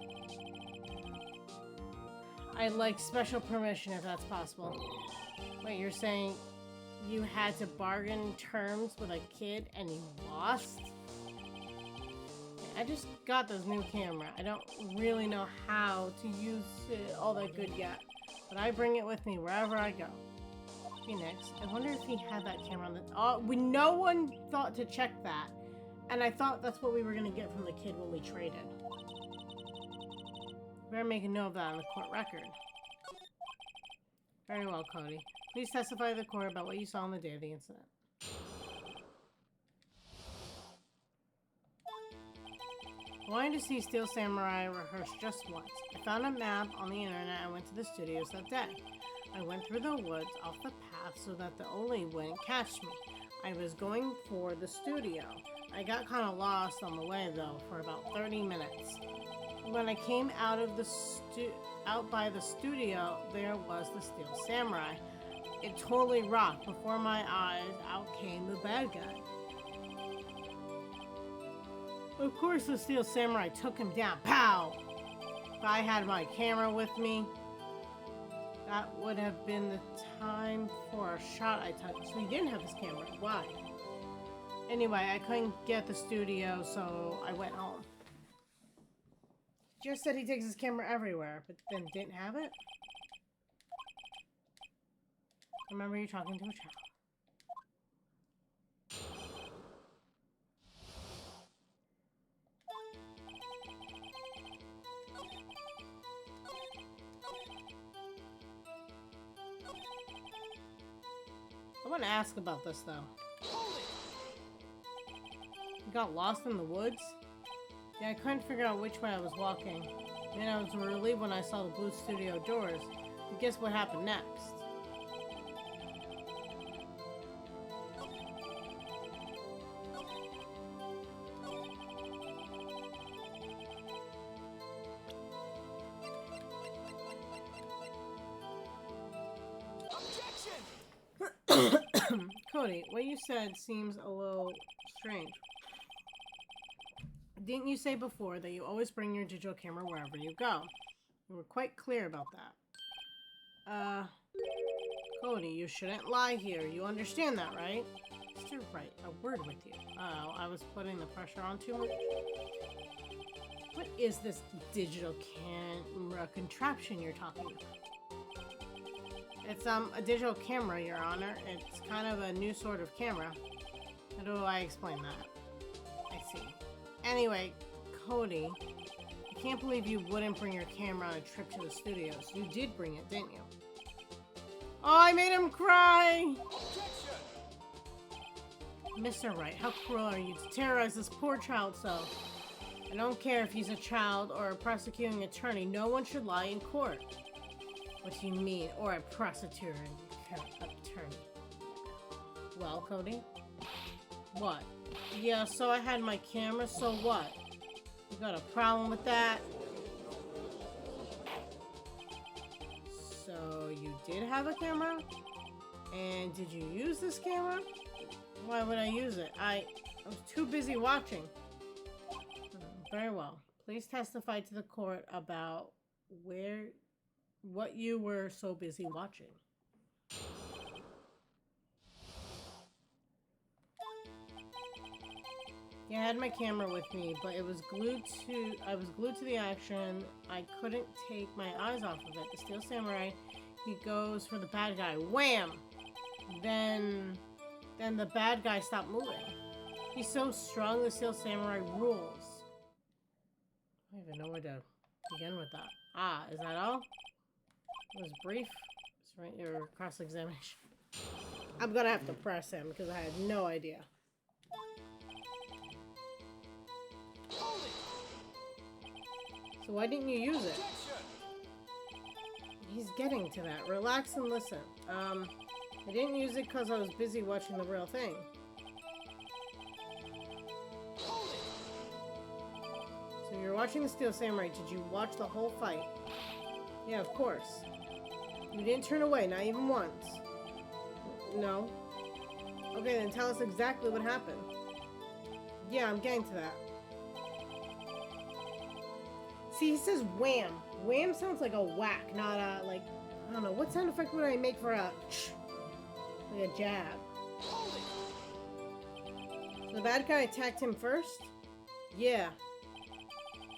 S1: I'd like special permission if that's possible. Wait, you're saying You had to bargain terms with a kid and you lost? I just got this new camera. I don't really know how to use it all that good yet, but I bring it with me wherever I go. Phoenix, I wonder if he had that camera on the... Oh, no one thought to check that. And I thought that's what we were going to get from the kid when we traded. Better make a note of that on the court record. Very well, Cody. Please testify to the court about what you saw on the day of the incident. I wanted to see Steel Samurai rehearse just once. I found a map on the internet and went to the studios that day. I went through the woods off the path so that the Oli wouldn't catch me. I was going for the studio. I got kind of lost on the way though for about 30 minutes. When I came out of the out by the studio, there was the Steel Samurai. It totally rocked. Before my eyes, out came the bad guy. Of course, the Steel Samurai took him down. Pow! If I had my camera with me, that would have been the time for a shot I took. So he didn't have his camera. Why? Anyway, I couldn't get the studio, so I went home. Just said he takes his camera everywhere, but then didn't have it? Remember, you're talking to a child. I want to ask about this, though. You got lost in the woods? Yeah, I couldn't figure out which way I was walking. Then I was relieved when I saw the blue studio doors. But guess what happened next? Cody, what you said seems a little strange. Didn't you say before that you always bring your digital camera wherever you go? You were quite clear about that. Cody, you shouldn't lie here. You understand that, right? Mr. Wright, a word with you. Oh, I was putting the pressure on too much. What is this digital camera contraption you're talking about? It's a digital camera, Your Honor. It's kind of a new sort of camera. How do I explain that? I see. Anyway, Cody, I can't believe you wouldn't bring your camera on a trip to the studios. You did bring it, didn't you? Oh, I made him cry! Mr. Wright, how cruel are you to terrorize this poor child so? I don't care if he's a child or a prosecuting attorney. No one should lie in court. What do you mean? Or a prosecutor and attorney? Well, Cody? What? Yeah, so I had my camera, so what? You got a problem with that? So you did have a camera? And did you use this camera? Why would I use it? I was too busy watching. Very well. Please testify to the court about what you were so busy watching. Yeah, I had my camera with me, but I was glued to the action. I couldn't take my eyes off of it. The Steel Samurai, he goes for the bad guy. Wham! Then the bad guy stopped moving. He's so strong, the Steel Samurai rules. I don't even know where to begin with that. Ah, is that all? It was brief. It's right, your cross-examination. I'm gonna have to press him because I had no idea. So why didn't you use it? He's getting to that. Relax and listen. I didn't use it because I was busy watching the real thing. So you're watching the Steel Samurai. Did you watch the whole fight? Yeah, of course. You didn't turn away, not even once. No. Okay, then tell us exactly what happened. Yeah, I'm getting to that. See, he says wham. Wham sounds like a whack, not a, like, I don't know. What sound effect would I make for a Like a jab. So the bad guy attacked him first? Yeah.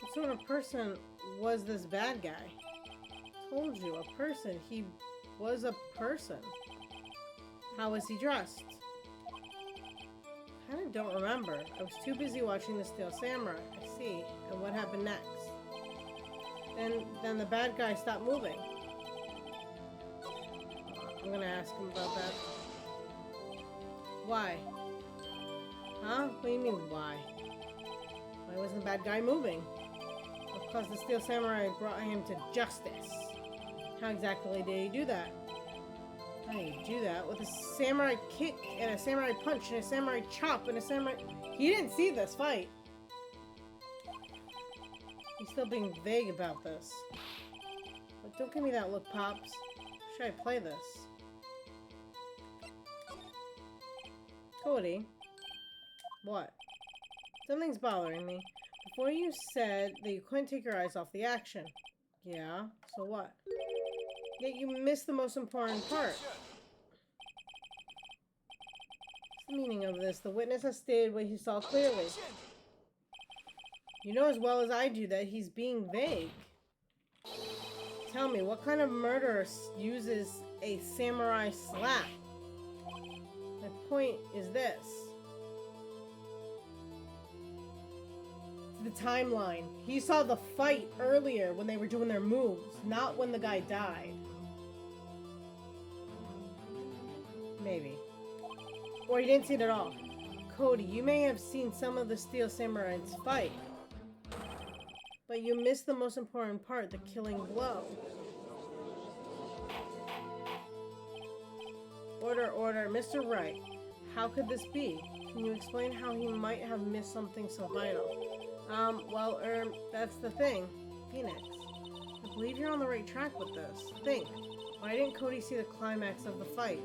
S1: What sort of person was this bad guy? Told you, a person. He was a person. How was he dressed? Kinda don't remember. I was too busy watching the Steel Samurai. I see. And what happened next? Then the bad guy stopped moving. I'm gonna ask him about that. Why? Huh? What do you mean, why? Why wasn't the bad guy moving? Because the Steel Samurai brought him to justice. How exactly did he do that? How do you do that? With a samurai kick, and a samurai punch, and a samurai chop, and a samurai... He didn't see this fight. He's still being vague about this. But don't give me that look, Pops. Should I play this? Cody? What? Something's bothering me. Before you said that you couldn't take your eyes off the action. Yeah, so what? Yet you missed the most important part. What's the meaning of this? The witness has stated what he saw clearly. You know as well as I do that he's being vague. Tell me, what kind of murderer uses a samurai slap? My point is this. The timeline. He saw the fight earlier when they were doing their moves, not when the guy died. Maybe. Or he didn't see it at all. Cody, you may have seen some of the Steel Samurai's fight, but you missed the most important part, the killing blow. Order, order. Mr. Wright, how could this be? Can you explain how he might have missed something so vital? That's the thing. Phoenix, I believe you're on the right track with this. Think, why didn't Cody see the climax of the fight?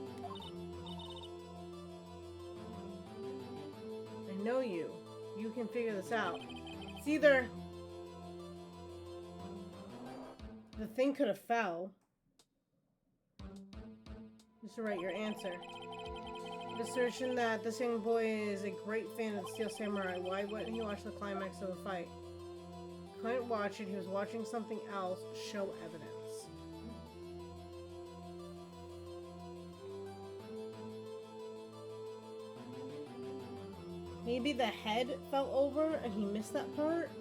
S1: I know you. You can figure this out. It's either the thing could have fell. Mr. Wright, your answer. The assertion that this young boy is a great fan of the Steel Samurai. Why wouldn't he watch the climax of the fight? He couldn't watch it. He was watching something else. Show evidence. Maybe the head fell over and he missed that part?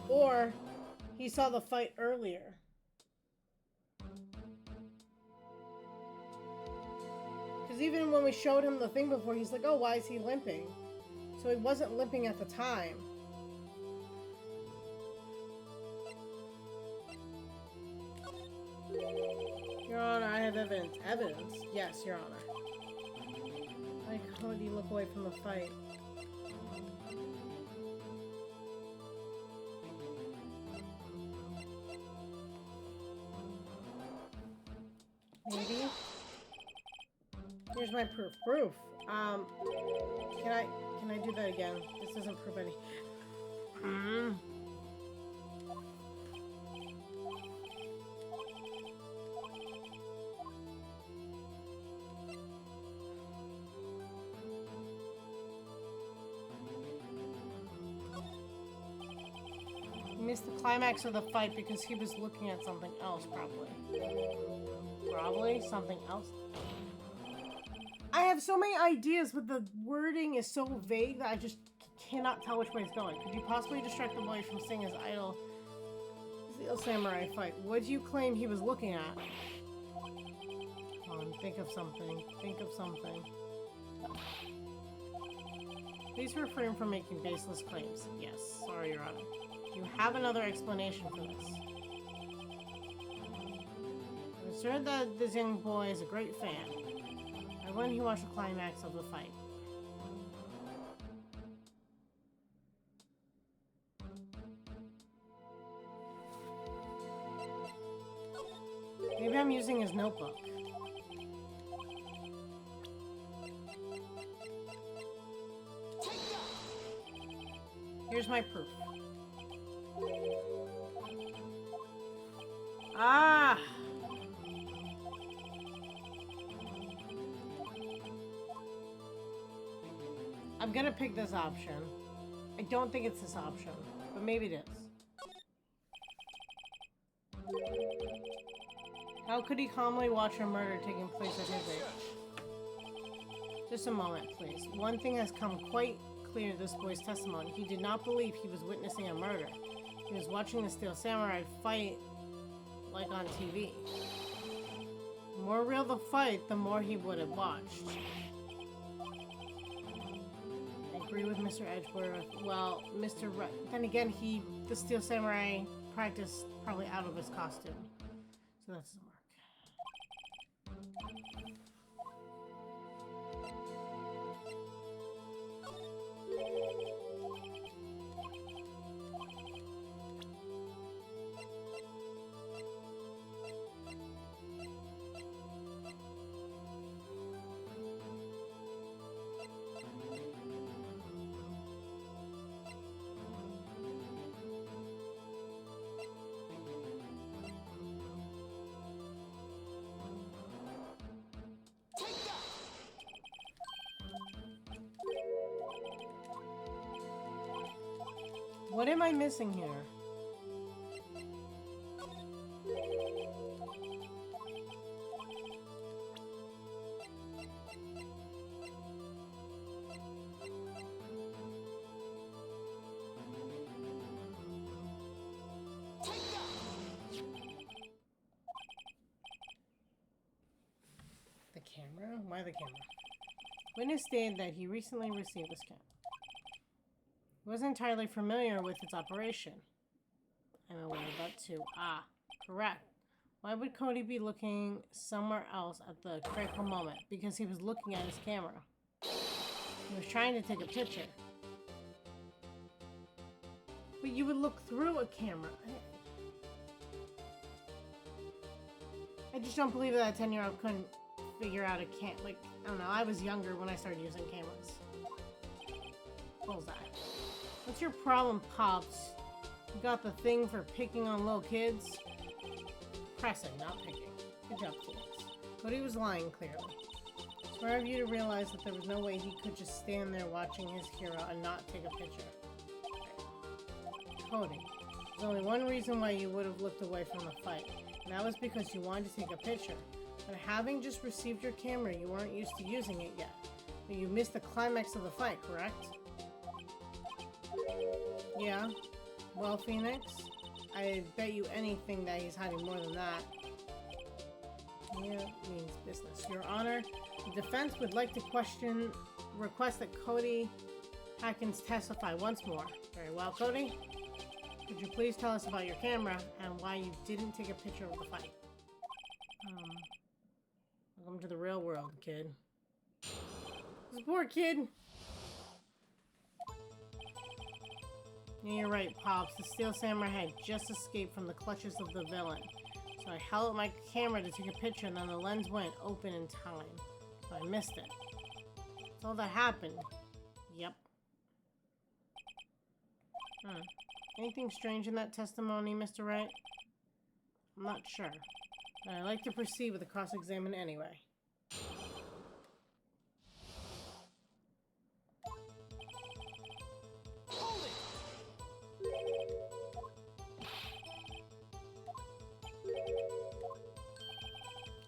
S1: Or he saw the fight earlier. Because even when we showed him the thing before, he's like, oh, why is he limping? So he wasn't limping at the time. Your Honor, I have evidence. Evidence? Yes, Your Honor. Like, how did he look away from the fight? Maybe? Here's my proof. Proof! Can I do that again? This doesn't prove any... He missed the climax of the fight because he was looking at something else, probably. Probably something else. I have so many ideas, but the wording is so vague that I just cannot tell which way it's going. Could you possibly distract the boy from seeing his idol Steel Samurai fight? What do you claim he was looking at? Come on, think of something. Think of something. Please refrain from making baseless claims. Yes, sorry, Your Honor. Do you have another explanation for this? I'm certain that this young boy is a great fan. I when he watched the climax of the fight. Maybe I'm using his notebook. Here's my proof. Ah! I'm gonna pick this option. I don't think it's this option, but maybe it is. How could he calmly watch a murder taking place at his age? Just a moment, please. One thing has come quite clear in this boy's testimony. He did not believe he was witnessing a murder. He was watching the Steel Samurai fight like on TV. The more real the fight, the more he would have watched. I agree with Mr. Edgeworth. Well, then again, the Steel Samurai practiced probably out of his costume. So that doesn't work. What am I missing here? The camera? Why the camera? Witness stated that he recently received this camera. He wasn't entirely familiar with its operation. I'm aware of that too. Ah, correct. Why would Cody be looking somewhere else at the critical moment? Because he was looking at his camera. He was trying to take a picture. But you would look through a camera. I just don't believe that a 10-year-old couldn't figure out a I don't know, I was younger when I started using cameras. Bullseye. What's your problem, Pops? You got the thing for picking on little kids? Pressing, not picking. Good job, kids. Cody was lying, clearly. It's rare of you to realize that there was no way he could just stand there watching his hero and not take a picture. Cody, there's only one reason why you would have looked away from the fight, and that was because you wanted to take a picture. But having just received your camera, you weren't used to using it yet. But you missed the climax of the fight, correct? Yeah. Well, Phoenix, I bet you anything that he's hiding more than that. Yeah, means business. Your Honor, the defense would like to request that Cody Hackins testify once more. Very well, Cody. Could you please tell us about your camera and why you didn't take a picture of the fight? Welcome to the real world, kid. This poor kid. Yeah, you're right, Pops. The Steel Samurai had just escaped from the clutches of the villain. So I held up my camera to take a picture, and then the lens went open in time. So I missed it. That's all that happened. Yep. Anything strange in that testimony, Mr. Wright? I'm not sure. But I'd like to proceed with the cross-examination anyway.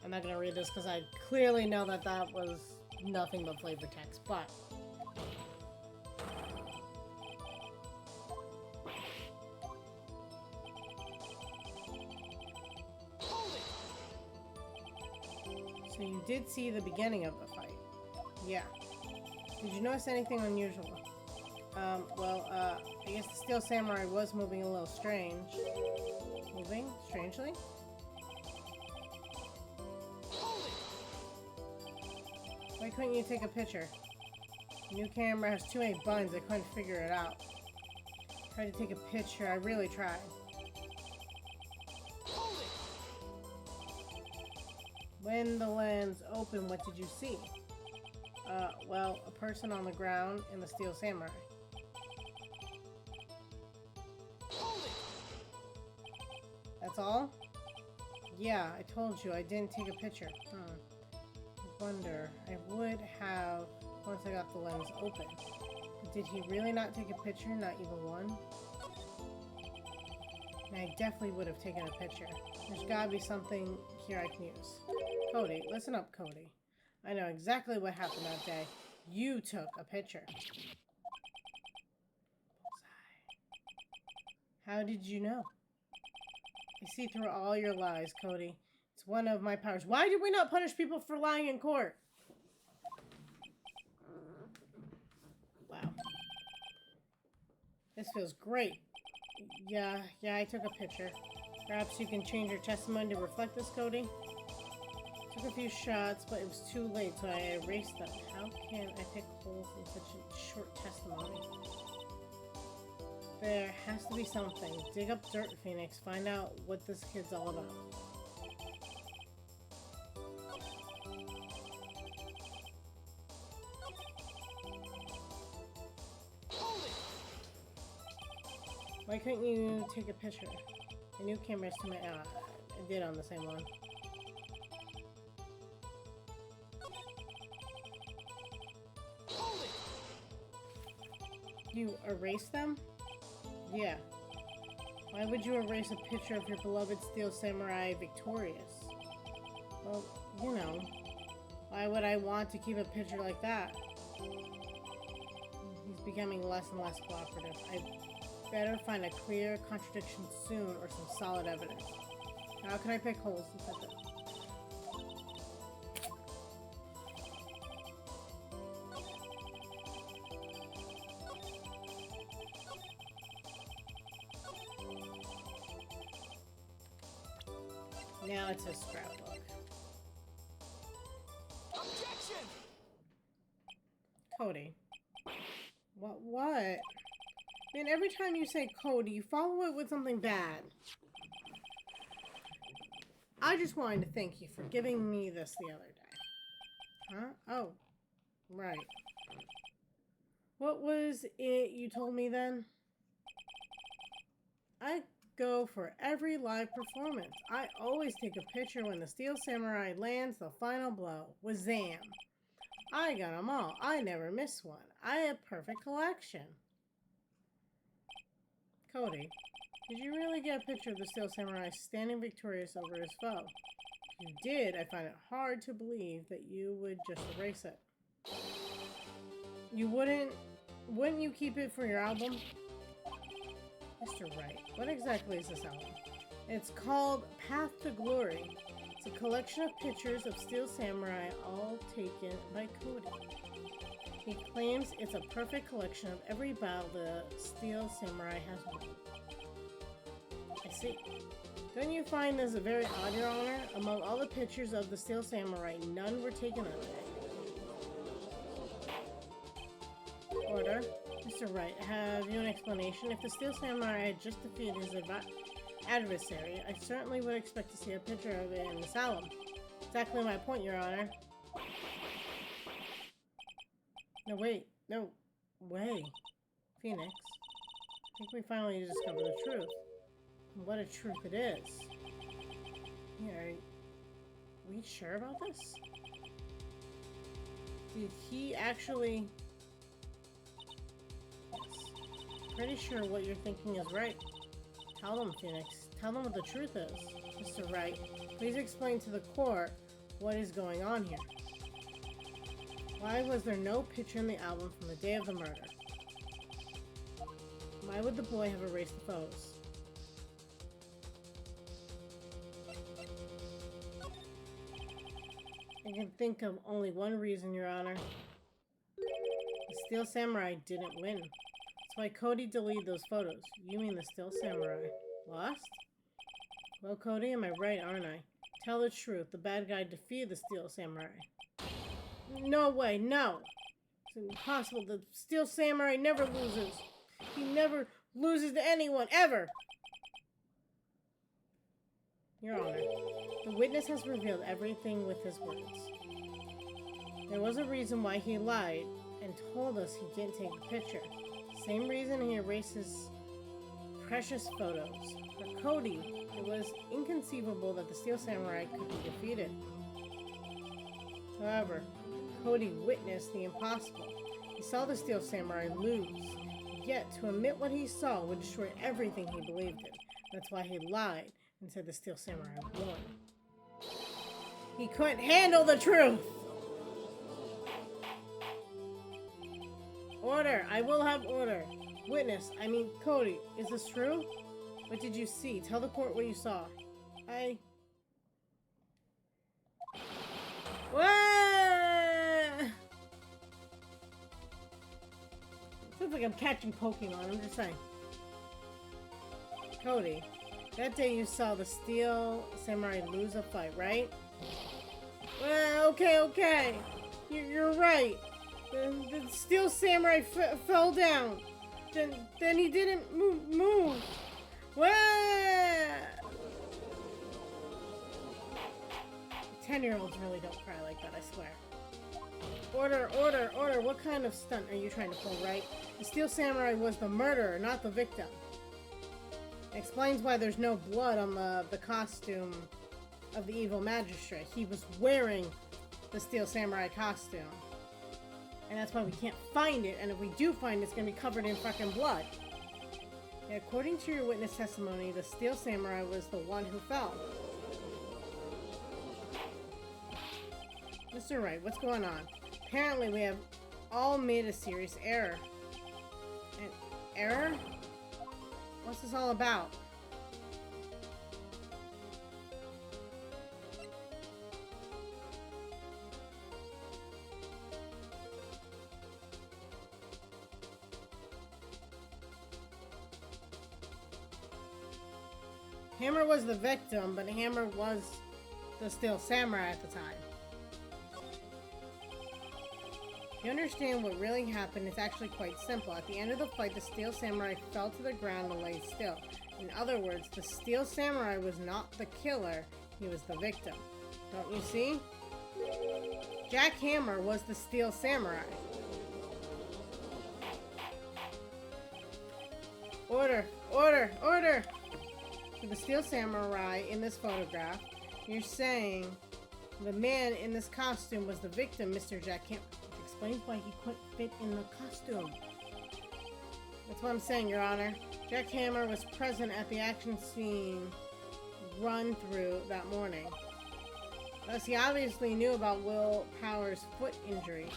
S1: I'm not going to read this because I clearly know that that was nothing but flavor text, but... So you did see the beginning of the fight. Yeah. Did you notice anything unusual? I guess the Steel Samurai was moving a little strange. Moving? Strangely? Why couldn't you take a picture? The new camera has too many buttons, I couldn't figure it out. Tried to take a picture, I really tried. When the lens opened, what did you see? Well, a person on the ground and the Steel Samurai. That's all? Yeah, I told you I didn't take a picture. I wonder. I would have once I got the lens open. But did he really not take a picture? Not even one? And I definitely would have taken a picture. There's gotta be something here I can use. Cody, listen up, Cody. I know exactly what happened that day. You took a picture. How did you know? I see through all your lies, Cody. It's one of my powers. Why did we not punish people for lying in court? Wow. This feels great. Yeah, I took a picture. Perhaps you can change your testimony to reflect this, Cody? Took a few shots, but it was too late, so I erased them. How can I pick holes in such a short testimony? There has to be something. Dig up dirt, Phoenix. Find out what this kid's all about. Why couldn't you take a picture? The new camera's to my... I did on the same one. You erased them? Yeah. Why would you erase a picture of your beloved Steel Samurai victorious? Well, you know. Why would I want to keep a picture like that? He's becoming less and less cooperative. I better find a clear contradiction soon or some solid evidence. How can I pick holes in such a... Now it's a scrapbook.
S2: Objection!
S1: Cody. What? Man, every time you say Cody, you follow it with something bad. I just wanted to thank you for giving me this the other day. Huh? Oh. Right. What was it you told me then? I go for every live performance. I always take a picture when the Steel Samurai lands the final blow. Wazam! I got them all. I never miss one. I have perfect collection. Cody, did you really get a picture of the Steel Samurai standing victorious over his foe? If you did, I find it hard to believe that you would just erase it. You wouldn't you keep it for your album? Mr. Wright, what exactly is this album? It's called Path to Glory. It's a collection of pictures of Steel Samurai, all taken by Cody. He claims it's a perfect collection of every battle the Steel Samurai has won. I see. Don't you find this very odd, Your Honor? Among all the pictures of the Steel Samurai, none were taken that day. Order. Mr. Wright, have you an explanation? If the Steel Samurai had just defeated his adversary, I certainly would expect to see a picture of it in this album. Exactly my point, Your Honor. No, wait. No way. Phoenix. I think we finally discovered the truth. And what a truth it is. Yeah, are we sure about this? Did he actually... Pretty sure what you're thinking is right. Tell them, Phoenix. Tell them what the truth is. Mr. Wright, please explain to the court what is going on here. Why was there no picture in the album from the day of the murder? Why would the boy have erased the photos? I can think of only one reason, Your Honor. The Steel Samurai didn't win. That's why Cody deleted those photos. You mean the Steel Samurai lost? Well, Cody, am I right, aren't I? Tell the truth. The bad guy defeated the Steel Samurai. No way, no! It's impossible. The Steel Samurai never loses. He never loses to anyone, ever! Your Honor, the witness has revealed everything with his words. There was a reason why he lied and told us he didn't take a picture. Same reason he erases precious photos. For Cody, it was inconceivable that the Steel Samurai could be defeated. However, Cody witnessed the impossible. He saw the Steel Samurai lose. Yet, to admit what he saw would destroy everything he believed in. That's why he lied and said the Steel Samurai won. He couldn't handle the truth! Order! I will have order! Witness, I mean Cody, is this true? What did you see? Tell the court what you saw. What? Sounds like I'm catching Pokemon, I'm just saying. Cody, that day you saw the Steel Samurai lose a fight, right? Well, okay. You're right. The Steel Samurai fell down. Then he didn't move. Well, 10-year-olds really don't cry like that, I swear. Order. What kind of stunt are you trying to pull, right? The Steel Samurai was the murderer, not the victim. Explains why there's no blood on the costume of the evil magistrate. He was wearing the Steel Samurai costume. And that's why we can't find it, and if we do find it, it's gonna be covered in fucking blood. And according to your witness testimony, the Steel Samurai was the one who fell. Mr. Wright, what's going on? Apparently we have all made a serious error. An error? What's this all about? Hammer was the victim, but Hammer was the Steel Samurai at the time. You understand what really happened? It's actually quite simple. At the end of the fight, the Steel Samurai fell to the ground and lay still. In other words, the Steel Samurai was not the killer, he was the victim. Don't you see? Jack Hammer was the Steel Samurai. Order! For the Steel Samurai in this photograph, you're saying the man in this costume was the victim, Mr. Jack Hammer. Which explains why he couldn't fit in the costume. That's what I'm saying, Your Honor. Jack Hammer was present at the action scene run-through that morning. Thus, he obviously knew about Will Power's foot injury.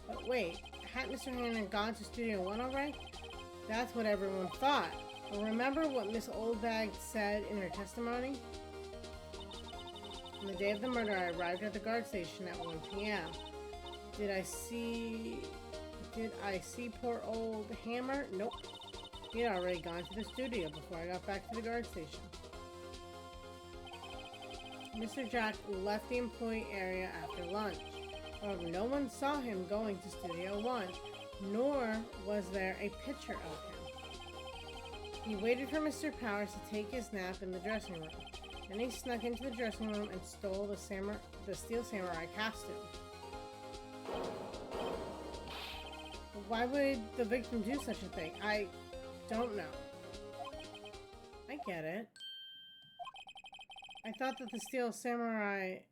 S1: But wait, hadn't Mr. Hannon gone to Studio 1 already? That's what everyone thought. Well, remember what Miss Oldbag said in her testimony? On the day of the murder, I arrived at the guard station at 1 p.m. Did I see poor old Hammer? Nope. He had already gone to the studio before I got back to the guard station. Mr. Jack left the employee area after lunch. However, no one saw him going to Studio 1, nor was there a picture of him. He waited for Mr. Powers to take his nap in the dressing room. Then he snuck into the dressing room and stole the Steel Samurai costume. Why would the victim do such a thing? I don't know. I get it. I thought that the Steel Samurai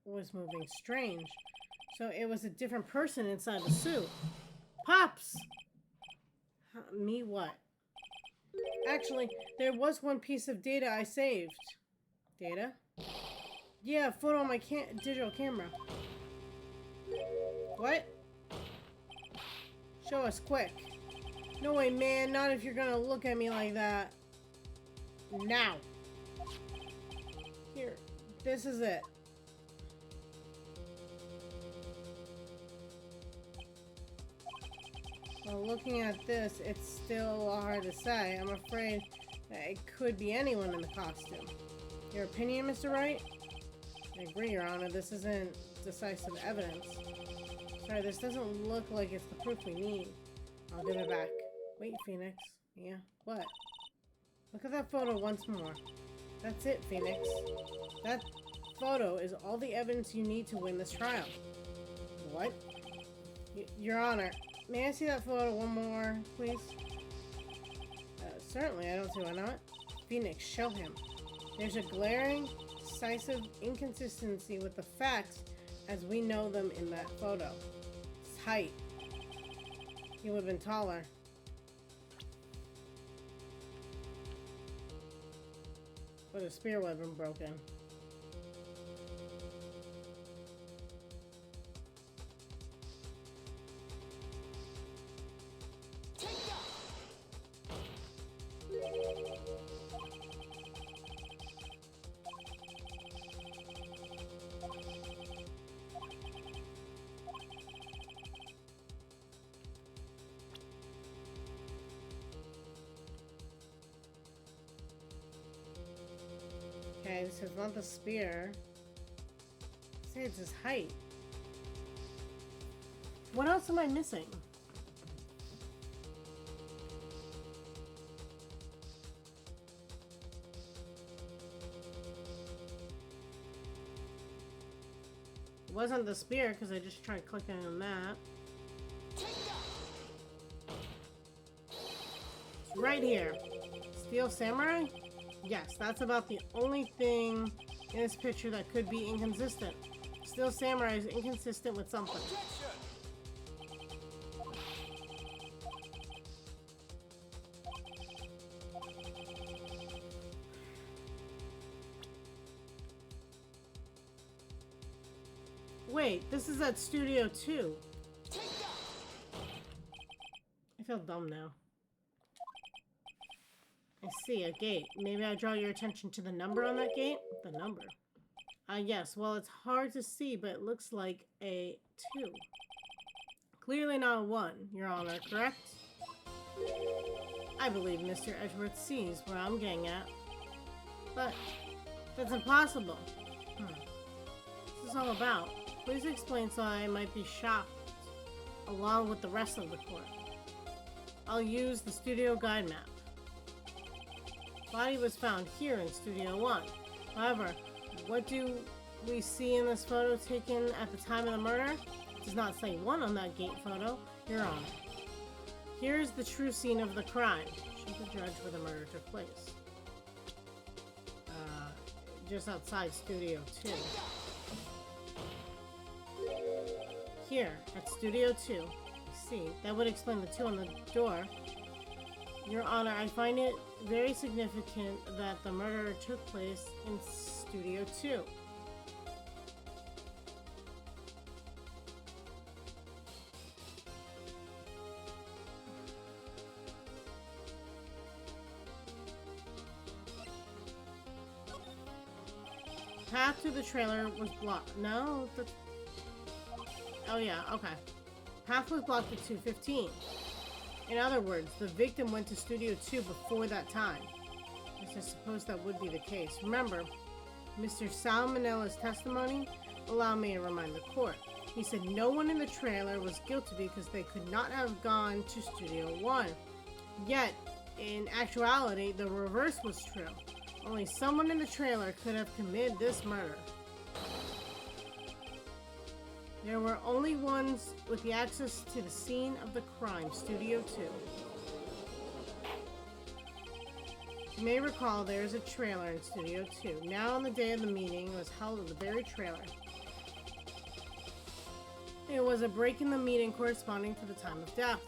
S1: was moving strange, so it was a different person inside the suit. Pops! Me what? Actually, there was one piece of data I saved. Data? Yeah, a photo on my digital camera. What? Show us quick. No way, man. Not if you're gonna look at me like that. Now. Here. This is it. Well, looking at this, it's still hard to say. I'm afraid that it could be anyone in the costume. Your opinion, Mr. Wright? I agree, Your Honor. This isn't decisive evidence. Sorry, this doesn't look like it's the proof we need. I'll give it back. Wait, Phoenix. Yeah? What? Look at that photo once more. That's it, Phoenix. That photo is all the evidence you need to win this trial. What? Your Honor, may I see that photo one more, please? Certainly, I don't see why not. Phoenix, show him. There's a glaring, decisive inconsistency with the facts as we know them in that photo. His height. He would have been taller. But his spear would have been broken. Okay, this is not the spear. Say it's his height. What else am I missing? It wasn't the spear because I just tried clicking on that. It's right here. Steel Samurai? Yes, that's about the only thing in this picture that could be inconsistent. Steel Samurai is inconsistent with something. Wait, this is at Studio 2. I feel dumb now. I see, a gate. Maybe I draw your attention to the number on that gate? The number. Yes, well, it's hard to see, but it looks like a 2. Clearly not a 1, Your Honor, correct? I believe Mr. Edgeworth sees where I'm getting at. But that's impossible. What's this all about? Please explain so I might be shocked, along with the rest of the court. I'll use the studio guide map. Body was found here in Studio 1. However, what do we see in this photo taken at the time of the murder? It does not say 1 on that gate photo. Your Honor. Here's the true scene of the crime. Show the judge where the murder took place. Just outside Studio 2. Here, at Studio 2. See, that would explain the 2 on the door. Your Honor, I find it very significant that the murder took place in Studio 2. Path to the trailer was blocked. No, oh yeah, okay. Path was blocked at 2:15. In other words, the victim went to Studio 2 before that time. Yes, I suppose that would be the case. Remember, Mr. Salmonella's testimony? Allow me to remind the court. He said no one in the trailer was guilty because they could not have gone to Studio 1. Yet, in actuality, the reverse was true. Only someone in the trailer could have committed this murder. There were only ones with the access to the scene of the crime, Studio 2. You may recall there is a trailer in Studio 2. Now on the day of the meeting, it was held at the very trailer. It was a break in the meeting corresponding to the time of death.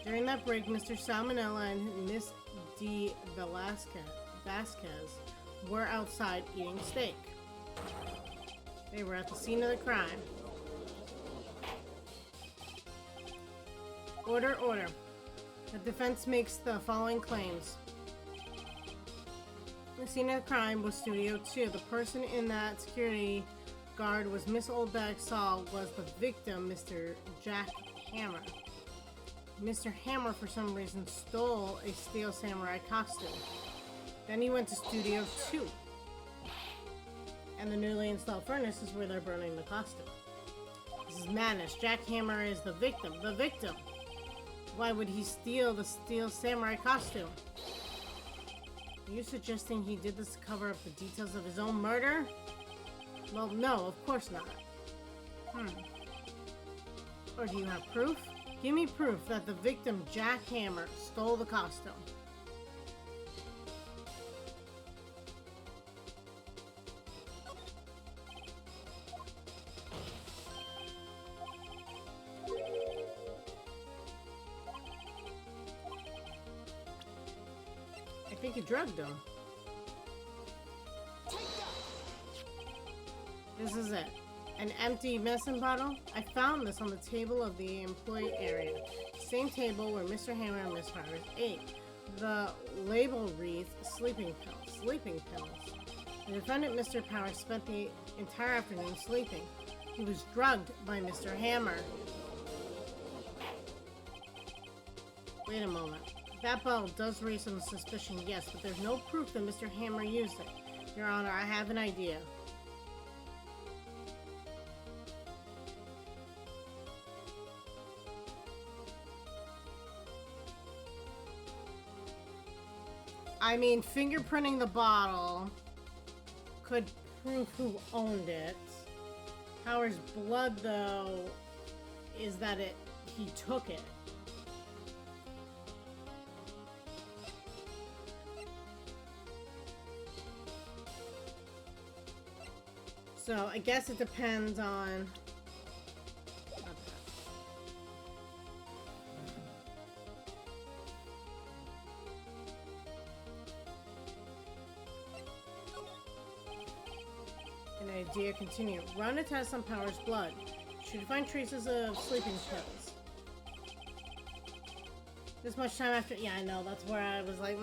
S1: During that break, Mr. Salmonella and Miss D. Vasquez were outside eating steak. They were at the scene of the crime. Order, order. The defense makes the following claims. The scene of the crime was Studio 2. The person in that security guard was Miss Oldbeck saw was the victim, Mr. Jack Hammer. Mr. Hammer, for some reason, stole a Steel Samurai costume. Then he went to Studio 2. And the newly installed furnace is where they're burning the costume. This is madness. Jack Hammer is the victim. The victim! Why would he steal the Steel Samurai costume? Are you suggesting he did this to cover up the details of his own murder? Well, no, of course not. Or do you have proof? Give me proof that the victim, Jack Hammer, stole the costume. I think you drugged him. This is it. An empty medicine bottle? I found this on the table of the employee area. Same table where Mr. Hammer and Miss Powers ate. The label reads sleeping pills. Sleeping pills. The defendant, Mr. Powers, spent the entire afternoon sleeping. He was drugged by Mr. Hammer. Wait a moment. That bottle does raise some suspicion, yes, but there's no proof that Mr. Hammer used it. Your Honor, I have an idea. I mean, fingerprinting the bottle could prove who owned it. Powers' blood, though, is that he took it. So, I guess it depends on... An idea continue. Run a test on Powers' blood. Should you find traces of sleeping pills? This much time after... Yeah, I know. That's where I was like,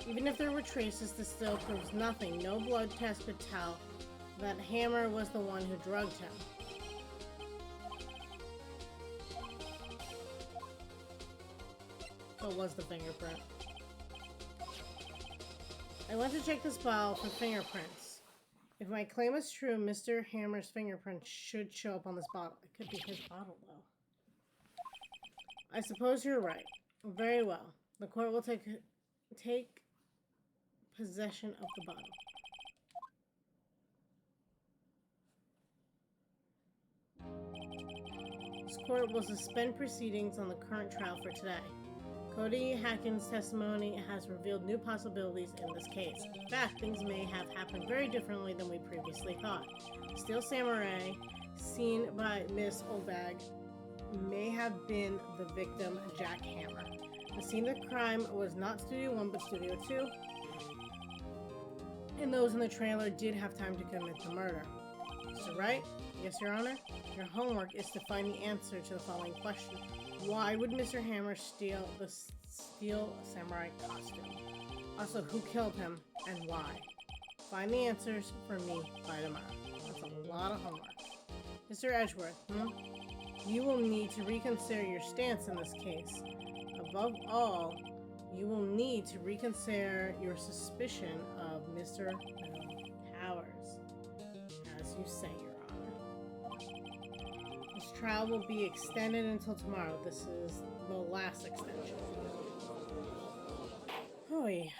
S1: Even if there were traces, this still proves nothing. No blood test could tell that Hammer was the one who drugged him. So it was the fingerprint. I went to check this bottle for fingerprints. If my claim is true, Mr. Hammer's fingerprint should show up on this bottle. It could be his bottle, though. I suppose you're right. Very well. The court will take possession of the bottle. This court will suspend proceedings on the current trial for today. Cody Hacken's testimony has revealed new possibilities in this case. In fact, things may have happened very differently than we previously thought. The Steel Samurai, seen by Miss Oldbag, may have been the victim, Jack Hammer. The scene of the crime was not Studio 1, but Studio 2. And those in the trailer did have time to commit the murder. So, right? Yes, Your Honor? Your homework is to find the answer to the following question. Why would Mr. Hammer steal the Steel Samurai costume? Also, who killed him and why? Find the answers for me by tomorrow. That's a lot of homework. Mr. Edgeworth, you will need to reconsider your stance in this case. Above all, you will need to reconsider your suspicion of Mr. Powers. As you say, Your Honor. This trial will be extended until tomorrow. This is the last extension. Oy.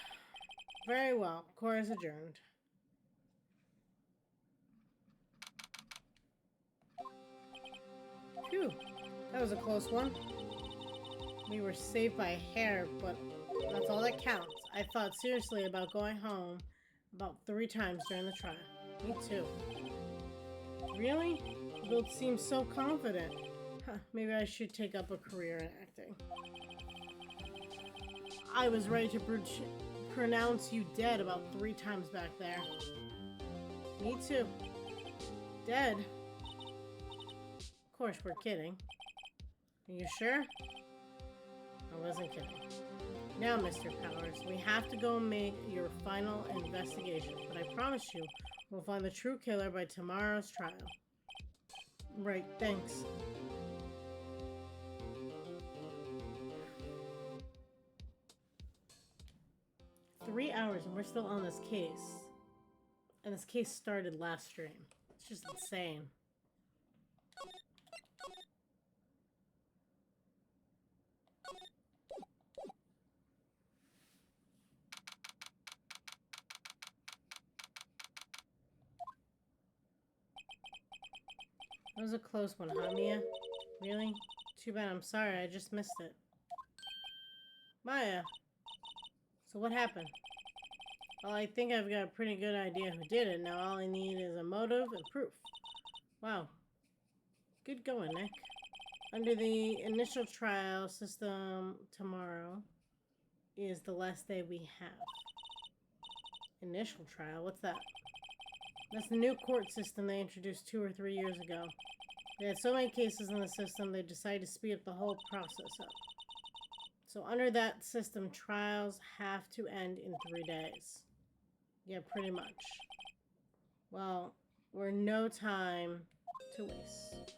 S1: Very well. Court is adjourned. Phew. That was a close one. We were saved by a hair, but that's all that counts. I thought seriously about going home about 3 times during the trial. Me too. Really? You both seem so confident. Maybe I should take up a career in acting. I was ready to pronounce you dead about 3 times back there. Me too. Dead? Of course, we're kidding. Are you sure? I wasn't kidding. Now, Mr. Powers, we have to go make your final investigation, but I promise you, we'll find the true killer by tomorrow's trial. Right, thanks. Three hours and we're still on this case. And this case started last stream. It's just insane. That was a close one, huh, Mia? Really? Too bad, I'm sorry, I just missed it. Maya, so what happened? Well, I think I've got a pretty good idea who did it. Now all I need is a motive and proof. Wow. Good going, Nick. Under the initial trial system, tomorrow is the last day we have. Initial trial? What's that? That's the new court system they introduced 2 or 3 years ago. They had so many cases in the system, they decided to speed up the whole process up. So under that system, trials have to end in 3 days. Yeah, pretty much. Well, we're no time to waste.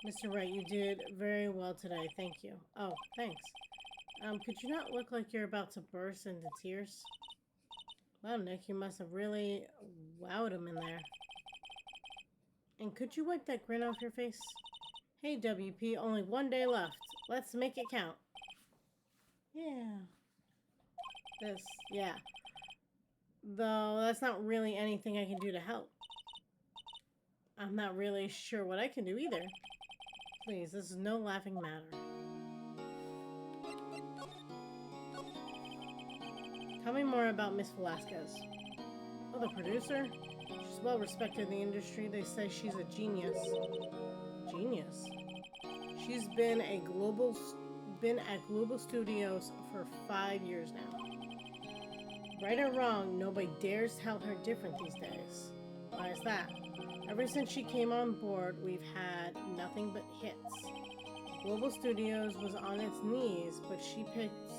S1: Mr. Wright, you did very well today. Thank you. Oh, thanks. Could you not look like you're about to burst into tears? Wow, Nick, you must have really wowed him in there. And could you wipe that grin off your face? Hey, WP, only 1 day left. Let's make it count. Yeah. Yeah. Though, that's not really anything I can do to help. I'm not really sure what I can do either. Please, this is no laughing matter. Tell me more about Miss Velasquez. Oh, the producer? She's well respected in the industry. They say she's a genius. Genius? She's been at Global Studios for 5 years now. Right or wrong, nobody dares tell her different these days. Why is that? Ever since she came on board, we've had nothing but hits. Global Studios was on its knees, but she picked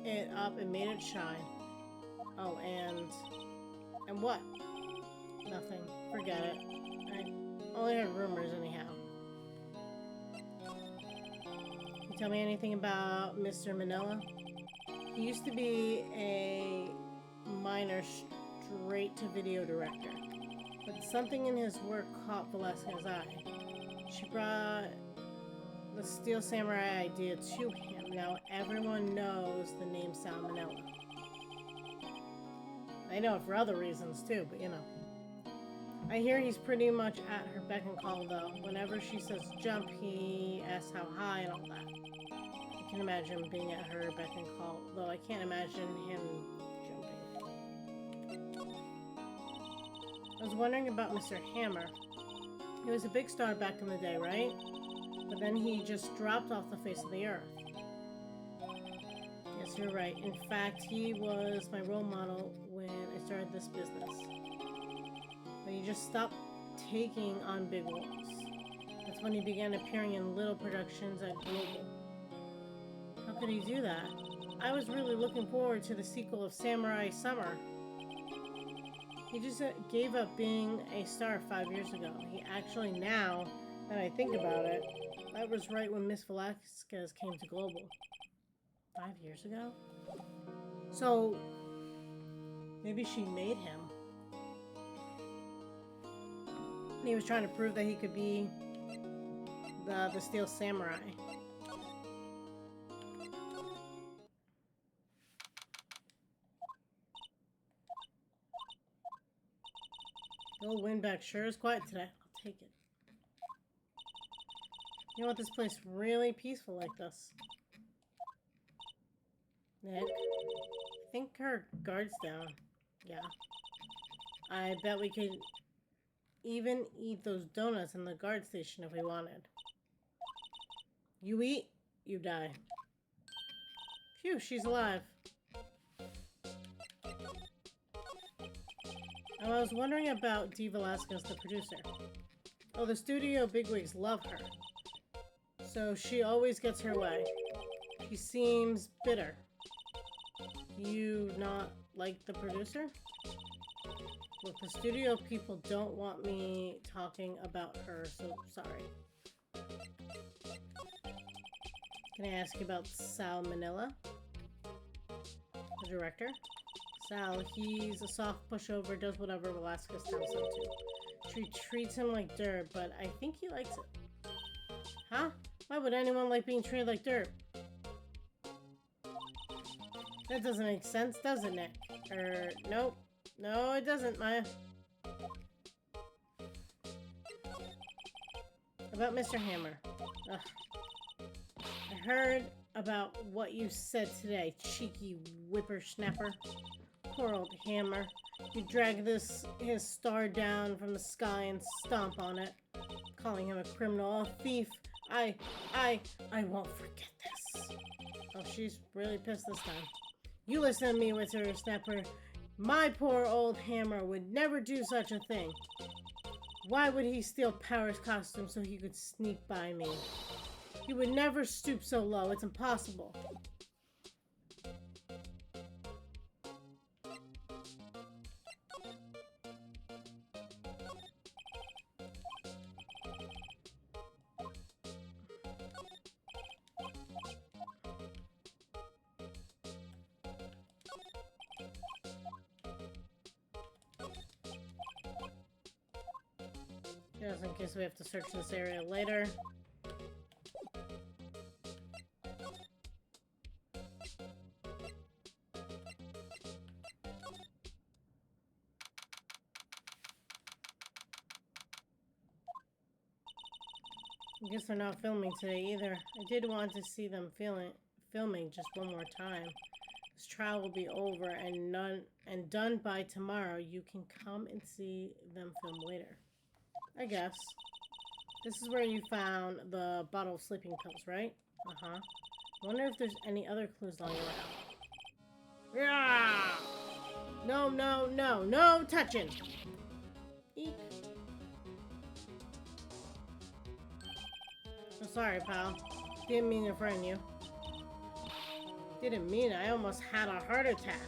S1: it up and made it shine. Oh, and what? Nothing. Forget it. I only heard rumors anyhow. Can you tell me anything about Mr. Manila? He used to be a minor straight-to-video director. But something in his work caught Velasquez's eye. She brought the Steel Samurai idea to him. Now everyone knows the name Salmonella. I know it for other reasons too, but you know. I hear he's pretty much at her beck and call though. Whenever she says jump, he asks how high and all that. I can imagine being at her beck and call, though I can't imagine him jumping. I was wondering about Mr. Hammer. He was a big star back in the day, right? But then he just dropped off the face of the earth. Yes, you're right. In fact, he was my role model when I started this business. But he just stopped taking on big roles. That's when he began appearing in little productions at Global. How could he do that? I was really looking forward to the sequel of Samurai Summer. He just gave up being a star 5 years ago. He actually, now that I think about it, that was right when Miss Velasquez came to Global. 5 years ago? So, maybe she made him. And he was trying to prove that he could be the Steel Samurai. The old windbag sure is quiet today. I'll take it. You want this place really peaceful like this? Nick? I think her guard's down. Yeah. I bet we could even eat those donuts in the guard station if we wanted. You eat, you die. Phew, she's alive. I was wondering about Dee Velasquez, the producer. Oh, the studio bigwigs love her. So she always gets her way. She seems bitter. You not like the producer? Look, the studio people don't want me talking about her, so sorry. Can I ask you about Sal Manila? The director? Sal, he's a soft pushover, does whatever Velasquez tells him to. She treats him like dirt, but I think he likes it. Huh? Why would anyone like being treated like dirt? That doesn't make sense, doesn't it? Nope. No, it doesn't, Maya. About Mr. Hammer. Ugh. I heard about what you said today, cheeky whippersnapper. Poor old Hammer. You drag his star down from the sky and stomp on it, calling him a criminal, a thief. I won't forget this. Oh, she's really pissed this time. You listen to me, whippersnapper. My poor old Hammer would never do such a thing. Why would he steal Power's costume so he could sneak by me? He would never stoop so low. It's impossible. Just in case we have to search this area later. I guess they're not filming today either. I did want to see them filming just one more time. This trial will be over and done by tomorrow. You can come and see them film later. I guess. This is where you found the bottle of sleeping pills, right? Uh-huh. I wonder if there's any other clues lying around. Yeah! No, no, no, no touching! Eek. I'm sorry, pal. Didn't mean to frighten you. Didn't mean it. I almost had a heart attack.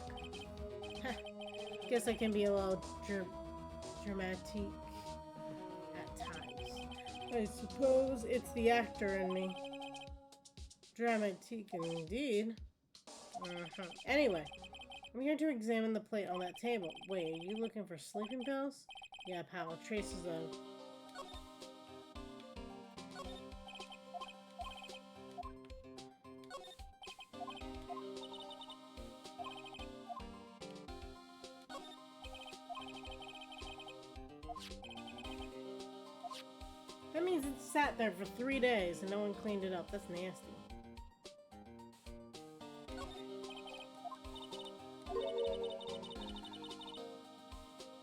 S1: Guess I can be a little dramatic. I suppose it's the actor in me. Dramatique indeed. Anyway, I'm here to examine the plate on that table. Wait, are you looking for sleeping pills? Yeah, pal, traces of... That means it sat there for 3 days and no one cleaned it up. That's nasty.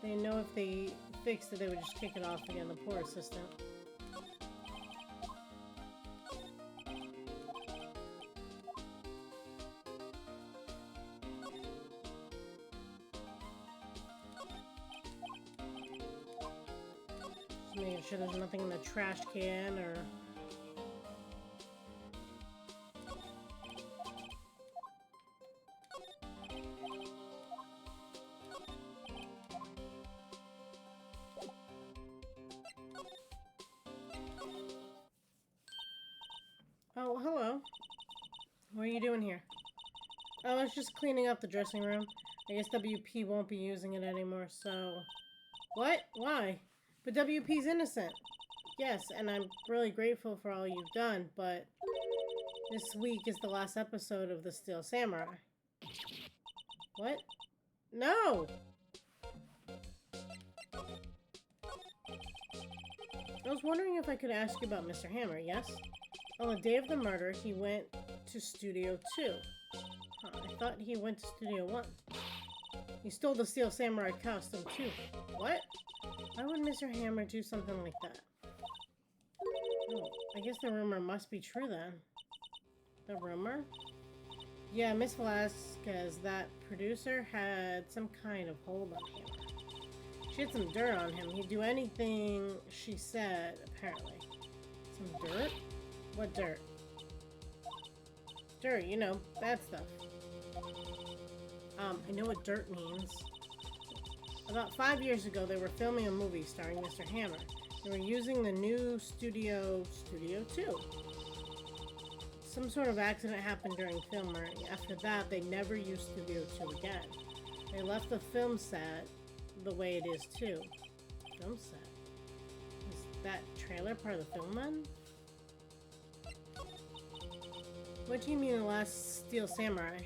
S1: They know if they fixed it, they would just kick it off again, the poor assistant. Just making sure there's nothing in the trash can or... Oh, hello. What are you doing here? Oh, I was just cleaning up the dressing room. I guess WP won't be using it anymore, so... What? Why? But WP's innocent. Yes, and I'm really grateful for all you've done, but... This week is the last episode of The Steel Samurai. What? No! I was wondering if I could ask you about Mr. Hammer, yes? On the day of the murder, he went to Studio 2. I thought he went to Studio 1. He stole the Steel Samurai costume, too. What? Why would Mr. Hammer do something like that? Oh, I guess the rumor must be true, then. The rumor? Yeah, Miss Velasquez, that producer, had some kind of hold on him. She had some dirt on him. He'd do anything she said, apparently. Some dirt? What dirt? Dirt, you know, bad stuff. I know what dirt means. About 5 years ago, they were filming a movie starring Mr. Hammer. They were using the new Studio 2. Some sort of accident happened during filming. After that, they never used Studio 2 again. They left the film set the way it is, too. Film set? Is that trailer part of the film, then? What do you mean the last Steel Samurai?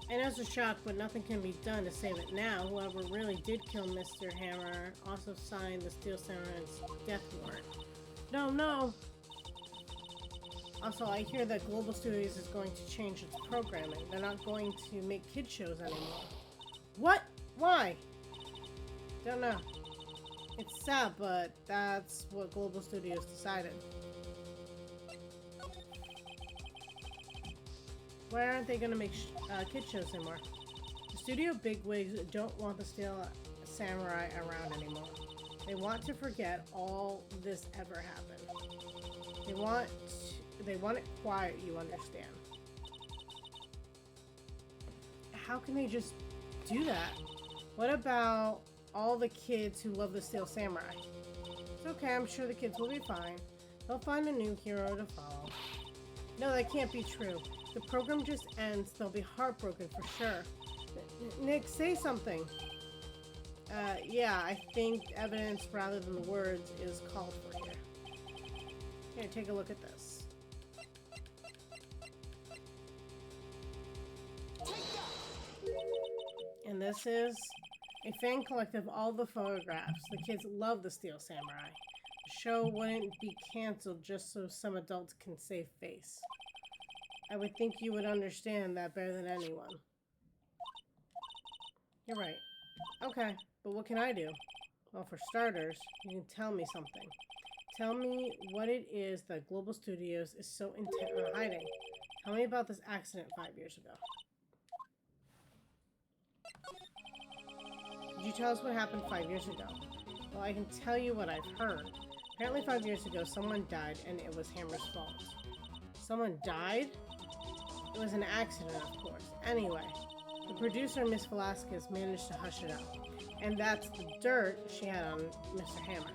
S1: I know it's a shock, but nothing can be done to save it now. Whoever really did kill Mr. Hammer also signed the Steel Samurai's death warrant. No, no! Also, I hear that Global Studios is going to change its programming. They're not going to make kid shows anymore. What? Why? Don't know. It's sad, but that's what Global Studios decided. Why aren't they gonna make kid shows anymore? The studio bigwigs don't want the Steel Samurai around anymore. They want to forget all this ever happened. They want it quiet, you understand. How can they just do that? What about all the kids who love the Steel Samurai? It's okay, I'm sure the kids will be fine. They'll find a new hero to follow. No, that can't be true. The program just ends, they'll be heartbroken for sure. Nick, say something. Yeah, I think evidence rather than the words is called for here. Here, take a look at this. And this is a fan collective of all the photographs. The kids love the Steel Samurai. The show wouldn't be canceled just so some adults can save face. I would think you would understand that better than anyone. You're right. Okay, but what can I do? Well, for starters, you can tell me something. Tell me what it is that Global Studios is so intent on hiding. Tell me about this accident 5 years ago. Did you tell us what happened 5 years ago? Well, I can tell you what I've heard. Apparently 5 years ago, someone died and it was Hammer's fault. Someone died? It was an accident, of course. Anyway, the producer, Miss Velasquez, managed to hush it up. And that's the dirt she had on Mr. Hammer.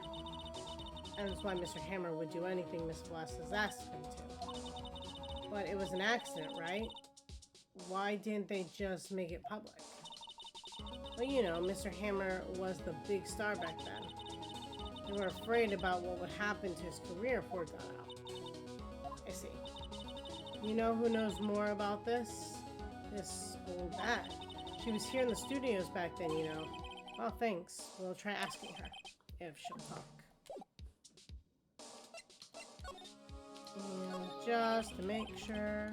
S1: And that's why Mr. Hammer would do anything Miss Velasquez asked him to. But it was an accident, right? Why didn't they just make it public? Well, you know, Mr. Hammer was the big star back then. They were afraid about what would happen to his career if word got out. I see. You know who knows more about this? This old bat. She was here in the studios back then, you know. Well, thanks. We'll try asking her, if she'll talk. And just to make sure...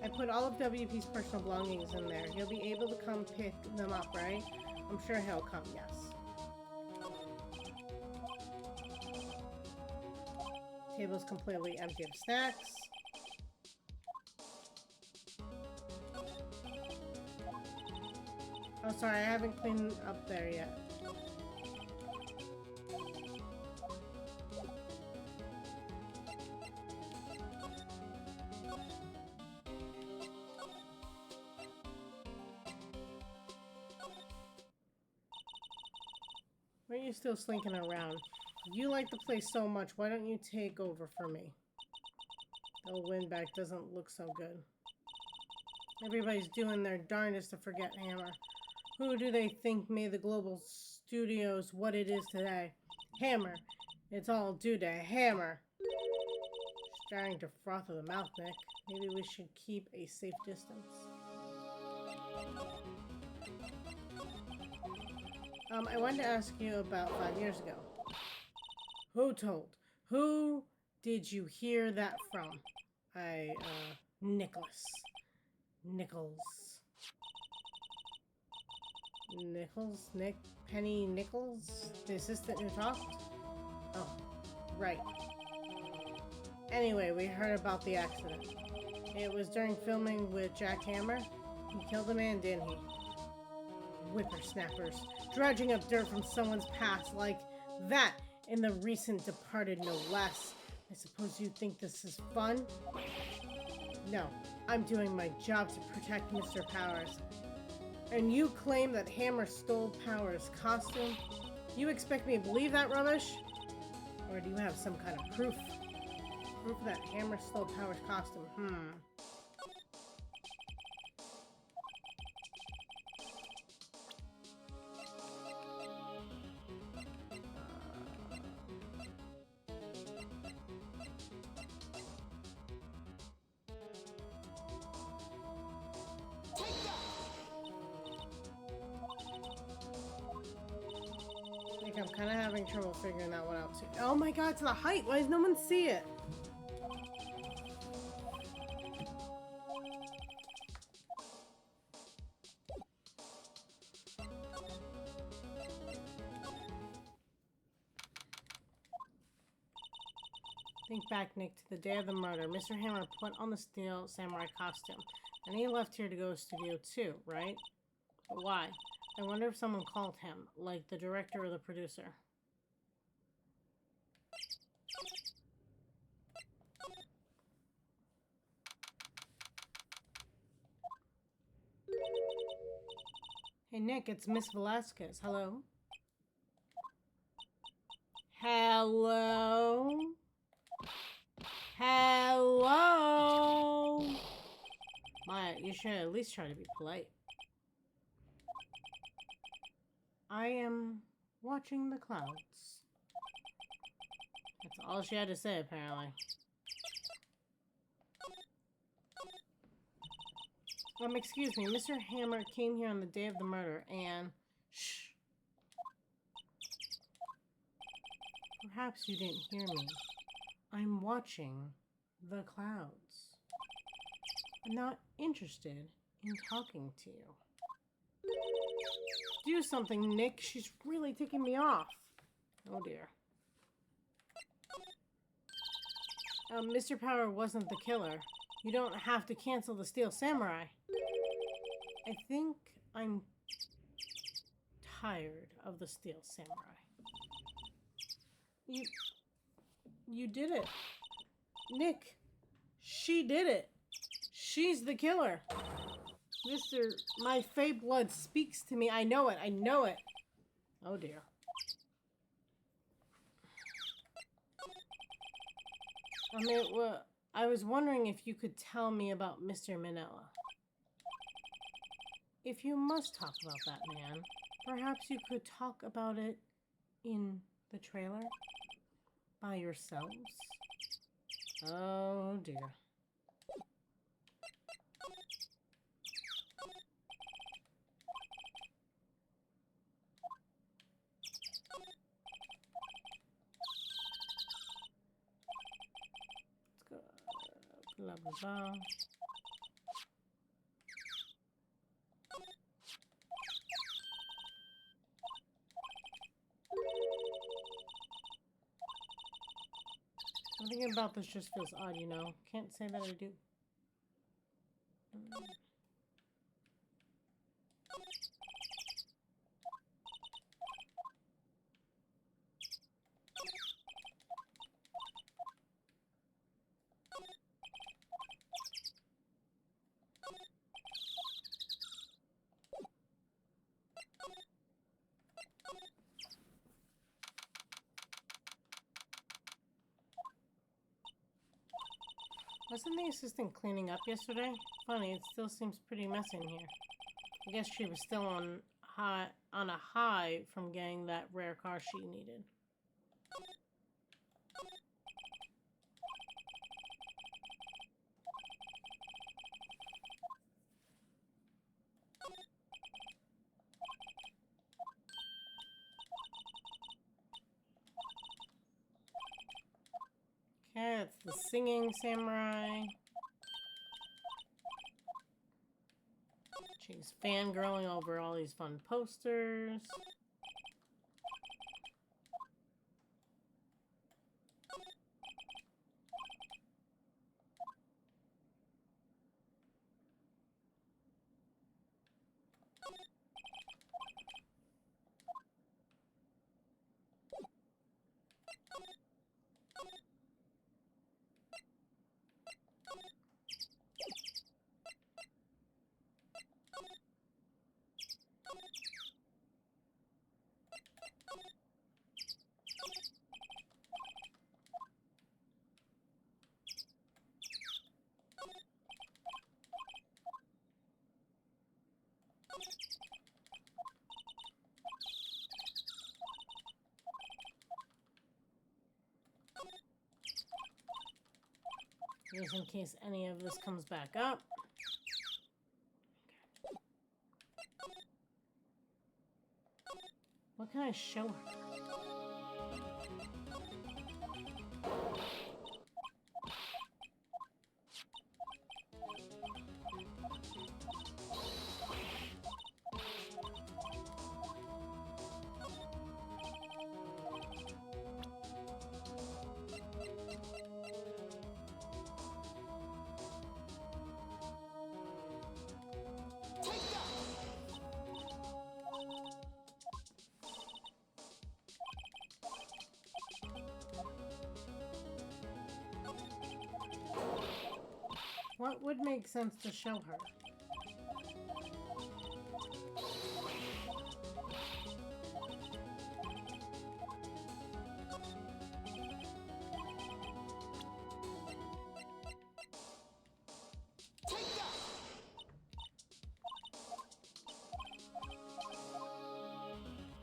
S1: I put all of WP's personal belongings in there. He'll be able to come pick them up, right? I'm sure he'll come, yes. Table's completely empty of snacks. Oh, sorry, I haven't cleaned up there yet. Why are you still slinking around? If you like the place so much, why don't you take over for me? The old windbag doesn't look so good. Everybody's doing their darndest to forget Hammer. Who do they think made the Global Studios what it is today? Hammer. It's all due to Hammer. Starting to froth at the mouth, Nick. Maybe we should keep a safe distance. I wanted to ask you about 5 years ago. Who told? Who did you hear that from? Nicholas. Nichols. Nick? Penny Nichols? The assistant who talked? Oh, right. Anyway, we heard about the accident. It was during filming with Jack Hammer. He killed a man, didn't he? Whippersnappers. Dredging up dirt from someone's past like that in the recent departed, no less. I suppose you think this is fun? No, I'm doing my job to protect Mr. Powers. And you claim that Hammer stole Powers' costume? You expect me to believe that rubbish? Or do you have some kind of proof? Proof that Hammer stole Powers' costume? kind of having trouble figuring that one out too. Oh my god, it's the height! Why does no one see it? Think back, Nick, to the day of the murder. Mr. Hammer put on the steel samurai costume, and he left here to go to Studio 2, right? But why? I wonder if someone called him, like the director or the producer. Hey, Nick, it's Miss Velasquez. Hello? Hello? Hello? Maya, you should at least try to be polite. I am watching the clouds. That's all she had to say, apparently. Excuse me, Mr. Hammer came here on the day of the murder and... Shh. Perhaps you didn't hear me. I'm watching the clouds. I'm not interested in talking to you. Do something, Nick. She's really taking me off. Oh dear. Mr. Power wasn't the killer. You don't have to cancel the Steel Samurai. I think I'm tired of the Steel Samurai. You did it. Nick, she did it. She's the killer. My Fey blood speaks to me. I know it. I know it. Oh dear. I was wondering if you could tell me about Mr. Manila. If you must talk about that man, perhaps you could talk about it in the trailer by yourselves. Oh dear. Let's go. Blah blah blah. Something about this just feels odd, you know. Can't say that I do. Wasn't the assistant cleaning up yesterday? Funny, it still seems pretty messy in here. I guess she was still on a high from getting that rare car she needed. Okay, it's the singing samurai. She's fangirling over all these fun posters. Just in case any of this comes back up. What can I show her? What would make sense to show her?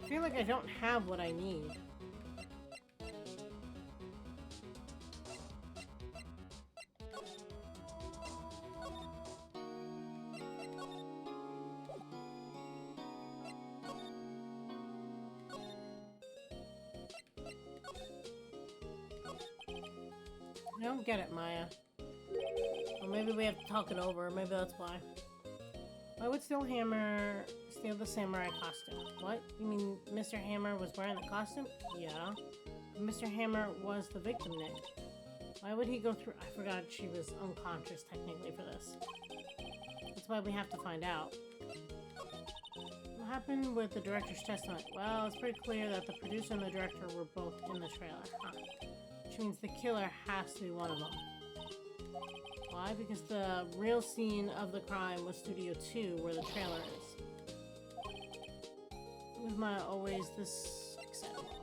S1: I feel like I don't have what I need. I don't get it, Maya. Or maybe we have to talk it over. Maybe that's why. Why would Steel Hammer steal the samurai costume? What? You mean Mr. Hammer was wearing the costume? Yeah. Mr. Hammer was the victim, Nick. Why would he go through... I forgot she was unconscious technically for this. That's why we have to find out. What happened with the director's testimony? Well, it's pretty clear that the producer and the director were both in the trailer. Huh. Which means the killer has to be one of them. Why? Because the real scene of the crime was Studio 2, where the trailer is. Was Maya always this excitable?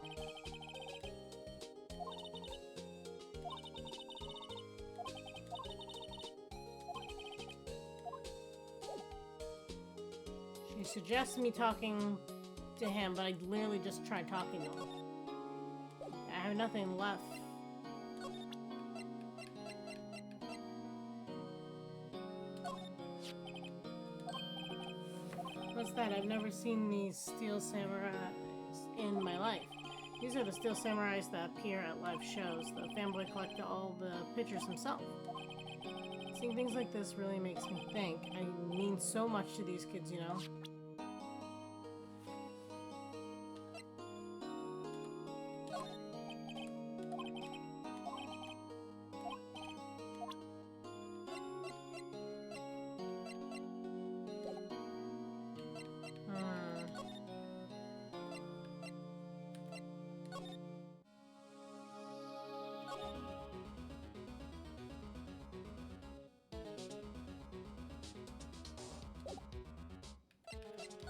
S1: She suggests me talking to him, but I literally just tried talking to him. I have nothing left. What's that? I've never seen these steel samurais in my life. These are the steel samurais that appear at live shows. The fanboy collected all the pictures himself. Seeing things like this really makes me think. I mean so much to these kids, you know?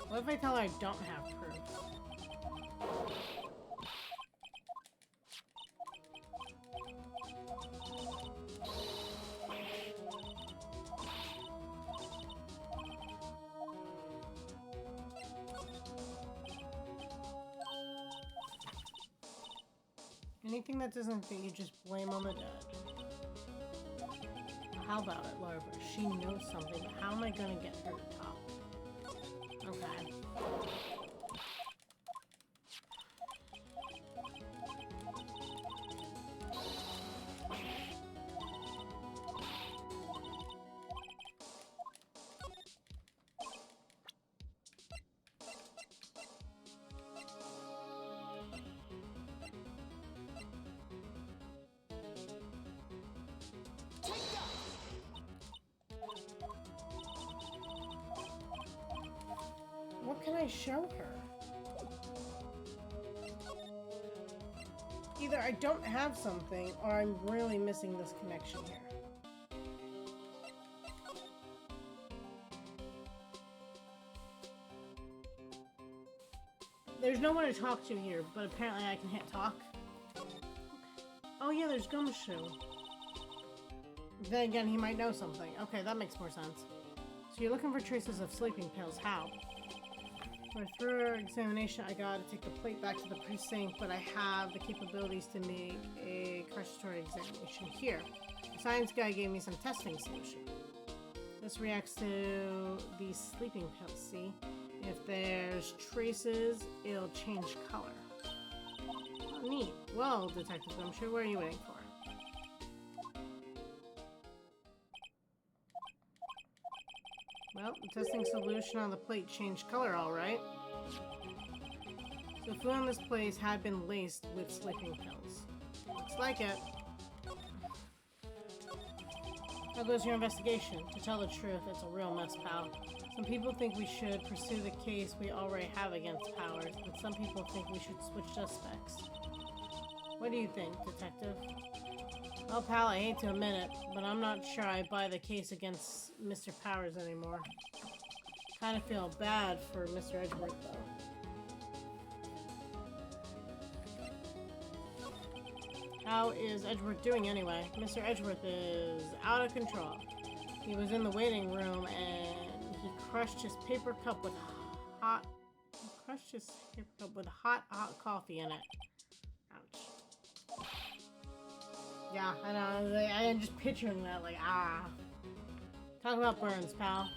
S1: What if I tell her I don't have proof? Anything that doesn't fit, you just blame on the dead. How about it, Larva? She knows something, but how am I gonna get her to talk? Okay. What can I show her? Either I don't have something, or I'm really missing this connection here. There's no one to talk to here, but apparently I can hit talk. Okay. Oh yeah, there's Gumshoe. Then again, he might know something. Okay, that makes more sense. So you're looking for traces of sleeping pills. How? For a thorough examination, I gotta take the plate back to the precinct, but I have the capabilities to make a carciatory examination here. The science guy gave me some testing solution. This reacts to these sleeping pills, see? If there's traces, it'll change color. Oh, neat. Well, Detective Gumshoe, what are you waiting for? Well, the testing solution on the plate changed color, all right. So food on this place had been laced with sleeping pills. Looks like it. How goes your investigation? To tell the truth, it's a real mess, pal. Some people think we should pursue the case we already have against Powers, and some people think we should switch suspects. What do you think, Detective? Well, pal, I hate to admit it, but I'm not sure I buy the case against Mr. Powers anymore. Kind of feel bad for Mr. Edgeworth, though. How is Edgeworth doing anyway? Mr. Edgeworth is out of control. He was in the waiting room and he crushed his paper cup with hot coffee in it. Ouch. Yeah, I know. I am just picturing that, like, ah. Talk about burns, pal.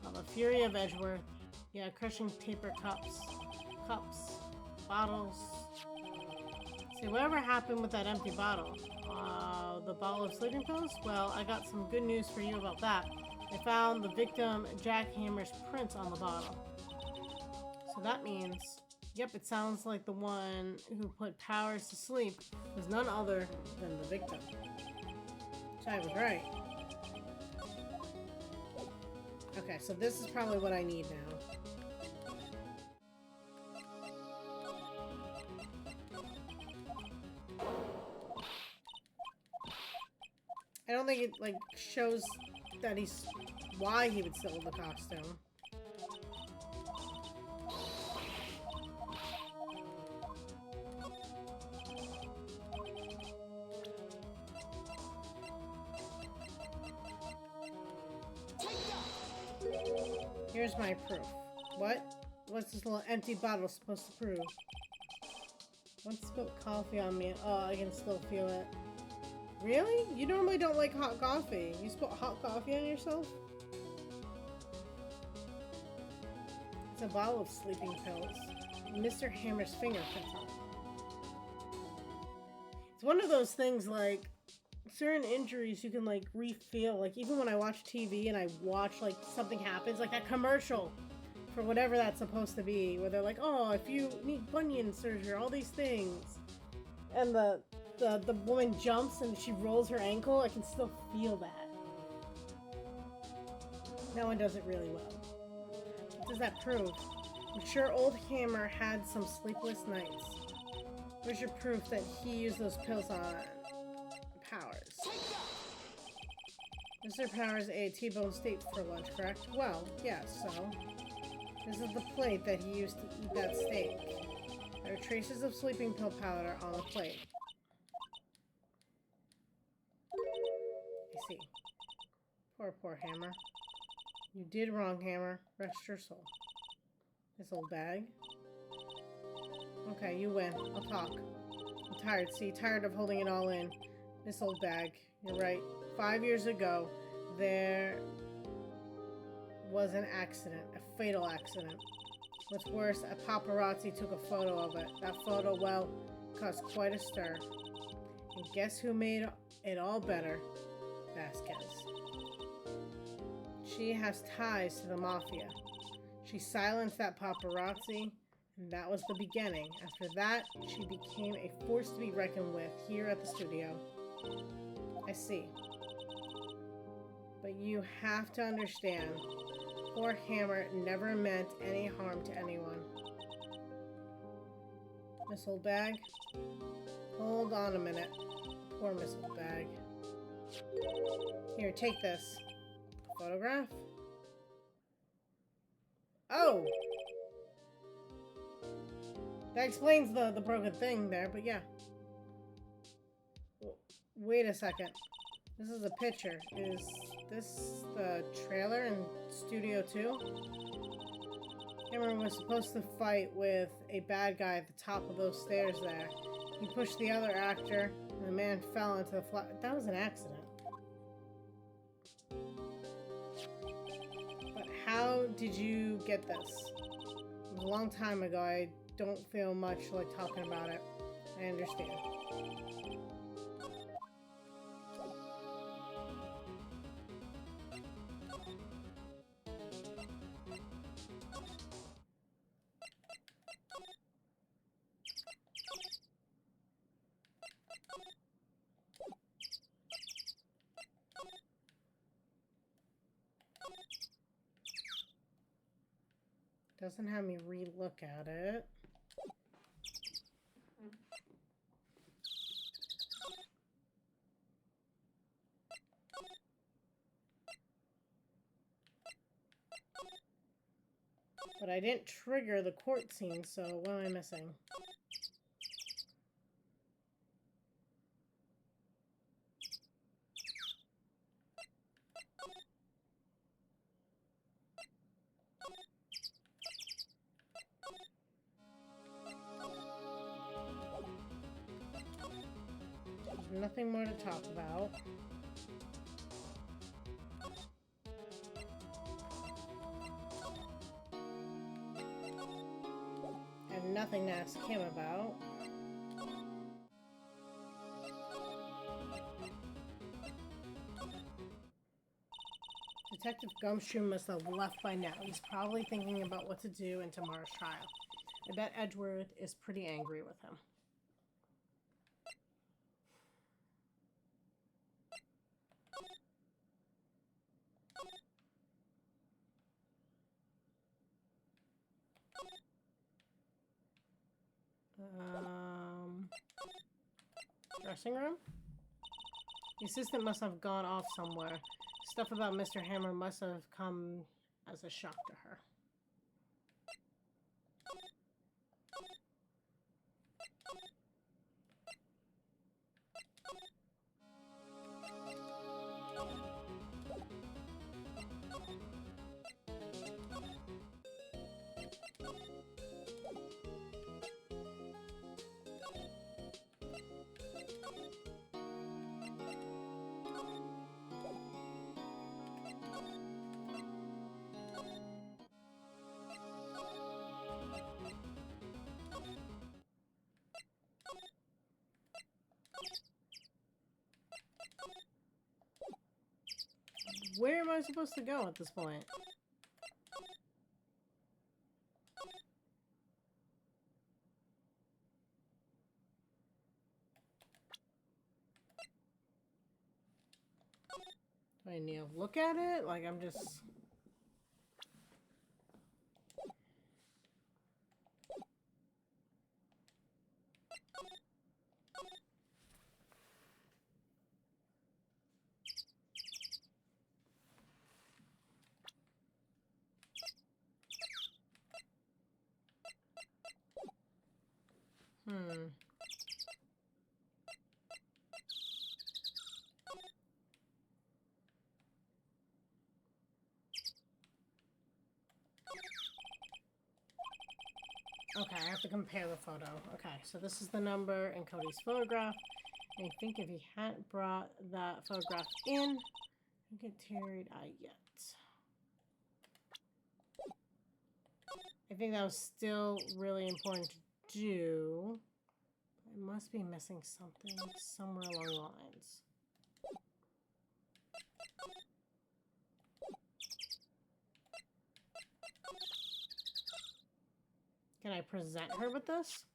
S1: Well, the fury of Edgeworth. Yeah, crushing paper cups, bottles. See, whatever happened with that empty bottle? The bottle of sleeping pills? Well, I got some good news for you about that. I found the victim Jack Hammer's prints on the bottle. So that means, yep, it sounds like the one who put Powers to sleep was none other than the victim. So I was right. Okay, so this is probably what I need now. I don't think it, like, shows that he's... why he would steal the costume. Here's my proof. What? What's this little empty bottle supposed to prove? One spilled coffee on me. Oh, I can still feel it. Really? You normally don't like hot coffee. You spilt hot coffee on yourself? It's a bottle of sleeping pills. Mr. Hammer's fingerprints on it. It's one of those things, like, certain injuries you can, like, re-feel. Like, even when I watch TV and I watch, like, something happens, like a commercial for whatever that's supposed to be, where they're like, oh, if you need bunion surgery, all these things. And the woman jumps and she rolls her ankle, I can still feel that. That one does it really well. What does that prove? I'm sure old Hammer had some sleepless nights. Where's your proof that he used those pills on Powers? Mr. Powers ate T-bone steak for lunch, correct? Well, yes, so. This is the plate that he used to eat that steak. There are traces of sleeping pill powder on the plate. I see. Poor Hammer. You did wrong, Hammer. Rest your soul. This old bag. Okay, you win. I'll talk. I'm tired, see? Tired of holding it all in. This old bag. You're right. 5 years ago, there was an accident. A fatal accident. What's worse, a paparazzi took a photo of it. That photo, well, caused quite a stir. And guess who made it all better? Vasquez. She has ties to the mafia. She silenced that paparazzi, and that was the beginning. After that, she became a force to be reckoned with here at the studio. I see. But you have to understand, poor Hammer never meant any harm to anyone. Miss Old Bag? Hold on a minute. Poor Miss Old Bag. Here, take this. Photograph? Oh! That explains the broken thing there, but yeah. Wait a second. This is a picture. Is this the trailer in Studio 2? Hammer was supposed to fight with a bad guy at the top of those stairs there. He pushed the other actor, and the man fell into the flat. That was an accident. But how did you get this? It was a long time ago. I don't feel much like talking about it. I understand. Doesn't have me re-look at it. But I didn't trigger the court scene, so what am I missing? There's nothing more to talk about. I have nothing to ask him about. Detective Gumshoe must have left by now. He's probably thinking about what to do in tomorrow's trial. I bet Edgeworth is pretty angry with him. Dressing room? The assistant must have gone off somewhere. Stuff about Mr. Hammer must have come as a shock to her. Where am I supposed to go at this point? Do I need to look at it? Like, I'm just... Okay, I have to compare the photo. Okay, so this is the number in Cody's photograph. And I think if he hadn't brought that photograph in, he get teary-eyed yet. I think that was still really important to do. I must be missing something somewhere along the lines. Can I present her with this?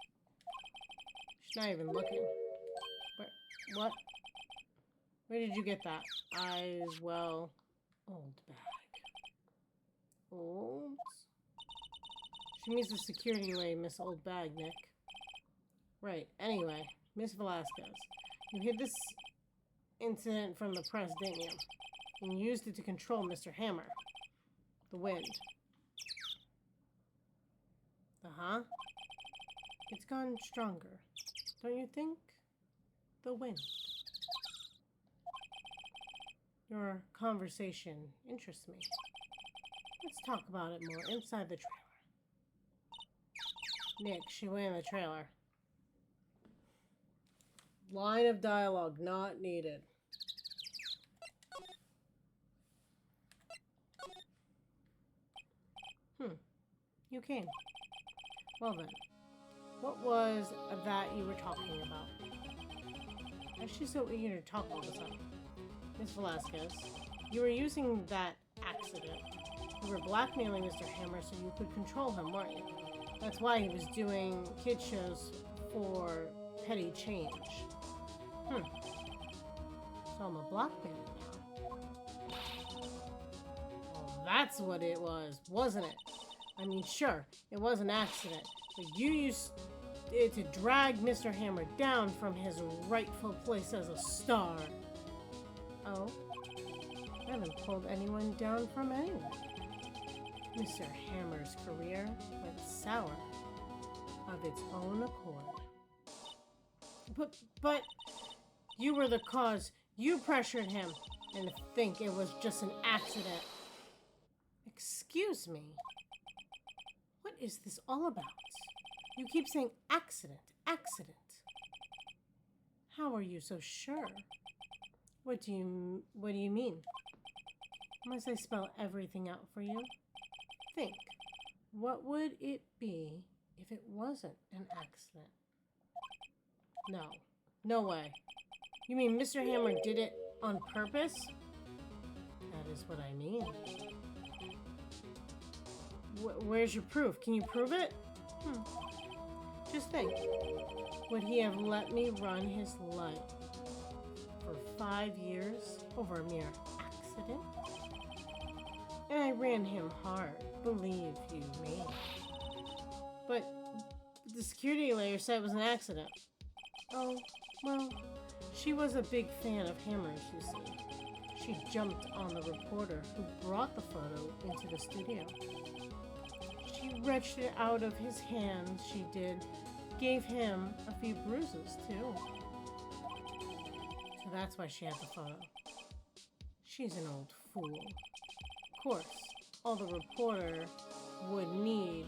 S1: She's not even looking. What? Where did you get that? Eyes, well, old bag. Old? She means the security lady, Miss Old Bag, Nick. Right. Anyway, Miss Velasquez, you hid this incident from the press, didn't you? And used it to control Mr. Hammer. The wind. Uh-huh. It's gone stronger, don't you think? The wind. Your conversation interests me. Let's talk about it more inside the trailer. Nick, she went in the trailer. Line of dialogue not needed. You came. Well then, what was that you were talking about? Why is she so eager to talk all the time? Miss Velasquez, you were using that accident. You were blackmailing Mr. Hammer so you could control him, weren't you? That's why he was doing kid shows for petty change. So I'm a blackmailer now. Well, that's what it was, wasn't it? I mean, sure, it was an accident, but you used it to drag Mr. Hammer down from his rightful place as a star. Oh? I haven't pulled anyone down from anyone. Mr. Hammer's career went sour of its own accord. But you were the cause. You pressured him and think it was just an accident. Excuse me. What is this all about? You keep saying accident, accident. How are you so sure? What do you mean? Must I spell everything out for you? Think. What would it be if it wasn't an accident? No. No way. You mean Mr. Hammer did it on purpose? That is what I mean. Where's your proof? Can you prove it? Just think. Would he have let me run his life for 5 years over a mere accident? And I ran him hard, believe you me. But the security layer said it was an accident. Oh, well, she was a big fan of Hammer's, you see. She jumped on the reporter who brought the photo into the studio. She wrenched it out of his hands, she did. Gave him a few bruises, too. So that's why she had the photo. She's an old fool. Of course, all the reporter would need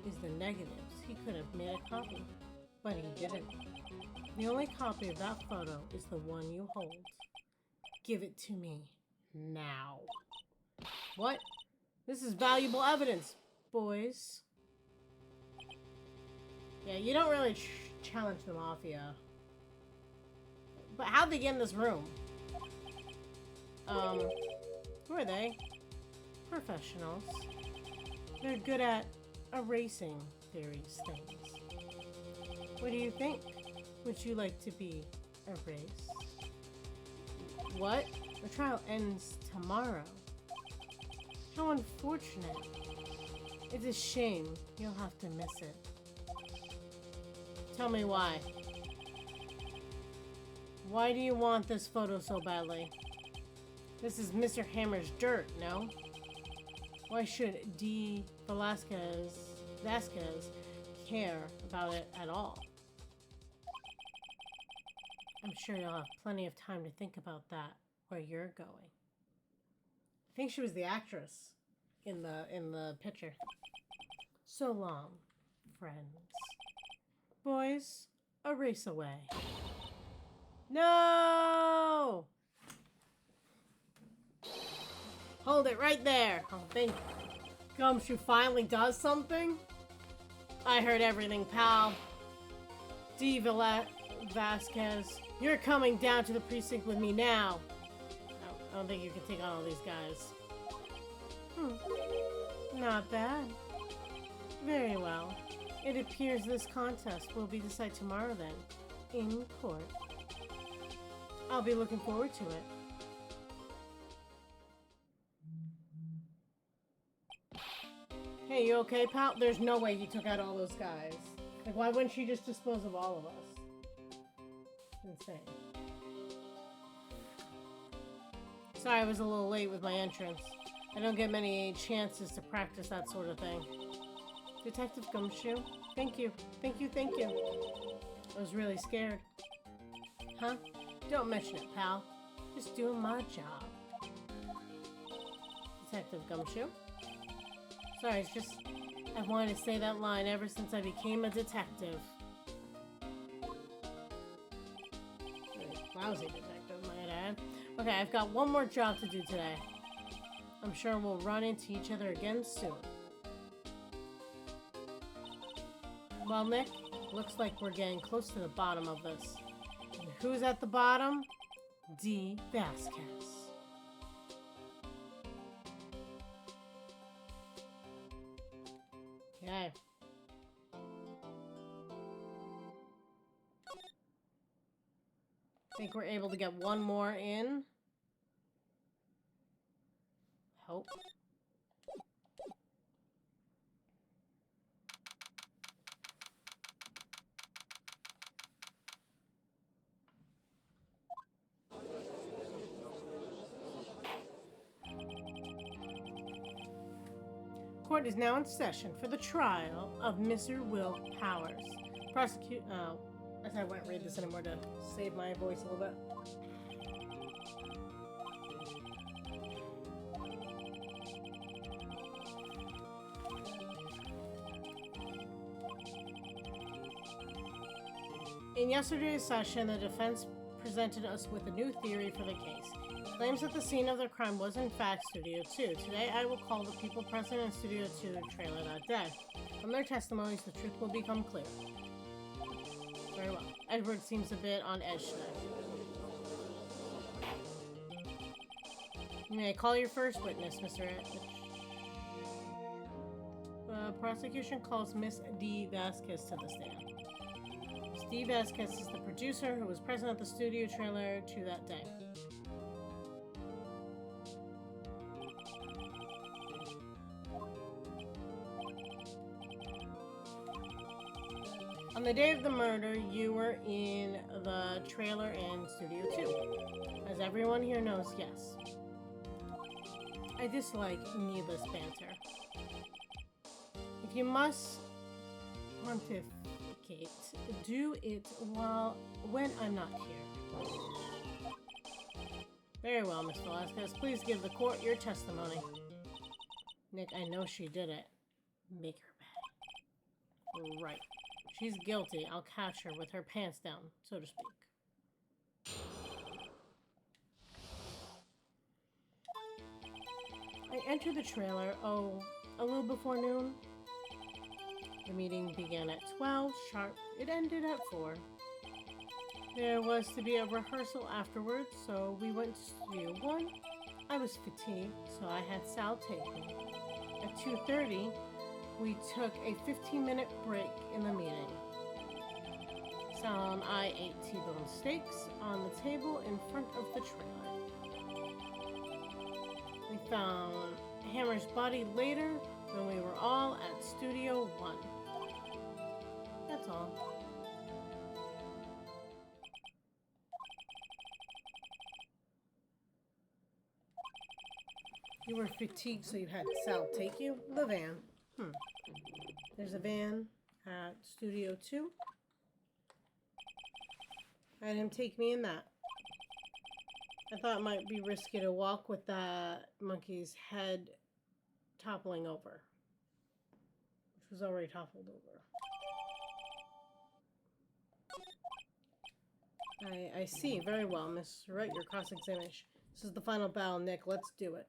S1: is the negatives. He could have made a copy, but he didn't. The only copy of that photo is the one you hold. Give it to me now. What? This is valuable evidence, boys. Yeah, you don't really challenge the mafia. But how'd they get in this room? Who are they? Professionals. They're good at erasing theories things. What do you think? Would you like to be erased? What? The trial ends tomorrow. How unfortunate. It's a shame you'll have to miss it. Tell me why. Why do you want this photo so badly? This is Mr. Hammer's dirt, no? Why should D. Vasquez care about it at all? I'm sure you'll have plenty of time to think about that where you're going. I think she was the actress in the picture. So long, friends. Boys, erase away. No! Hold it right there. Oh, thank Gumshoe finally does something. I heard everything, pal. D. Vasquez, you're coming down to the precinct with me now. No, I don't think you can take on all these guys. Not bad. Very well. It appears this contest will be decided tomorrow then, in court. I'll be looking forward to it. Hey, you okay, pal? There's no way you took out all those guys. Like, why wouldn't she just dispose of all of us? Insane. Sorry I was a little late with my entrance. I don't get many chances to practice that sort of thing. Detective Gumshoe, thank you. Thank you, thank you. I was really scared. Huh? Don't mention it, pal. Just doing my job. Detective Gumshoe? Sorry, it's just... I've wanted to say that line ever since I became a detective. Lousy detective, might add. Okay, I've got one more job to do today. I'm sure we'll run into each other again soon. Well, Nick, looks like we're getting close to the bottom of this. And who's at the bottom? D. Vasquez. Okay. Think we're able to get one more in. Hope. Court is now in session for the trial of Mr. Will Powers. Prosecute. Oh, I won't read this anymore to save my voice a little bit. In yesterday's session, the defense presented us with a new theory for the case. Claims that the scene of the crime was in fact Studio 2. Today, I will call the people present in Studio 2 the trailer that day. From their testimonies, the truth will become clear. Very well. Edward seems a bit on edge today. You may call your first witness, Mr. Prosecution calls Miss D. Vasquez to the stand. Steve Vasquez is the producer who was present at the studio trailer to that day. On the day of the murder, you were in the trailer in Studio 2. As everyone here knows, yes. I dislike needless banter. If you must pontificate, do it when I'm not here. Very well, Miss Velasquez. Please give the court your testimony. Nick, I know she did it. Make her pay. Right. She's guilty. I'll catch her with her pants down, so to speak. I entered the trailer, a little before noon. The meeting began at 12 sharp. It ended at 4. There was to be a rehearsal afterwards, so we went to Studio 1. I was fatigued, so I had Sal take me. At 2:30, we took a 15-minute break in the meeting. Sal and I ate T-bone steaks on the table in front of the trailer. We found Hammer's body later when we were all at Studio 1. That's all. You were fatigued, so you had Sal take you? The van. There's a van at Studio 2. I had him take me in that. I thought it might be risky to walk with that monkey's head toppling over. Which was already toppled over. I see. Very well, Miss Wright, your cross-examination. This is the final battle, Nick. Let's do it.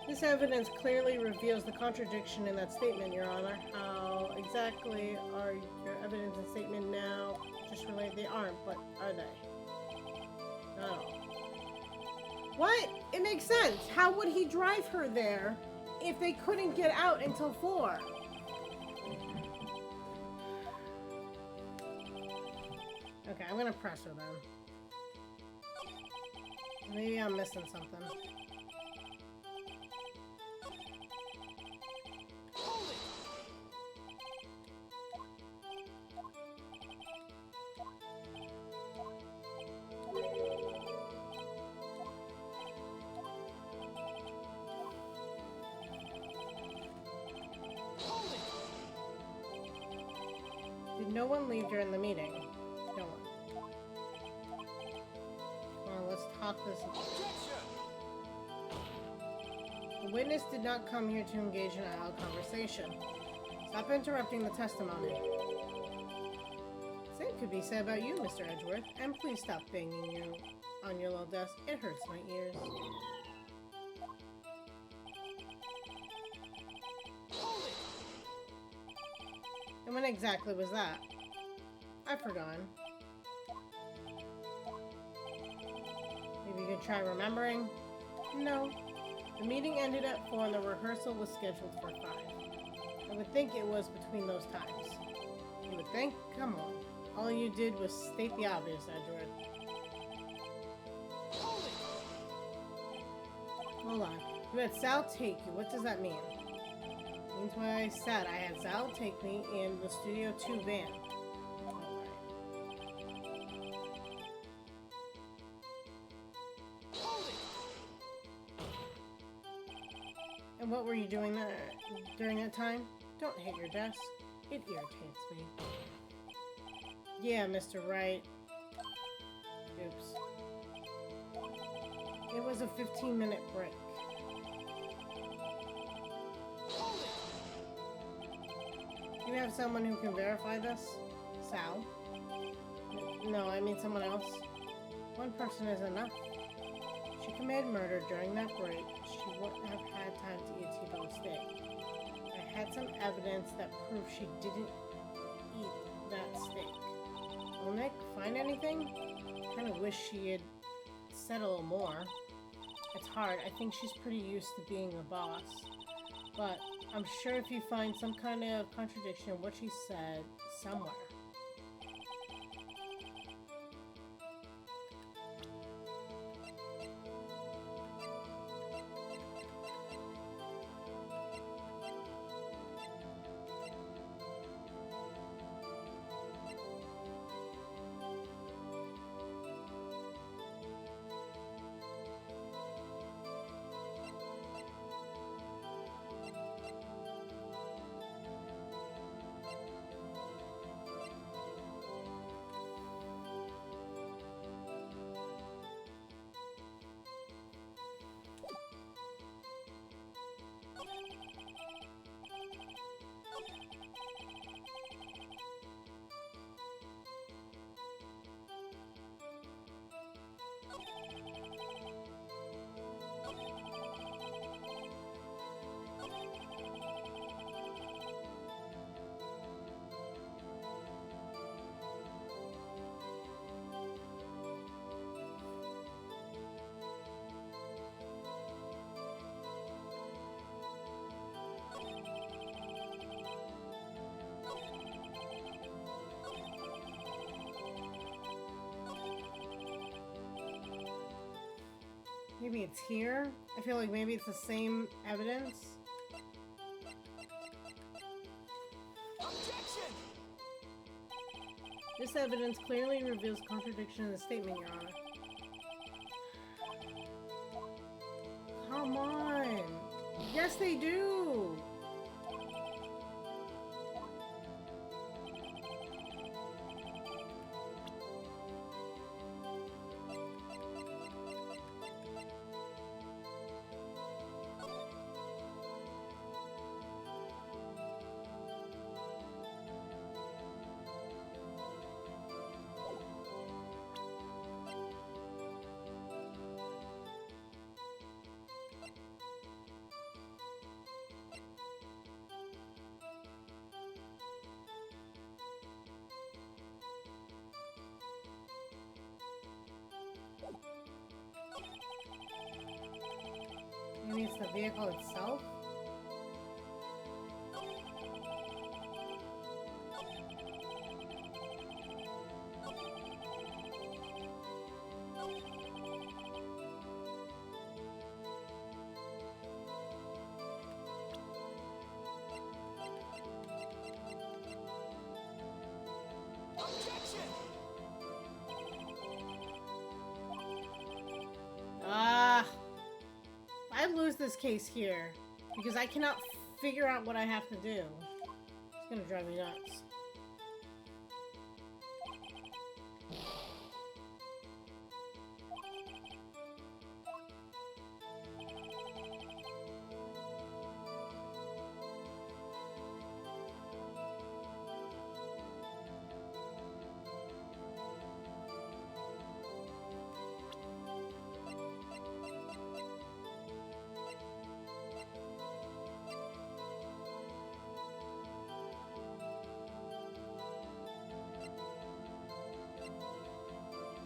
S1: This evidence clearly reveals the contradiction in that statement, Your Honor. How exactly are your evidence and statement now just related? They aren't, but are they? Oh. What? It makes sense. How would he drive her there if they couldn't get out until 4? Okay, I'm gonna press her then. Maybe I'm missing something. Did no one leave during the meeting? No one. Come on, let's talk this. The witness did not come here to engage in a loud conversation. Stop interrupting the testimony. Same could be said about you, Mr. Edgeworth. And please stop banging you on your little desk. It hurts my ears. And when exactly was that? I've forgotten. Maybe you could try remembering? No. The meeting ended at 4 and the rehearsal was scheduled for 5. I would think it was between those times. you would think. Come on. All you did was state the obvious, Edgeworth. Hold on. You had Sal take you. What does that mean? Means what I said. I had Sal take me in the Studio 2 van. And what were you doing during that time? Don't hit your desk. It irritates me. Yeah, Mr. Wright. Oops. It was a 15-minute break. Do you have someone who can verify this? Sal? No, I mean someone else. One person is enough. She committed murder during that break. She wouldn't have had time to eat a T-bone steak. I had some evidence that proved she didn't eat that steak. Well, Nick, find anything? Kind of wish she had said a little more. It's hard. I think she's pretty used to being the boss. But I'm sure if you find some kind of contradiction in what she said somewhere. Maybe it's here? I feel like maybe it's the same evidence.
S2: Objection!
S1: This evidence clearly reveals contradiction in the statement, Your Honor. Come on! Yes, they do! Maybe it's the vehicle itself?
S2: Objection!
S1: I lose this case here because I cannot figure out what I have to do. It's gonna drive me nuts.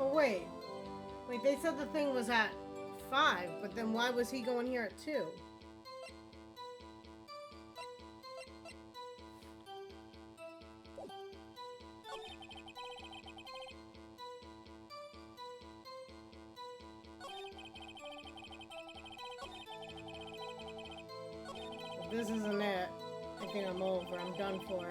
S1: Oh, wait. Wait, they said the thing was at 5, but then why was he going here at 2? This isn't it. I think I'm over. I'm done for.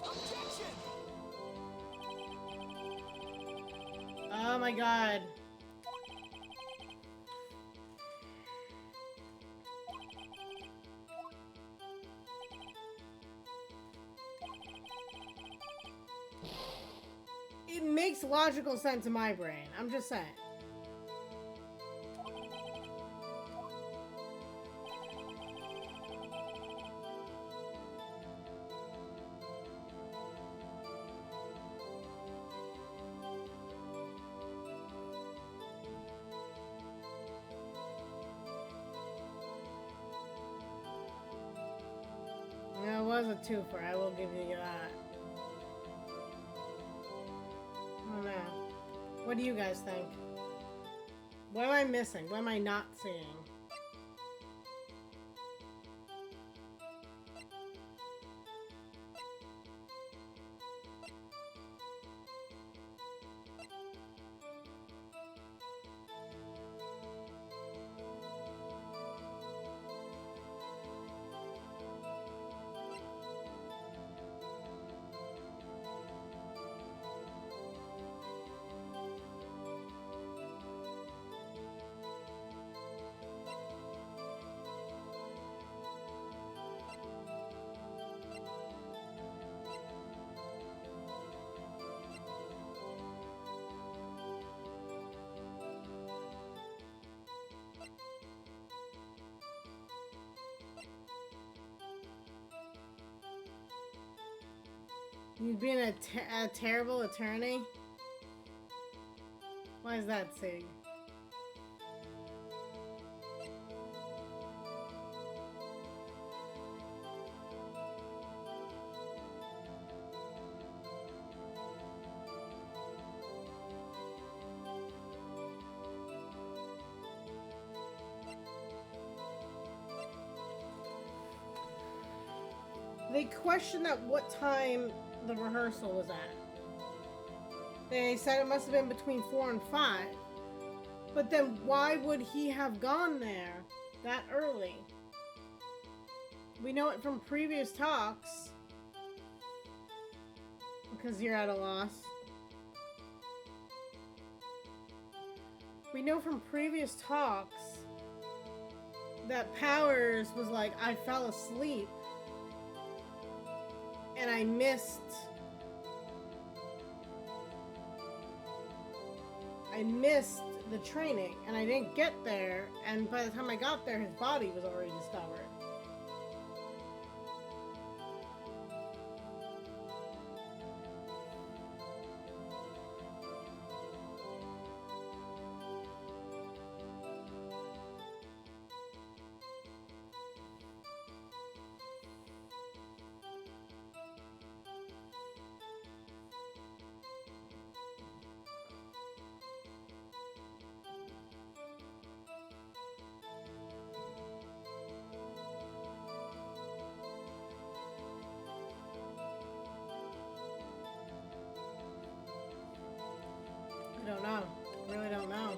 S2: Objection!
S1: Oh my god. It makes logical sense in my brain. I'm just saying. Yeah, it was a twofer. I will give you that. Oh no. What do you guys think? What am I missing? What am I not seeing? You being a terrible attorney? Why is that, Sig? They questioned at what time the rehearsal was at. They said it must have been between 4 and 5. But then why would he have gone there that early? We know it from previous talks. Because you're at a loss. We know from previous talks that Powers was like, I fell asleep. And I missed the training, and I didn't get there, and by the time I got there, his body was already discovered. I don't know. Really don't know.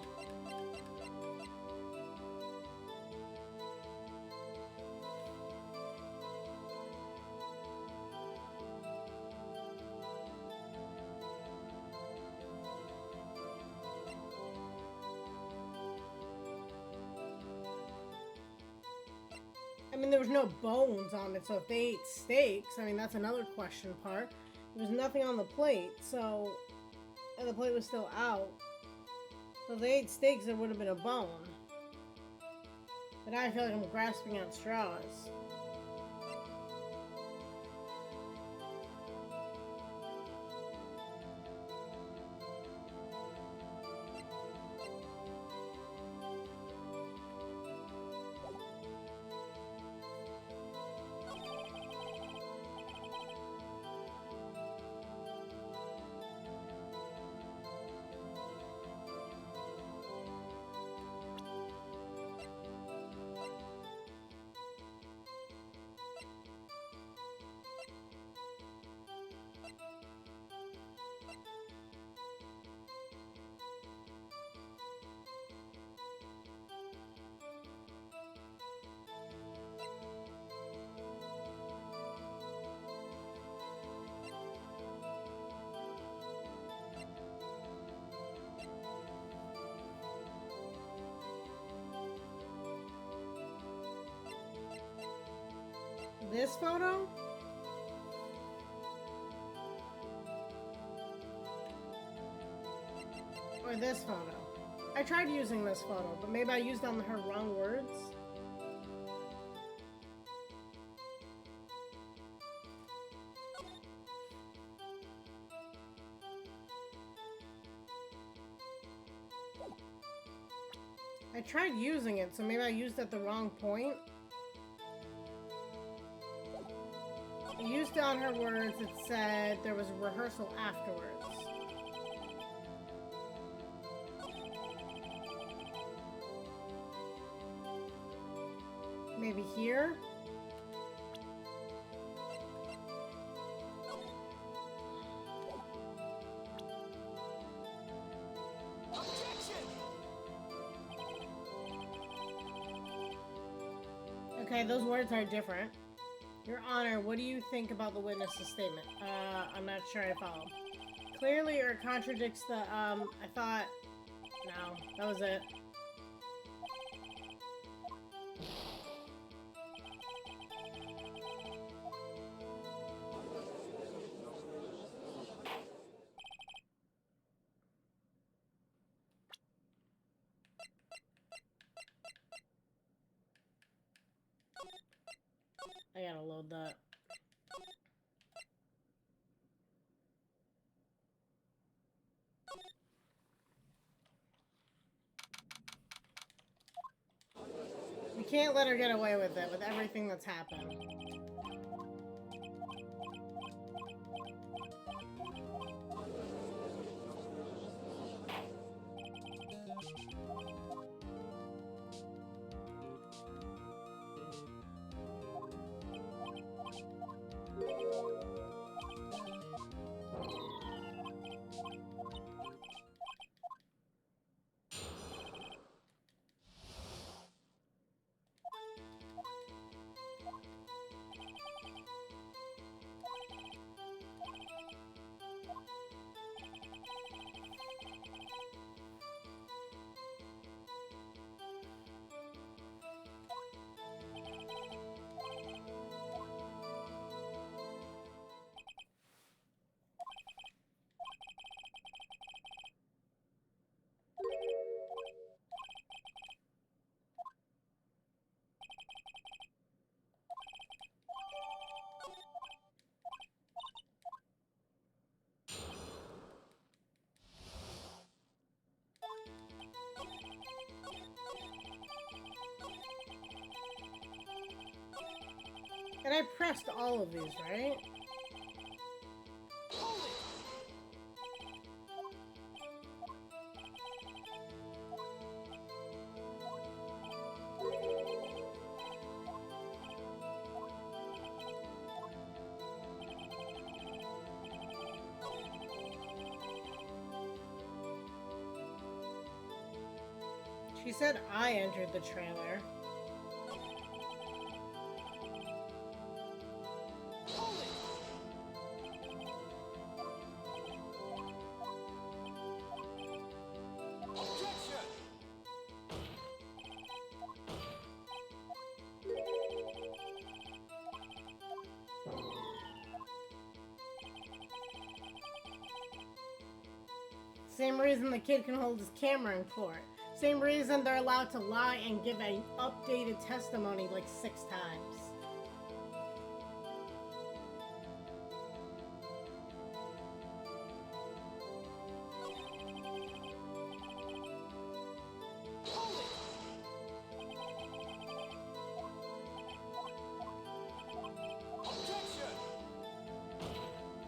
S1: I mean, there was no bones on it, so if they ate steaks, I mean, that's another question part. There was nothing on the plate, so... And the plate was still out. So if they ate steaks, there would have been a bone. But now I feel like I'm grasping at straws. This photo? Or this photo? I tried using this photo, but maybe I used on her wrong words. I tried using it, so maybe I used it at the wrong point. I used it on her words. It said there was a rehearsal afterwards. Maybe here? Okay, those words are different. Your Honor, what do you think about the witness's statement? I'm not sure I follow. Clearly, it contradicts the, I thought... No, that was it. I gotta load that. We can't let her get away with it, with everything that's happened. And I pressed all of these, right? She said I entered the trailer. Same reason the kid can hold his camera in court. Same reason they're allowed to lie and give an updated testimony like 6 times.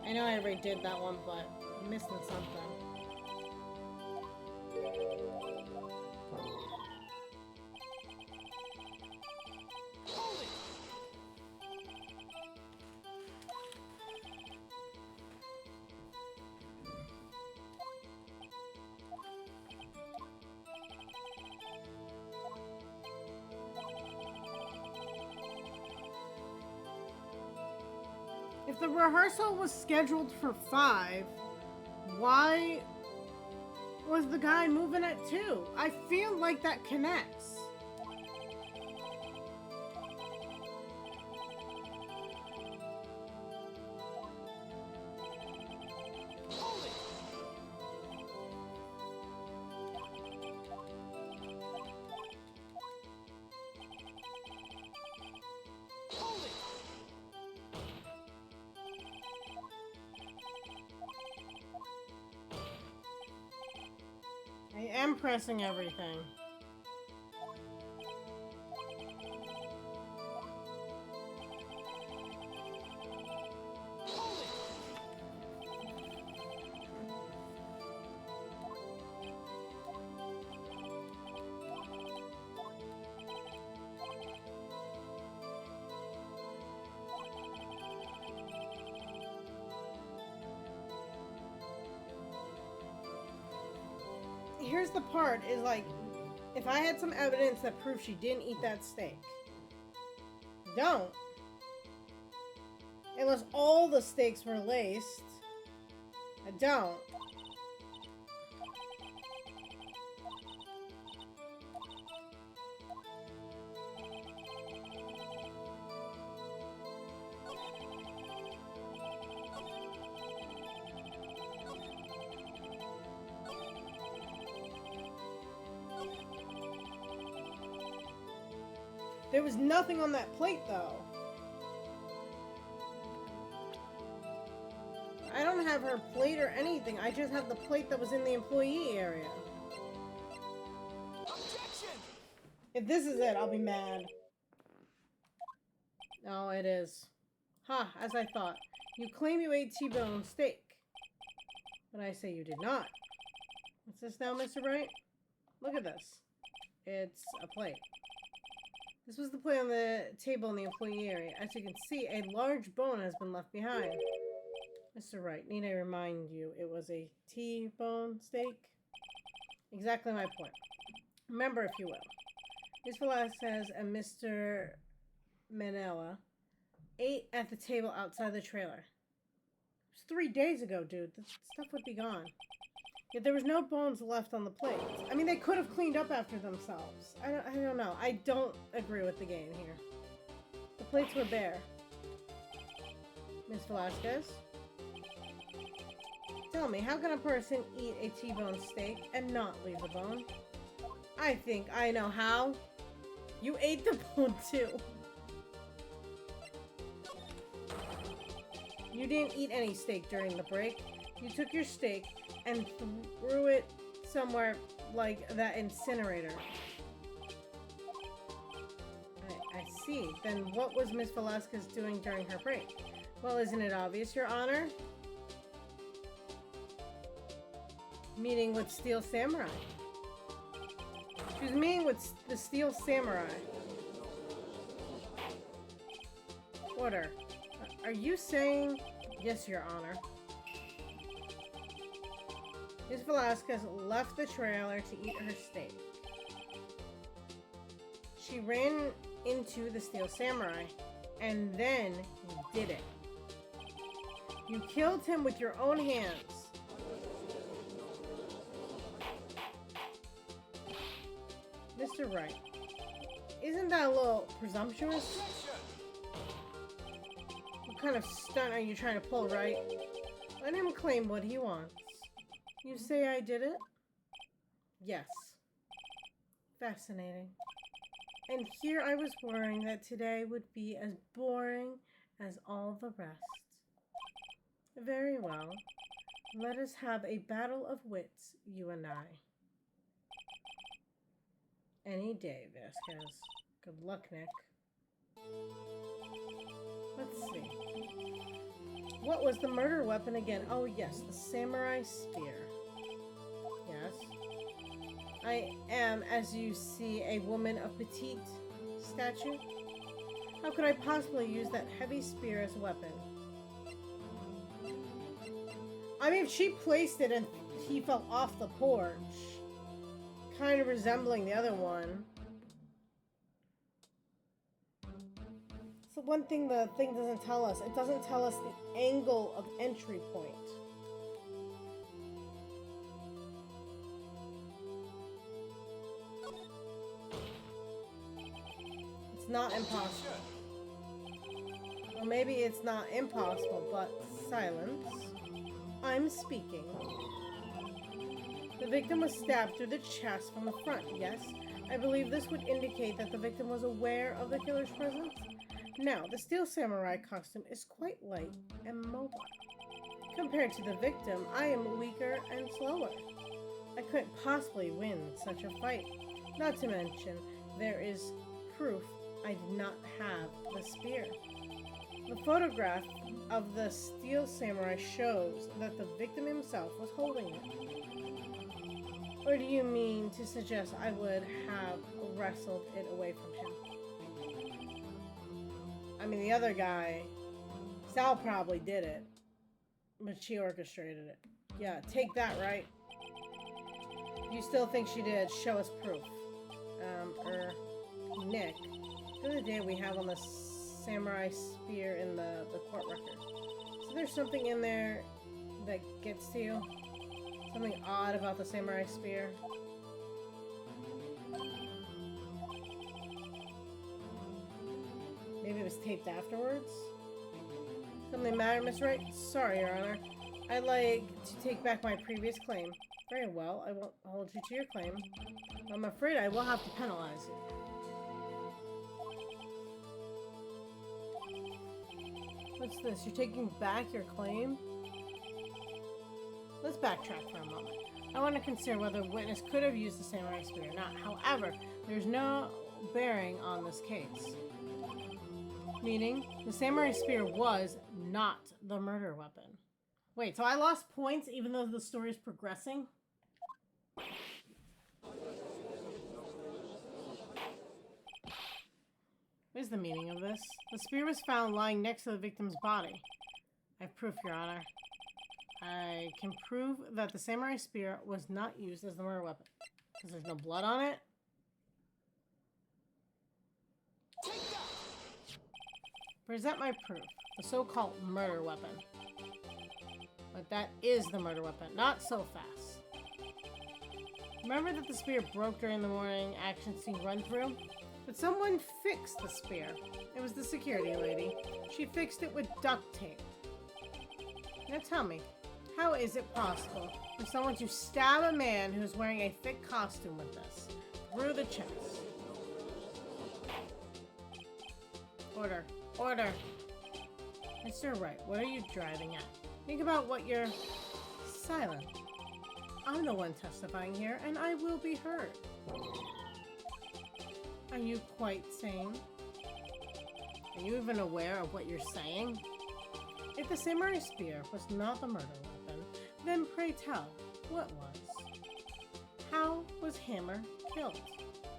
S1: I know I already did that one, but I'm missing something. If the rehearsal was scheduled for 5, why was the guy moving at 2? I feel like that connects. I am pressing everything. Here's the part, is like, if I had some evidence that proves she didn't eat that steak. Don't. Unless all the steaks were laced. I don't. There was nothing on that plate, though. I don't have her plate or anything. I just have the plate that was in the employee area.
S2: Objection!
S1: If this is it, I'll be mad. No, it is. Ha, as I thought. You claim you ate T-bone steak. But I say you did not. What's this now, Mr. Bright? Look at this. It's a plate. This was the plate on the table in the employee area. As you can see, a large bone has been left behind. Mr. Wright, need I remind you, it was a T-bone steak? Exactly my point. Remember, if you will, Ms. Velasquez and Mr. Manella ate at the table outside the trailer. It was 3 days ago, dude. The stuff would be gone. Yet there was no bones left on the plate. I mean, they could have cleaned up after themselves. I don't know. I don't agree with the game here. The plates were bare. Ms. Velasquez? Tell me, how can a person eat a T-bone steak and not leave the bone? I think I know how. You ate the bone too. You didn't eat any steak during the break. You took your steak and threw it somewhere like that incinerator. I see. Then what was Miss Velasquez doing during her break? Well, isn't it obvious, Your Honor? Meeting with Steel Samurai. She was meeting with the Steel Samurai. Order. Are you saying... Yes, Your Honor. Ms. Velasquez left the trailer to eat her steak. She ran into the Steel Samurai, and then did it. You killed him with your own hands. Mr. Wright, isn't that a little presumptuous? What kind of stunt are you trying to pull, Wright? Let him claim what he wants. You say I did it? Yes. Fascinating. And here I was worrying that today would be as boring as all the rest. Very well. Let us have a battle of wits, you and I. Any day, Vasquez. Good luck, Nick. Let's see. What was the murder weapon again? Oh, yes, the samurai spear. Yes. I am, as you see, a woman of petite stature. How could I possibly use that heavy spear as a weapon? I mean, she placed it and he fell off the porch. Kind of resembling the other one. So one thing the thing doesn't tell us, it doesn't tell us the angle of entry point. It's not impossible. Or maybe it's not impossible, but silence. I'm speaking. The victim was stabbed through the chest from the front, yes? I believe this would indicate that the victim was aware of the killer's presence. Now, the Steel Samurai costume is quite light and mobile. Compared to the victim, I am weaker and slower. I couldn't possibly win such a fight. Not to mention, there is proof I did not have the spear. The photograph of the steel samurai shows that the victim himself was holding it. Or do you mean to suggest I would have wrestled it away from him? I mean, the other guy, Sal probably did it, but she orchestrated it. Yeah, take that, right? You still think she did? Show us proof. Nick, the other day we have on the samurai spear in the court record. So there's something in there that gets to you? Something odd about the samurai spear? Maybe it was taped afterwards? Something matter, Miss Wright? Sorry, Your Honor. I'd like to take back my previous claim. Very well, I won't hold you to your claim. I'm afraid I will have to penalize you. What's this? You're taking back your claim? Let's backtrack for a moment. I want to consider whether the witness could have used the samurai spear or not. However, there's no bearing on this case. Meaning, the samurai spear was not the murder weapon. Wait, so I lost points even though the story is progressing? What is the meaning of this? The spear was found lying next to the victim's body. I have proof, Your Honor. I can prove that the samurai spear was not used as the murder weapon. Because there's no blood on it? Present my proof. The so-called murder weapon. But that is the murder weapon. Not so fast. Remember that the spear broke during the morning action scene run-through? But someone fixed the spear. It was the security lady. She fixed it with duct tape. Now tell me, how is it possible for someone to stab a man who's wearing a thick costume with this through the chest? Order. Order. Mr. Wright, what are you driving at? Think about what you're... Silent. I'm the one testifying here, and I will be heard. Are you quite sane? Are you even aware of what you're saying? If the samurai spear was not the murder weapon, then pray tell, what was? How was Hammer killed?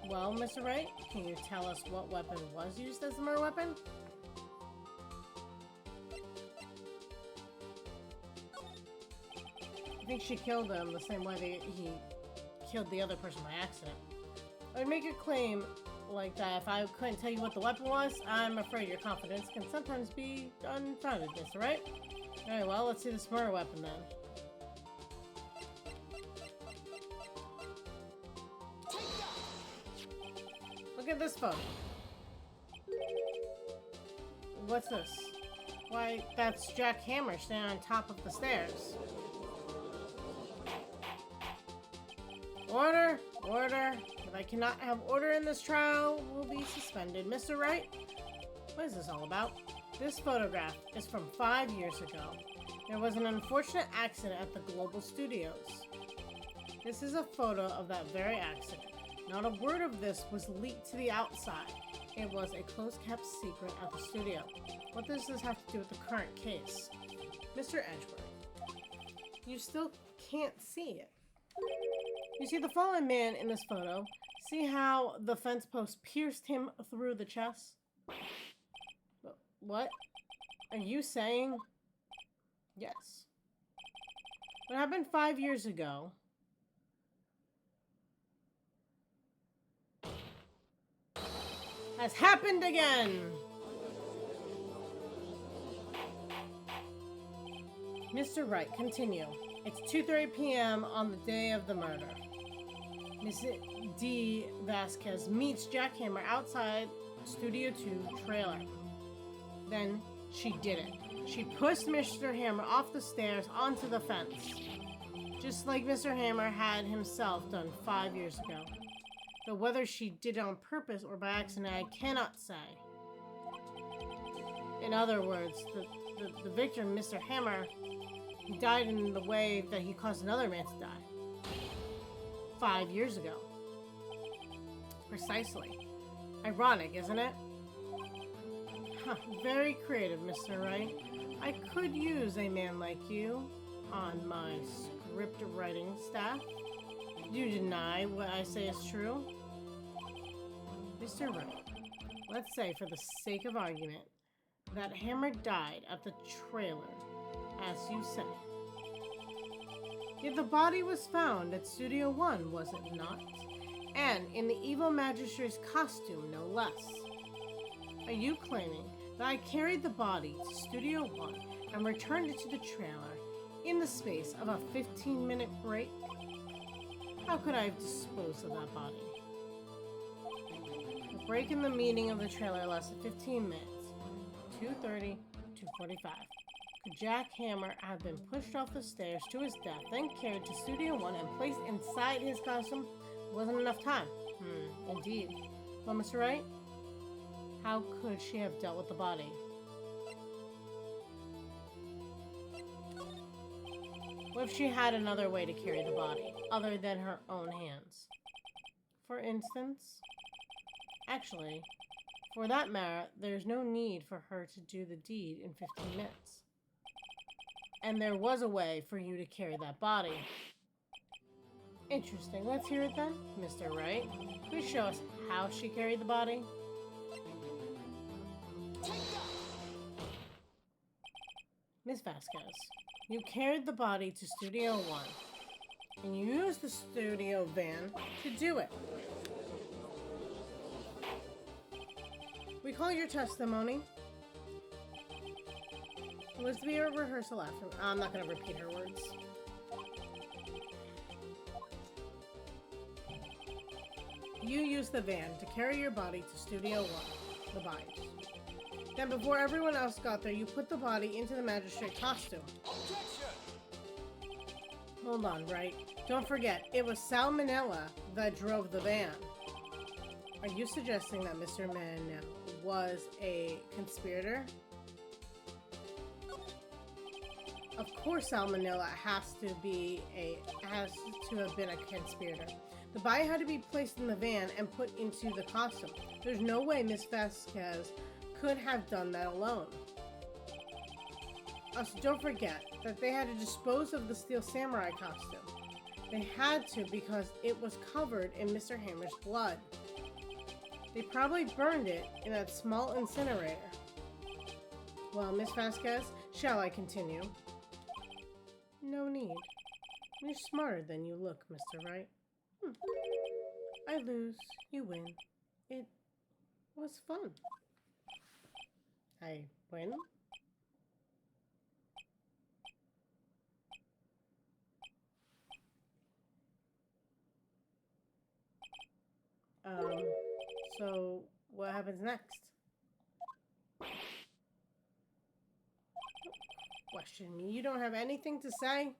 S1: Well, Mr. Wright, can you tell us what weapon was used as the murder weapon? I think she killed him the same way that he killed the other person by accident. I would make a claim like that if I couldn't tell you what the weapon was. I'm afraid your confidence can sometimes be unfounded, Mr. Wright. Very well, let's see this murder weapon then. Look at this photo. What's this? Why, that's Jack Hammer standing on top of the stairs. Order! Order! If I cannot have order in this trial, will be suspended. Mr. Wright? What is this all about? This photograph is from 5 years ago. There was an unfortunate accident at the Global Studios. This is a photo of that very accident. Not a word of this was leaked to the outside. It was a close-kept secret at the studio. What does this have to do with the current case? Mr. Edgeworth, you still can't see it. You see the fallen man in this photo? See how the fence post pierced him through the chest? What? Are you saying? Yes. What happened 5 years ago has happened again! Mr. Wright, continue. It's 2:30 p.m. on the day of the murder. Miss D. Vasquez meets Jack Hammer outside Studio 2 trailer. Then she did it. She pushed Mr. Hammer off the stairs onto the fence. Just like Mr. Hammer had himself done 5 years ago. Though whether she did it on purpose or by accident, I cannot say. In other words, the victim, Mr. Hammer, he died in the way that he caused another man to die. 5 years ago. Precisely. Ironic, isn't it? Huh, very creative, Mr. Wright. I could use a man like you on my script writing staff. Do you deny what I say is true? Mr. Wright, let's say for the sake of argument that Hammer died at the trailer, as you say. Yet the body was found at Studio One, was it not? And in the evil magistrate's costume, no less. Are you claiming that I carried the body to Studio One and returned it to the trailer in the space of a 15-minute break? How could I have disposed of that body? The break in the meeting of the trailer lasted 15 minutes. 2:30 to 2:45. Could Jack Hammer have been pushed off the stairs to his death, then carried to Studio One and placed inside his costume? Wasn't enough time. Indeed. Well, Mr. Wright, how could she have dealt with the body? What if she had another way to carry the body, other than her own hands? For instance? Actually, for that matter, there's no need for her to do the deed in 15 minutes. And there was a way for you to carry that body. Interesting. Let's hear it then, Mr. Wright. Please show us how she carried the body. Miss Vasquez, you carried the body to Studio One, and you used the studio van to do it. We call your testimony. It was to be a rehearsal after. I'm not going to repeat her words. You used the van to carry your body to Studio One, the body. Then before everyone else got there, you put the body into the magistrate costume.
S2: Objection!
S1: Hold on, right? Don't forget, it was Salmonella that drove the van. Are you suggesting that Mr. Manel was a conspirator? Of course Salmonella has to have been a conspirator. The body had to be placed in the van and put into the costume. There's no way Miss Vasquez could have done that alone. Also, don't forget that they had to dispose of the Steel Samurai costume. They had to because it was covered in Mr. Hammer's blood. They probably burned it in that small incinerator. Well, Miss Vasquez, shall I continue? No need. You're smarter than you look, Mr. Wright. I lose, you win. It was fun. I win? So what happens next? Question me. You don't have anything to say?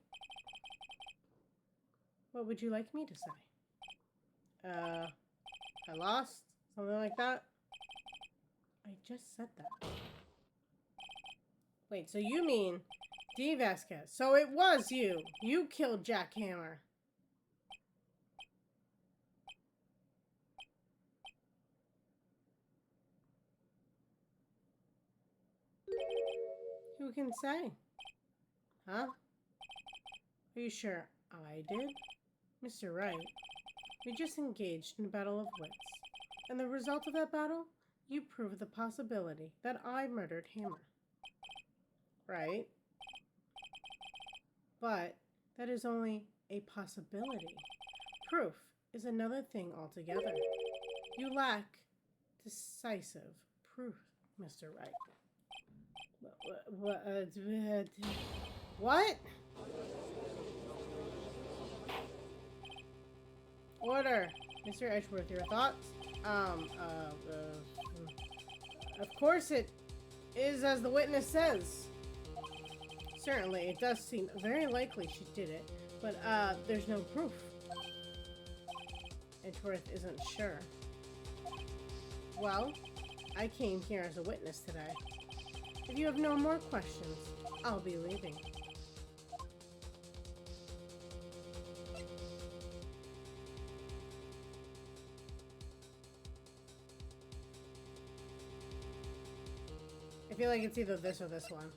S1: What would you like me to say? I lost? Something like that? I just said that. Wait, so you mean D. Vasquez. So it was you. You killed Jack Hammer. Who can say? Huh? Are you sure I did? Mr. Wright, we just engaged in a battle of wits. And the result of that battle? You proved the possibility that I murdered Hammer. Right? But that is only a possibility. Proof is another thing altogether. You lack decisive proof, Mr. Wright. What? Order. Mr. Edgeworth, your thoughts? Of course it is as the witness says. Certainly, it does seem very likely she did it, but, there's no proof. Edgeworth isn't sure. Well, I came here as a witness today. If you have no more questions, I'll be leaving. I feel like it's either this or this one.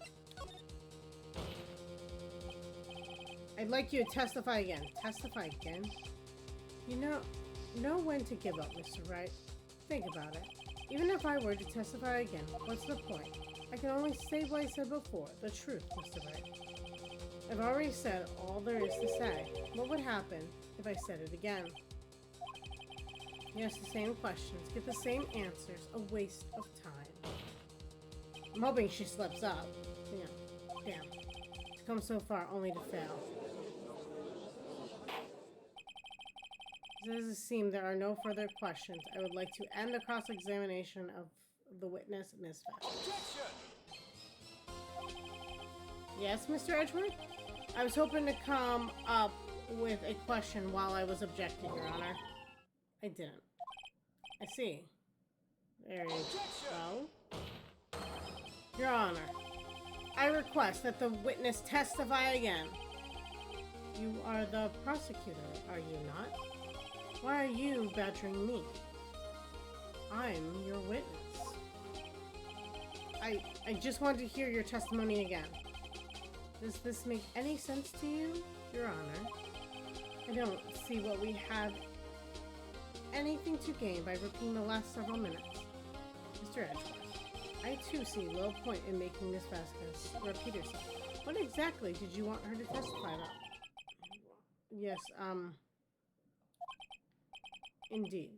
S1: I'd like you to testify again. Testify again? You know when to give up, Mr. Wright. Think about it. Even if I were to testify again, what's the point? I can only say what I said before, the truth, Mr. Wright. I've already said all there is to say. What would happen if I said it again? You ask the same questions, get the same answers, a waste of time. I'm hoping she slips up. Yeah, damn. It's come so far only to fail. Does it seem there are no further questions? I would like to end the cross-examination of the witness, Ms. Fett.
S2: Objection!
S1: Yes, Mr. Edgeworth? I was hoping to come up with a question while I was objecting, Your Honor. I didn't. I see. There you go. Your Honor, I request that the witness testify again. You are the prosecutor, are you not? Why are you badgering me? I'm your witness. I just want to hear your testimony again. Does this make any sense to you, Your Honor? I don't see what we have anything to gain by repeating the last several minutes. Mr. Edgeworth, I too see little point in making Miss Vasquez repeat herself. What exactly did you want her to testify about? Yes, indeed.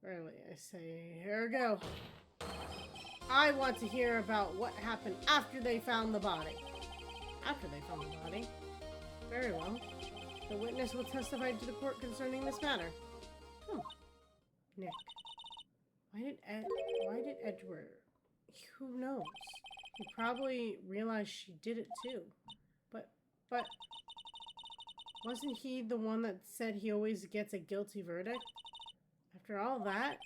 S1: Really, I say, here we go. I want to hear about what happened after they found the body. After they found the body? Very well. The witness will testify to the court concerning this matter. Nick. Why did Edward? Who knows? He probably realized she did it too. But wasn't he the one that said he always gets a guilty verdict? After all that,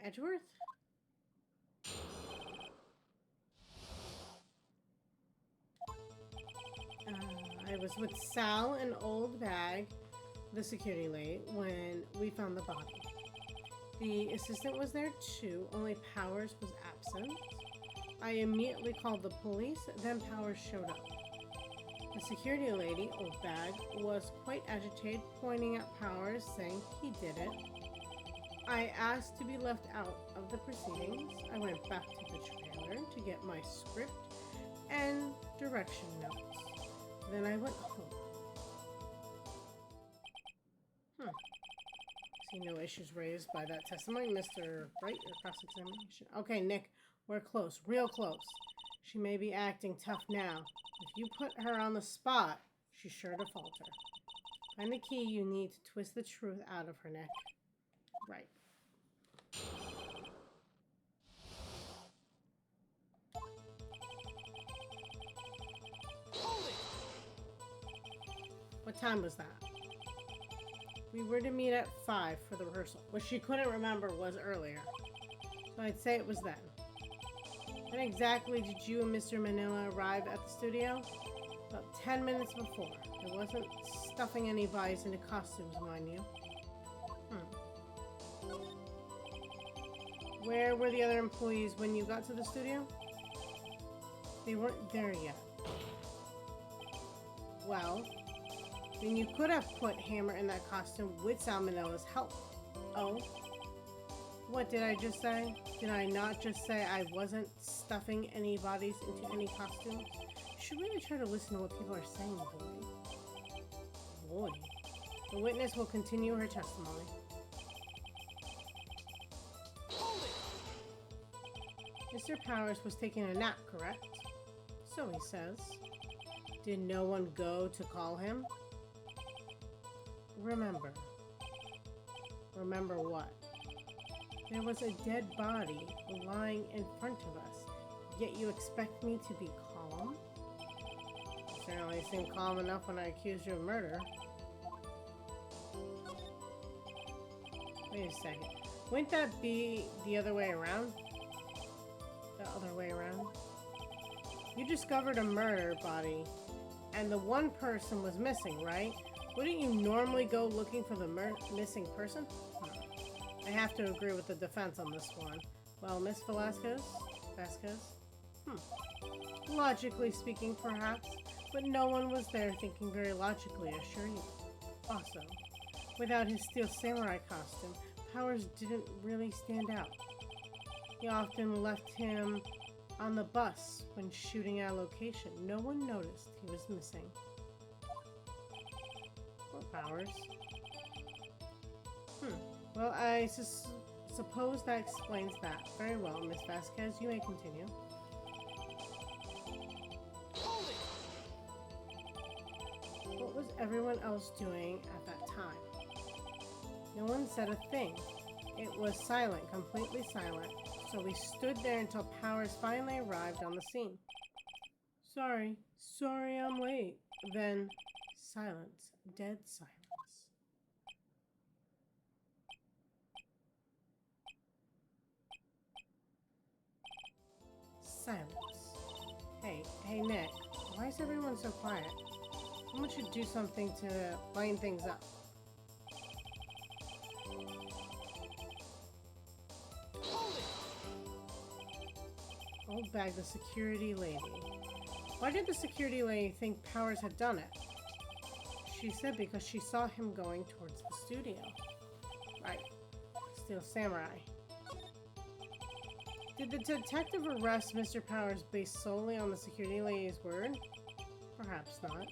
S1: Edgeworth? I was with Sal and Old Bag, the security lady, when we found the body. The assistant was there too, only Powers was absent. I immediately called the police, then Powers showed up. The security lady, Old Bag, was quite agitated, pointing at Powers, saying he did it. I asked to be left out of the proceedings. I went back to the trailer to get my script and direction notes. Then I went home. See no issues raised by that testimony, Mr. Wright, your cross-examination. Okay, Nick, we're close, real close. She may be acting tough now. If you put her on the spot, she's sure to falter. Find the key you need to twist the truth out of her neck. Right. What time was that? We were to meet at 5 for the rehearsal, which she couldn't remember was earlier. So I'd say it was then. When exactly did you and Mr. Manila arrive at the studio? About 10 minutes before. I wasn't stuffing any bodies into costumes, mind you. Where were the other employees when you got to the studio? They weren't there yet. Well, then you could have put Hammer in that costume with Salmonella's help. Oh? What did I just say? Did I not just say I wasn't stuffing any bodies into any costumes? You should really try to listen to what people are saying, boy. Boy. The witness will continue her testimony. Mr. Powers was taking a nap, correct? So he says. Did no one go to call him? Remember. Remember what? There was a dead body lying in front of us, yet you expect me to be calm? You certainly seemed calm enough when I accused you of murder. Wait a second. Wouldn't that be the other way around? The other way around? You discovered a murder body, and the one person was missing, right? Wouldn't you normally go looking for the missing person? I have to agree with the defense on this one. Well, Miss Vasquez? Logically speaking, perhaps, but no one was there thinking very logically, I assure you. Also, without his steel samurai costume, Powers didn't really stand out. He often left him on the bus when shooting at a location. No one noticed he was missing. Poor Powers. Well, I suppose that explains that. Very well, Miss Vasquez, you may continue. What was everyone else doing at that time? No one said a thing. It was silent, completely silent, so we stood there until Powers finally arrived on the scene. Sorry I'm late. Then, silence, dead silence. Silence. Hey Nick, why is everyone so quiet? Someone should do something to lighten things up. Old bag, the security lady. Why did the security lady think Powers had done it? She said because she saw him going towards the studio. Right. Steel Samurai. Did the detective arrest Mr. Powers based solely on the security lady's word? Perhaps not.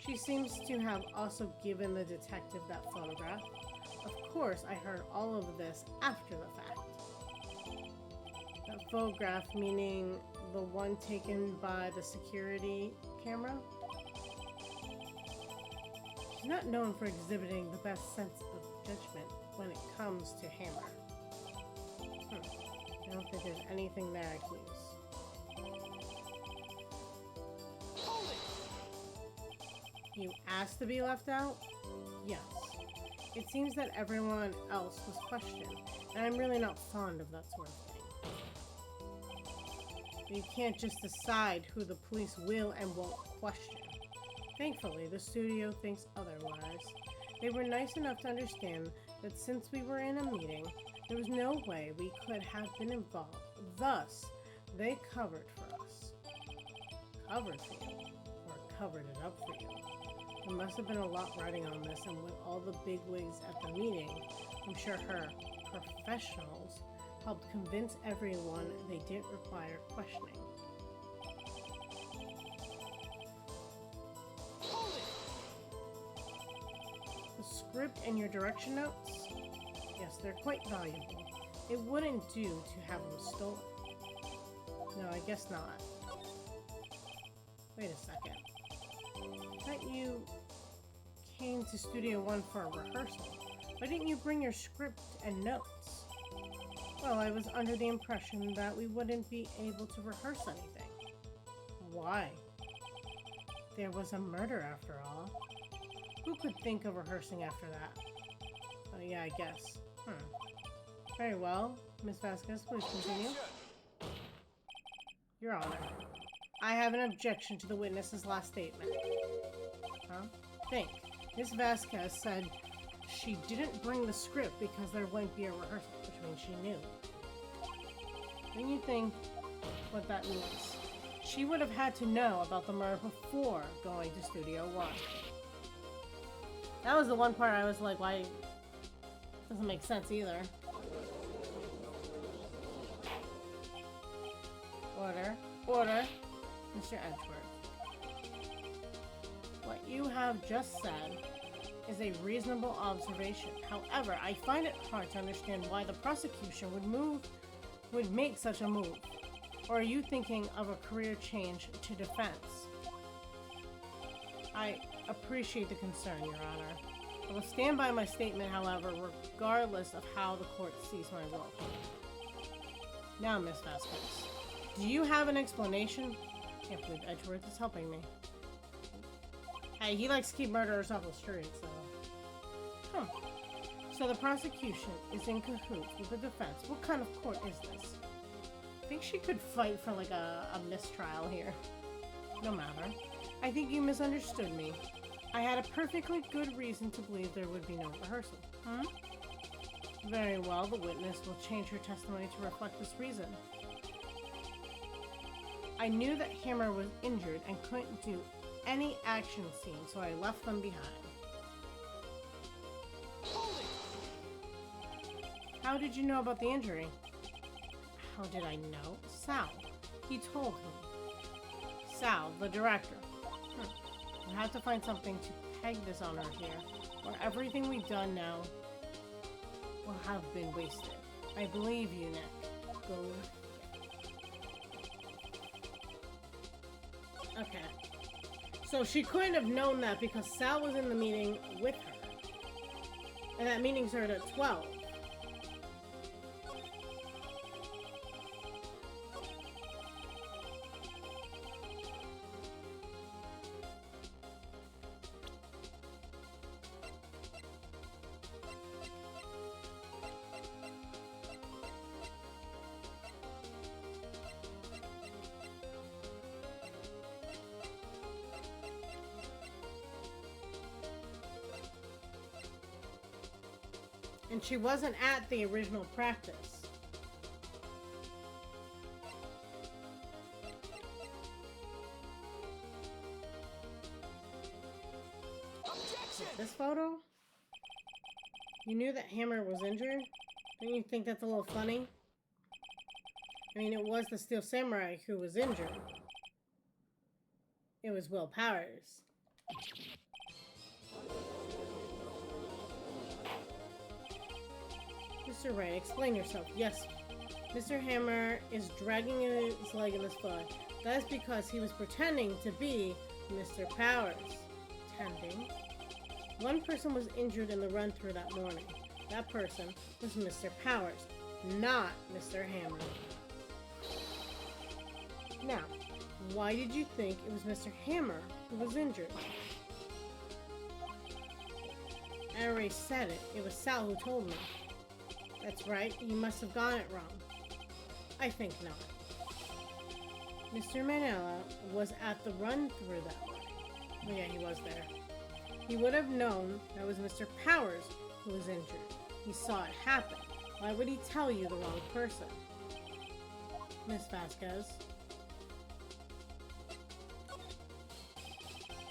S1: She seems to have also given the detective that photograph. Of course, I heard all of this after the fact. That photograph meaning the one taken by the security camera? She's not known for exhibiting the best sense of judgment when it comes to Hammer. I don't think there's anything there I can use. You asked to be left out? Yes. It seems that everyone else was questioned, and I'm really not fond of that sort of thing. You can't just decide who the police will and won't question. Thankfully, the studio thinks otherwise. They were nice enough to understand that since we were in a meeting, there was no way we could have been involved. Thus, they covered for us. Covered for you. Or covered it up for you. There must have been a lot riding on this, and with all the bigwigs at the meeting, I'm sure her professionals helped convince everyone they didn't require questioning. The script and your direction notes? Yes, they're quite valuable. It wouldn't do to have them stolen. No, I guess not. Wait a second. I thought you came to Studio One for a rehearsal. Why didn't you bring your script and notes? Well, I was under the impression that we wouldn't be able to rehearse anything. Why? There was a murder after all. Who could think of rehearsing after that? Oh yeah, I guess. Very well. Miss Vasquez, please continue. Your Honor, I have an objection to the witness's last statement. Huh? Think. Miss Vasquez said she didn't bring the script because there wouldn't be a rehearsal, which means she knew. When you think what that means, she would have had to know about the murder before going to Studio One. That was the one part I was like, why? Doesn't make sense either. Order. Order. Mr. Edgeworth. What you have just said is a reasonable observation. However, I find it hard to understand why the prosecution would make such a move. Or are you thinking of a career change to defense? I appreciate the concern, Your Honor. I will stand by my statement, however, regardless of how the court sees my role. Now, Miss Vasquez, do you have an explanation? I can't believe Edgeworth is helping me. Hey, he likes to keep murderers off the street, so... So the prosecution is in cahoots with the defense. What kind of court is this? I think she could fight for, like, a mistrial here. No matter. I think you misunderstood me. I had a perfectly good reason to believe there would be no rehearsal. Very well, the witness will change her testimony to reflect this reason. I knew that Hammer was injured and couldn't do any action scene, so I left them behind.
S2: Hold it!
S1: How did you know about the injury? How did I know? Sal. He told me. Sal, the director. We have to find something to peg this on her here, or everything we've done now will have been wasted. I believe you, Nick. Go. Okay. So she couldn't have known that because Sal was in the meeting with her. And that meeting started at 12. And she wasn't at the original practice.
S2: Objection!
S1: This photo? You knew that Hammer was injured? Don't you think that's a little funny? I mean, it was the Steel Samurai who was injured. It was Will Powers. Mr. Wright, explain yourself. Yes, Mr. Hammer is dragging his leg in this photo. That is because he was pretending to be Mr. Powers. Pretending? One person was injured in the run-through that morning. That person was Mr. Powers, not Mr. Hammer. Now, why did you think it was Mr. Hammer who was injured? I already said it. It was Sal who told me. That's right. You must have gotten it wrong. I think not. Mr. Manella was at the run-through that morning. Oh, yeah, he was there. He would have known that was Mr. Powers who was injured. He saw it happen. Why would he tell you the wrong person? Miss Vasquez.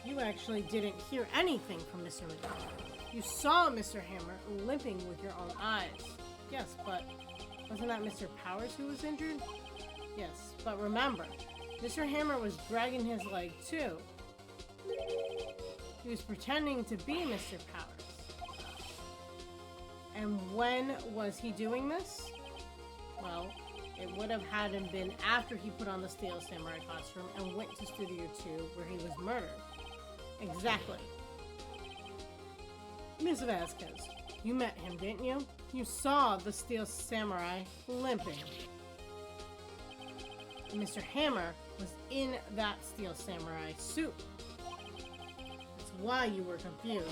S1: You actually didn't hear anything from Mr. Manella. You saw Mr. Hammer limping with your own eyes. Yes, but wasn't that Mr. Powers who was injured? Yes, but remember, Mr. Hammer was dragging his leg too. He was pretending to be Mr. Powers. And when was he doing this? Well, it would have hadn't been after he put on the Steel Samurai costume and went to Studio 2 where he was murdered. Exactly. Miss Vasquez, you met him, didn't you? You saw the Steel Samurai limping. And Mr. Hammer was in that Steel Samurai suit. That's why you were confused.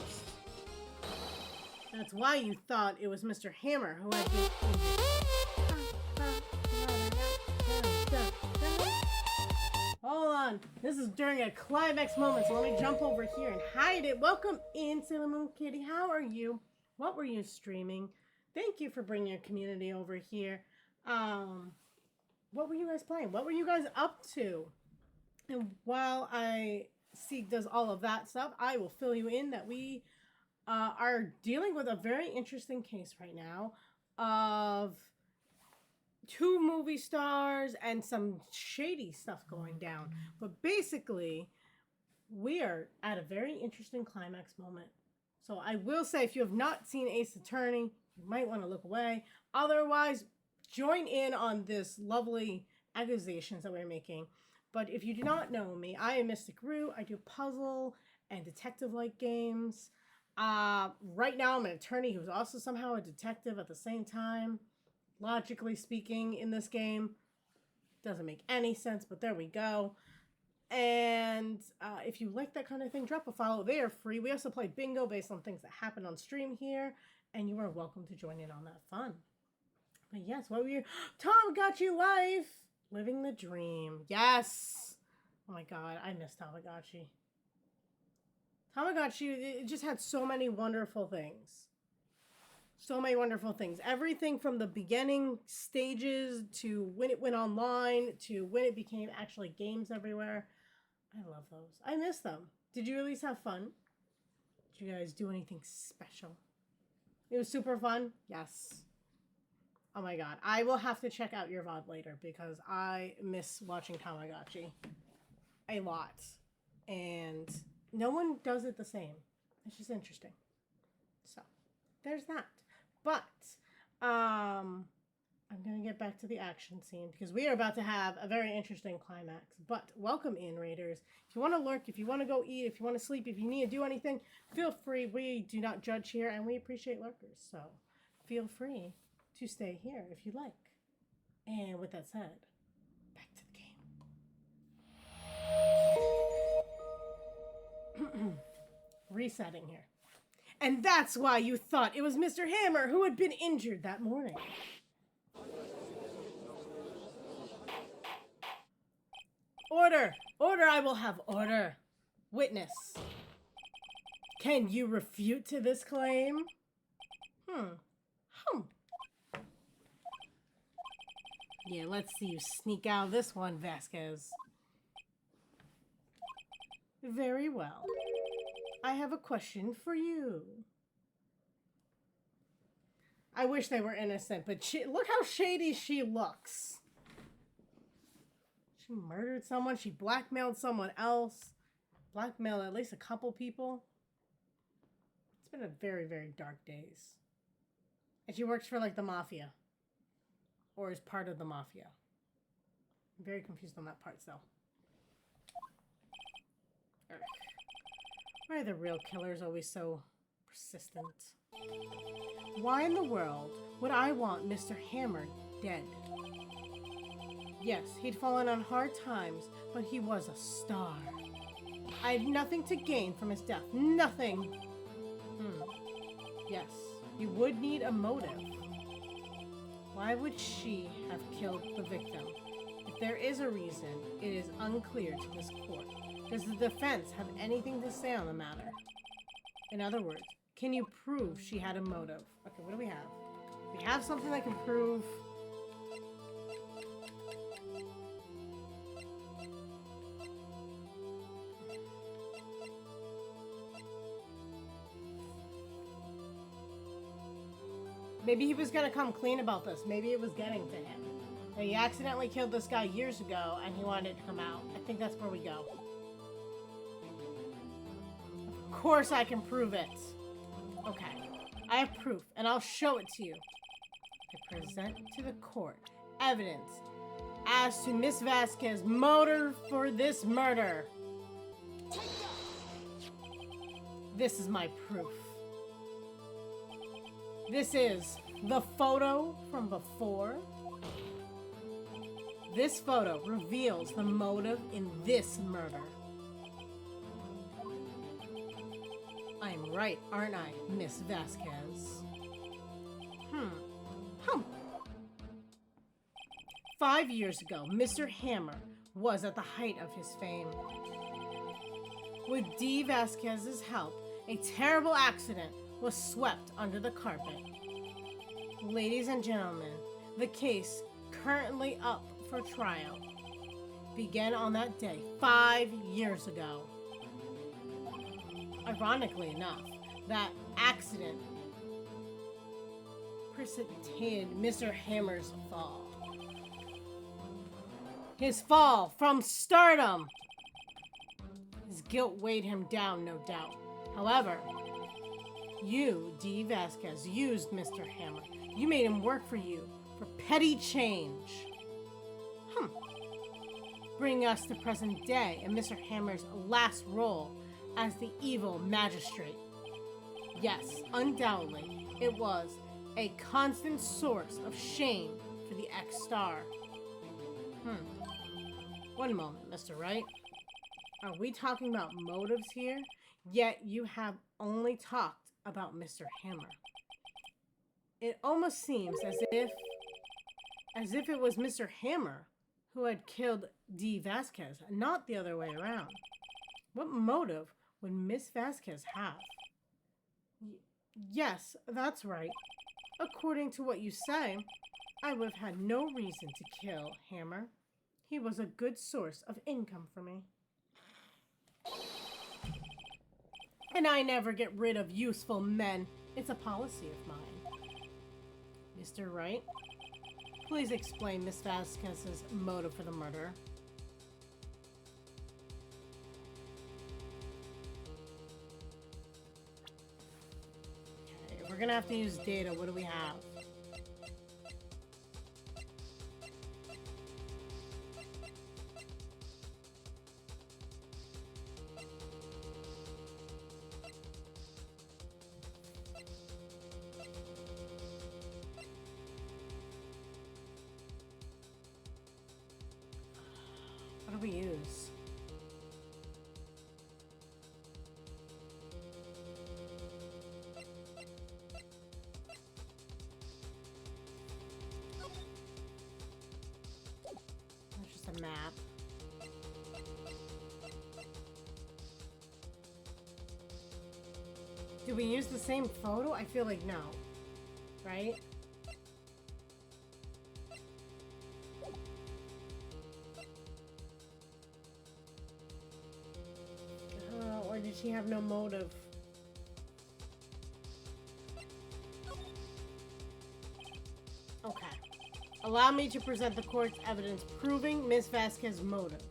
S1: That's why you thought it was Mr. Hammer who had been injured. Hold on. This is during a climax moment, so let me jump over here and hide it. Welcome in, Sailor Moon Kitty. How are you? What were you streaming? Thank you for bringing your community over here. What were you guys playing? What were you guys up to? And while Seek does all of that stuff, I will fill you in that we are dealing with a very interesting case right now of two movie stars and some shady stuff going down. But basically, we are at a very interesting climax moment. So I will say, if you have not seen Ace Attorney, you might want to look away. Otherwise, join in on this lovely accusations that we're making. But if you do not know me, I am Mystic Rue. I do puzzle and detective-like games. Right now, I'm an attorney who's also somehow a detective at the same time. Logically speaking, in this game, doesn't make any sense, but there we go. And if you like that kind of thing, drop a follow. They are free. We also play bingo based on things that happen on stream here, and you are welcome to join in on that fun. But yes, what were you? Tamagotchi life, living the dream. Yes. Oh my God, I miss Tamagotchi. Tamagotchi, it just had so many wonderful things. so many wonderful things. Everything from the beginning stages to when it went online to when it became actually games everywhere. I love those. I miss them. Did you at least have fun? Did you guys do anything special? It was super fun. Yes. Oh my god. I will have to check out your VOD later because I miss watching Tamagotchi a lot. And no one does it the same. It's just interesting. So, there's that. But, I'm going to get back to the action scene because we are about to have a very interesting climax. But, welcome in, Raiders. If you want to lurk, if you want to go eat, if you want to sleep, if you need to do anything, feel free. We do not judge here and we appreciate lurkers. So, feel free to stay here if you like. And with that said, back to the game. Resetting here. And that's why you thought it was Mr. Hammer who had been injured that morning. Order! Order, I will have order. Witness. Can you refute to this claim? Yeah, let's see you sneak out of this one, Vasquez. Very well. I have a question for you. I wish they were innocent, but look how shady she looks. She murdered someone. She blackmailed someone else. Blackmailed at least a couple people. It's been a very, very dark days. And she works for, like, the mafia. Or is part of the mafia. I'm very confused on that part, though. Why are the real killers always so persistent? Why in the world would I want Mr. Hammer dead? Yes, he'd fallen on hard times, but he was a star. I had nothing to gain from his death. Nothing. Yes, you would need a motive. Why would she have killed the victim? If there is a reason, it is unclear to this court. Does the defense have anything to say on the matter? In other words, can you prove she had a motive? Okay, what do we have? We have something that can prove... Maybe he was gonna come clean about this. Maybe it was getting to him. And he accidentally killed this guy years ago, and he wanted it to come out. I think that's where we go. Of course I can prove it. Okay. I have proof, and I'll show it to you. I present to the court evidence as to Miss Vasquez's motive for this murder. This is my proof. This is the photo from before. This photo reveals the motive in this murder. I'm right, aren't I, Miss Vasquez? 5 years ago, Mr. Hammer was at the height of his fame. With D. Vasquez's help, a terrible accident was swept under the carpet. Ladies and gentlemen, the case currently up for trial began on that day 5 years ago. Ironically enough, that accident precipitated Mr. Hammer's fall. His fall from stardom! His guilt weighed him down, no doubt. However, you, D. Vasquez, used Mr. Hammer. You made him work for you for petty change. Bringing us to present day and Mr. Hammer's last role as the evil magistrate. Yes, undoubtedly, it was a constant source of shame for the ex-star. One moment, Mr. Wright. Are we talking about motives here? Yet you have only talked about Mr. Hammer. It almost seems as if it was Mr. Hammer who had killed D. Vasquez, not the other way around. What motive would Miss Vasquez have? Yes, that's right. According to what you say, I would have had no reason to kill Hammer. He was a good source of income for me. And I never get rid of useful men. It's a policy of mine. Mr. Wright, please explain Miss Vasquez's motive for the murder. Okay, we're gonna have to use data. What do we have? What do we use? That's just a map. Do we use the same photo? I feel like no. Right? Or did she have no motive? Okay. Allow me to present the court's evidence proving Miss Vasquez's motive.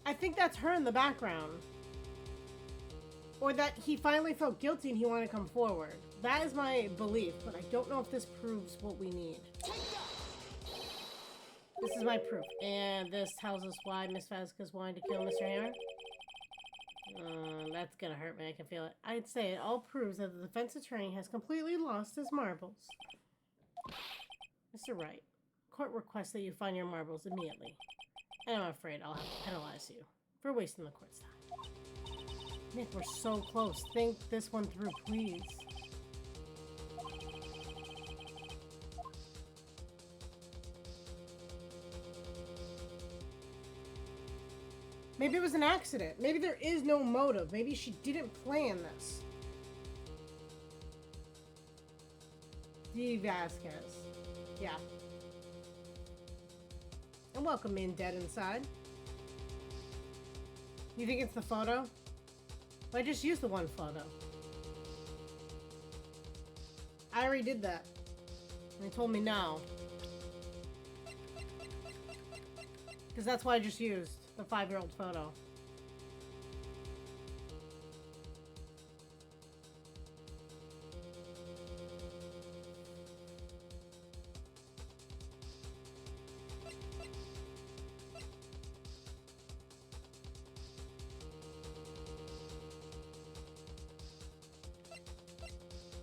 S1: I think that's her in the background. Or that he finally felt guilty and he wanted to come forward. That is my belief, but I don't know if this proves what we need. This is my proof. And this tells us why Miss Vasquez wanted to kill Mr. Hammer. That's gonna hurt me, I can feel it. I'd say it all proves that the defense attorney has completely lost his marbles. Mr. Wright, court requests that you find your marbles immediately. And I'm afraid I'll have to penalize you for wasting the court's time. Nick, we're so close. Think this one through, please. Maybe it was an accident. Maybe there is no motive. Maybe she didn't plan this. D. Vasquez. Yeah. And welcome in, Dead Inside. You think it's the photo? Well, I just used the one photo. I already did that. And they told me no. Because that's why I just used the 5-year-old photo.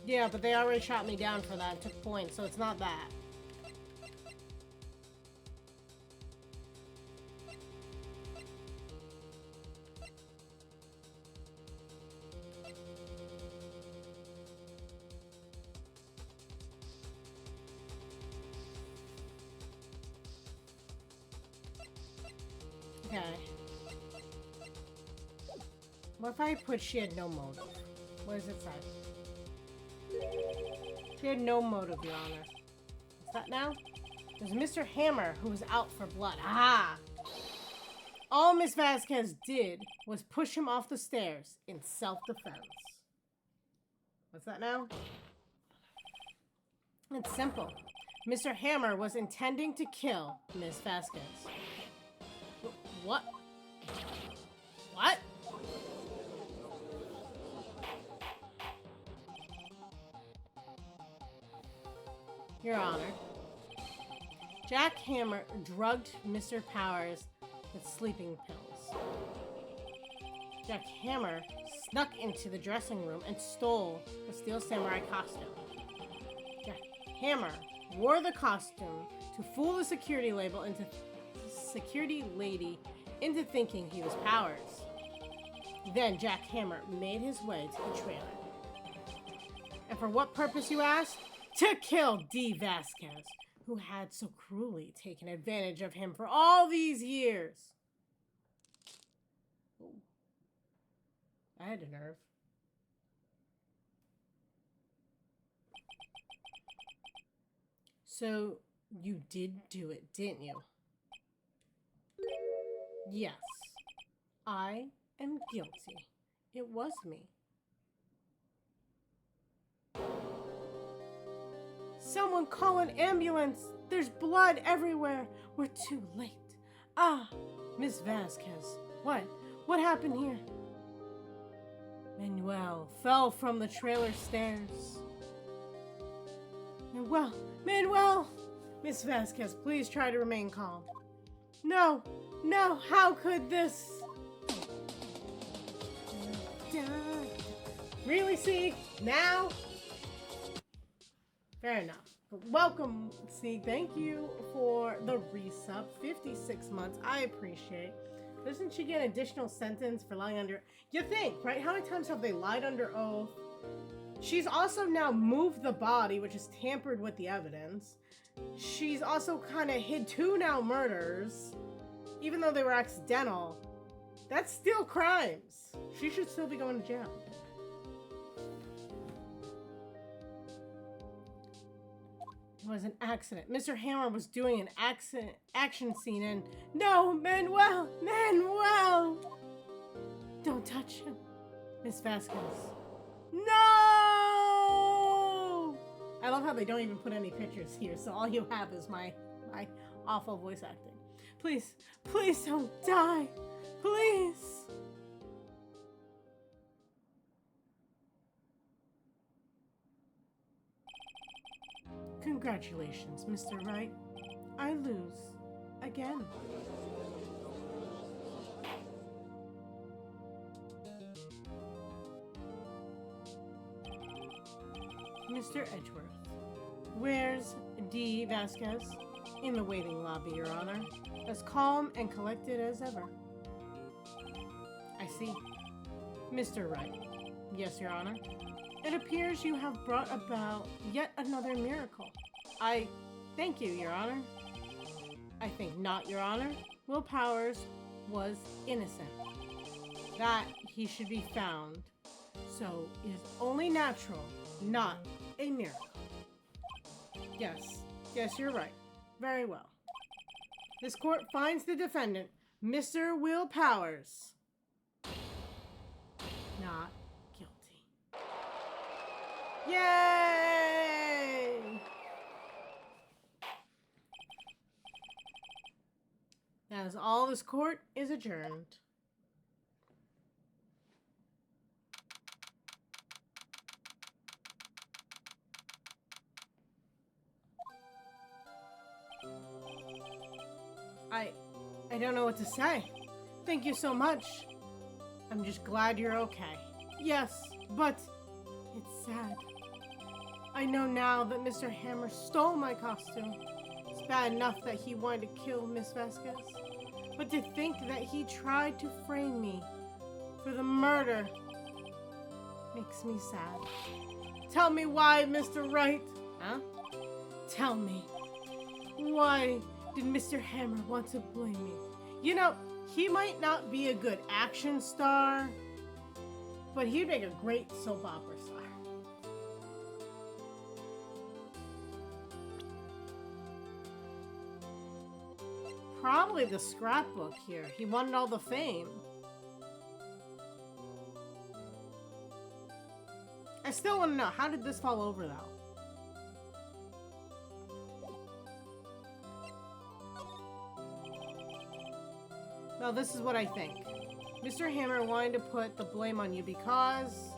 S1: Yeah, but they already shot me down for that and took points, so it's not that. Okay. What if I put she had no motive? What does it say? She had no motive, Your Honor. What's that now? There's Mr. Hammer, who was out for blood. Ah! All Miss Vasquez did was push him off the stairs in self-defense. What's that now? It's simple. Mr. Hammer was intending to kill Miss Vasquez. What? What? Your Honor, Jack Hammer drugged Mr. Powers with sleeping pills. Jack Hammer snuck into the dressing room and stole the Steel Samurai costume. Jack Hammer wore the costume to fool the security lady into thinking he was Powers. Then Jack Hammer made his way to the trailer. And for what purpose, you ask? To kill D. Vasquez, who had so cruelly taken advantage of him for all these years. had a nerve. So, you did do it, didn't you? Yes. I am guilty. It was me. Someone call an ambulance! There's blood everywhere! We're too late. Ah, Miss Vasquez. What? What happened here? Manuel fell from the trailer stairs. Manuel! Manuel! Miss Vasquez, please try to remain calm. No! No! How could this? Really, see? Now? Fair enough. Welcome, see. Thank you for the resub. 56 months. I appreciate. Doesn't she get an additional sentence for lying under... You think, right? How many times have they lied under oath? She's also now moved the body, which is tampered with the evidence. She's also kind of hid 2 now murders, even though they were accidental. That's still crimes. She should still be going to jail. It was an accident. Mr. Hammer was doing an action scene and... No, Manuel! Manuel! Don't touch him. Miss Vasquez. No! I love how they don't even put any pictures here, so all you have is my awful voice acting. Please, please don't die. Please. Congratulations, Mr. Wright. I lose. Again. Mr. Edgeworth. Where's D. Vasquez? In the waiting lobby, Your Honor. As calm and collected as ever. I see. Mr. Wright. Yes, Your Honor. It appears you have brought about yet another miracle. I thank you, Your Honor. I think not, Your Honor. Will Powers was innocent. That he should be found. So it is only natural, not a miracle. Yes. Yes, you're right. Very well. This court finds the defendant, Mr. Will Powers, not guilty. Yay! As all, this court is adjourned. I don't know what to say. Thank you so much. I'm just glad you're okay. Yes, but it's sad. I know now that Mr. Hammer stole my costume. It's bad enough that he wanted to kill Miss Vasquez, but to think that he tried to frame me for the murder makes me sad. Tell me why, Mr. Wright. Huh? Tell me. Why did Mr. Hammer want to blame me? You know, he might not be a good action star, but he'd make a great soap opera star. Probably the scrapbook here. He wanted all the fame. I still want to know, how did this fall over, though? Well, this is what I think. Mr. Hammer wanted to put the blame on you because...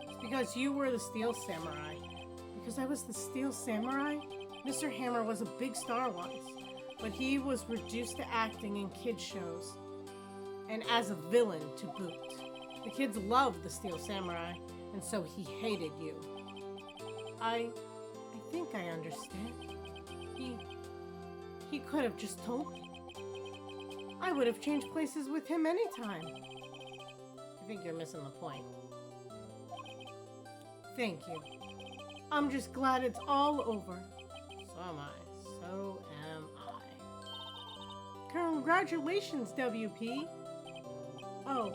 S1: It's because you were the Steel Samurai. Because I was the Steel Samurai? Mr. Hammer was a big star once, but he was reduced to acting in kids' shows, and as a villain to boot. The kids loved the Steel Samurai, and so he hated you. I think I understand. He could have just told me. I would have changed places with him anytime. I think you're missing the point. Thank you. I'm just glad it's all over. So am I. So am I. Congratulations, WP. Oh,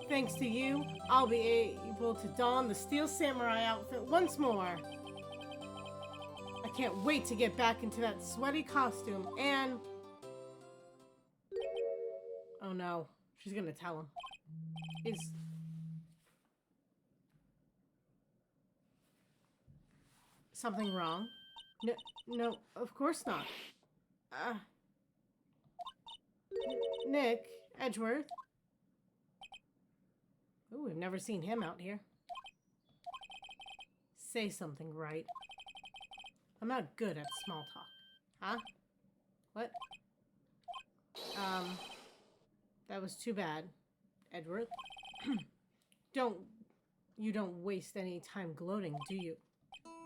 S1: thanks to you, I'll be able to don the Steel Samurai outfit once more. I can't wait to get back into that sweaty costume and... Oh no, she's gonna tell him. Is... something wrong? No, of course not. Nick, Edgeworth. Ooh, we've never seen him out here. Say something right. I'm not good at small talk. Huh? What? That was too bad, Edgeworth. You don't waste any time gloating, do you?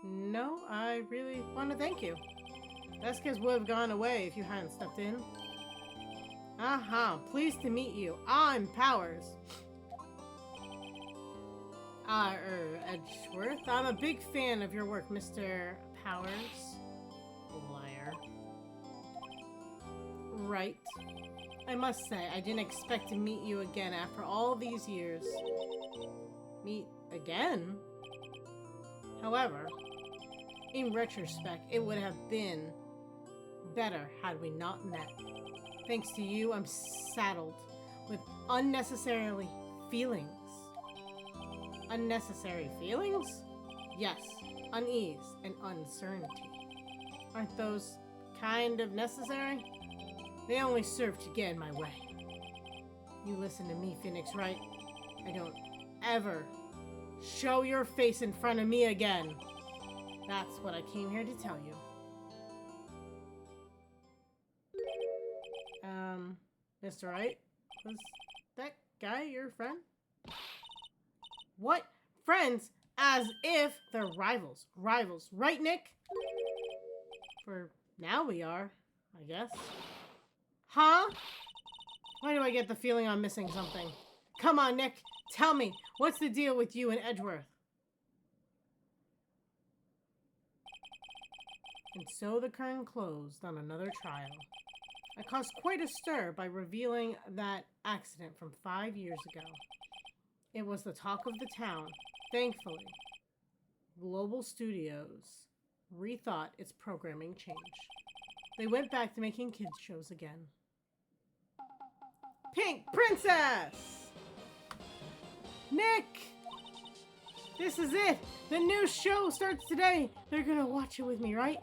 S1: No, I really want to thank you. Veskes would have gone away if you hadn't stepped in. Pleased to meet you. I'm Powers. Edgeworth. I'm a big fan of your work, Mr. Powers. Liar. Right. I must say, I didn't expect to meet you again after all these years. Meet again? However, in retrospect, it would have been better had we not met. Thanks to you, I'm saddled with unnecessarily feelings. Unnecessary feelings? Yes, unease and uncertainty. Aren't those kind of necessary? They only serve to get in my way. You listen to me, Phoenix, right? I don't ever show your face in front of me again. That's what I came here to tell you. Mr. Wright? Was that guy your friend? What? Friends? As if they're rivals. Rivals. Right, Nick? For now we are, I guess. Huh? Why do I get the feeling I'm missing something? Come on, Nick. Tell me, what's the deal with you and Edgeworth? And so the curtain closed on another trial. I caused quite a stir by revealing that accident from 5 years ago. It was the talk of the town. Thankfully, Global Studios rethought its programming change. They went back to making kids shows again. Pink Princess! Nick! This is it! The new show starts today! They're gonna watch it with me, right?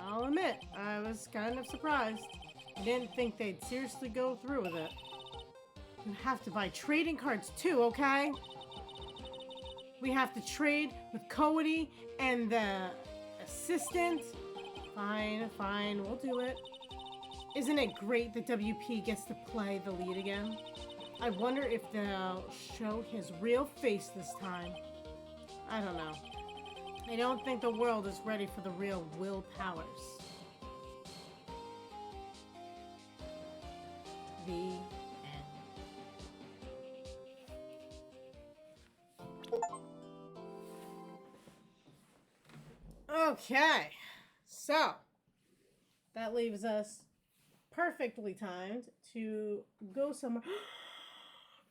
S1: I'll admit, I was kind of surprised. I didn't think they'd seriously go through with it. You have to buy trading cards too, okay? We have to trade with Cody and the assistant. Fine, we'll do it. Isn't it great that WP gets to play the lead again? I wonder if they'll show his real face this time. I don't know. I don't think the world is ready for the real Will Powers. The end. Okay, so that leaves us perfectly timed to go somewhere.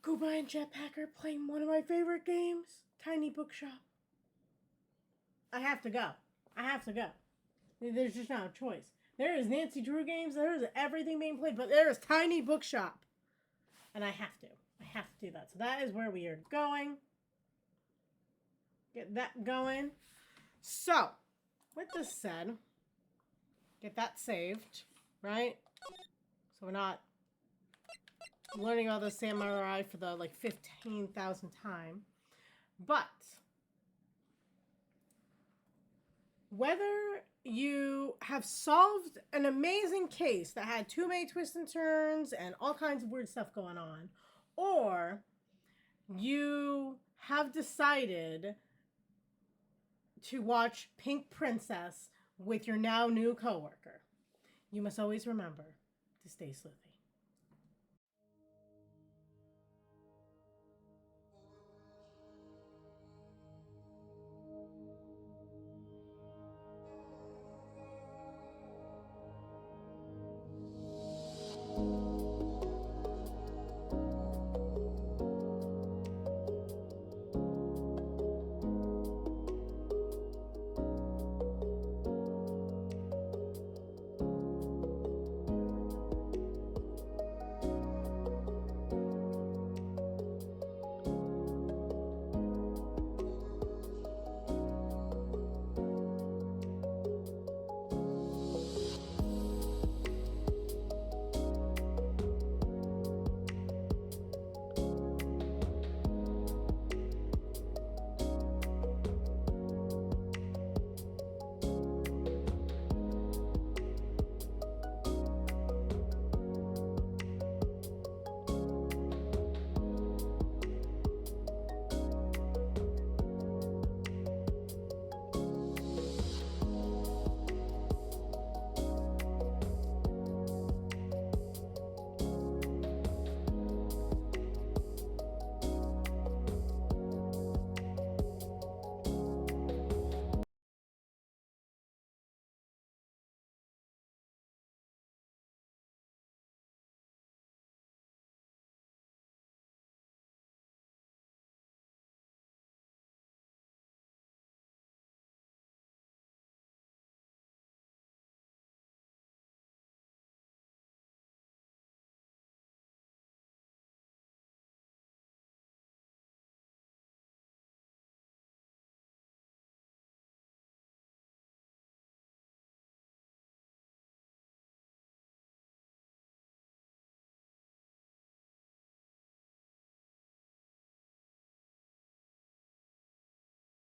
S1: Go buy a jetpacker playing one of my favorite games, Tiny Bookshop. I have to go. There's just not a choice. There is Nancy Drew games. There's everything being played, but there is Tiny Bookshop. And I have to do that. So that is where we are going. Get that going. So, with this said, get that saved, right? So we're not learning all the samurai for the 15,000th time. But whether you have solved an amazing case that had too many twists and turns and all kinds of weird stuff going on, or you have decided to watch Pink Princess with your now new coworker, you must always remember to stay sleuthy.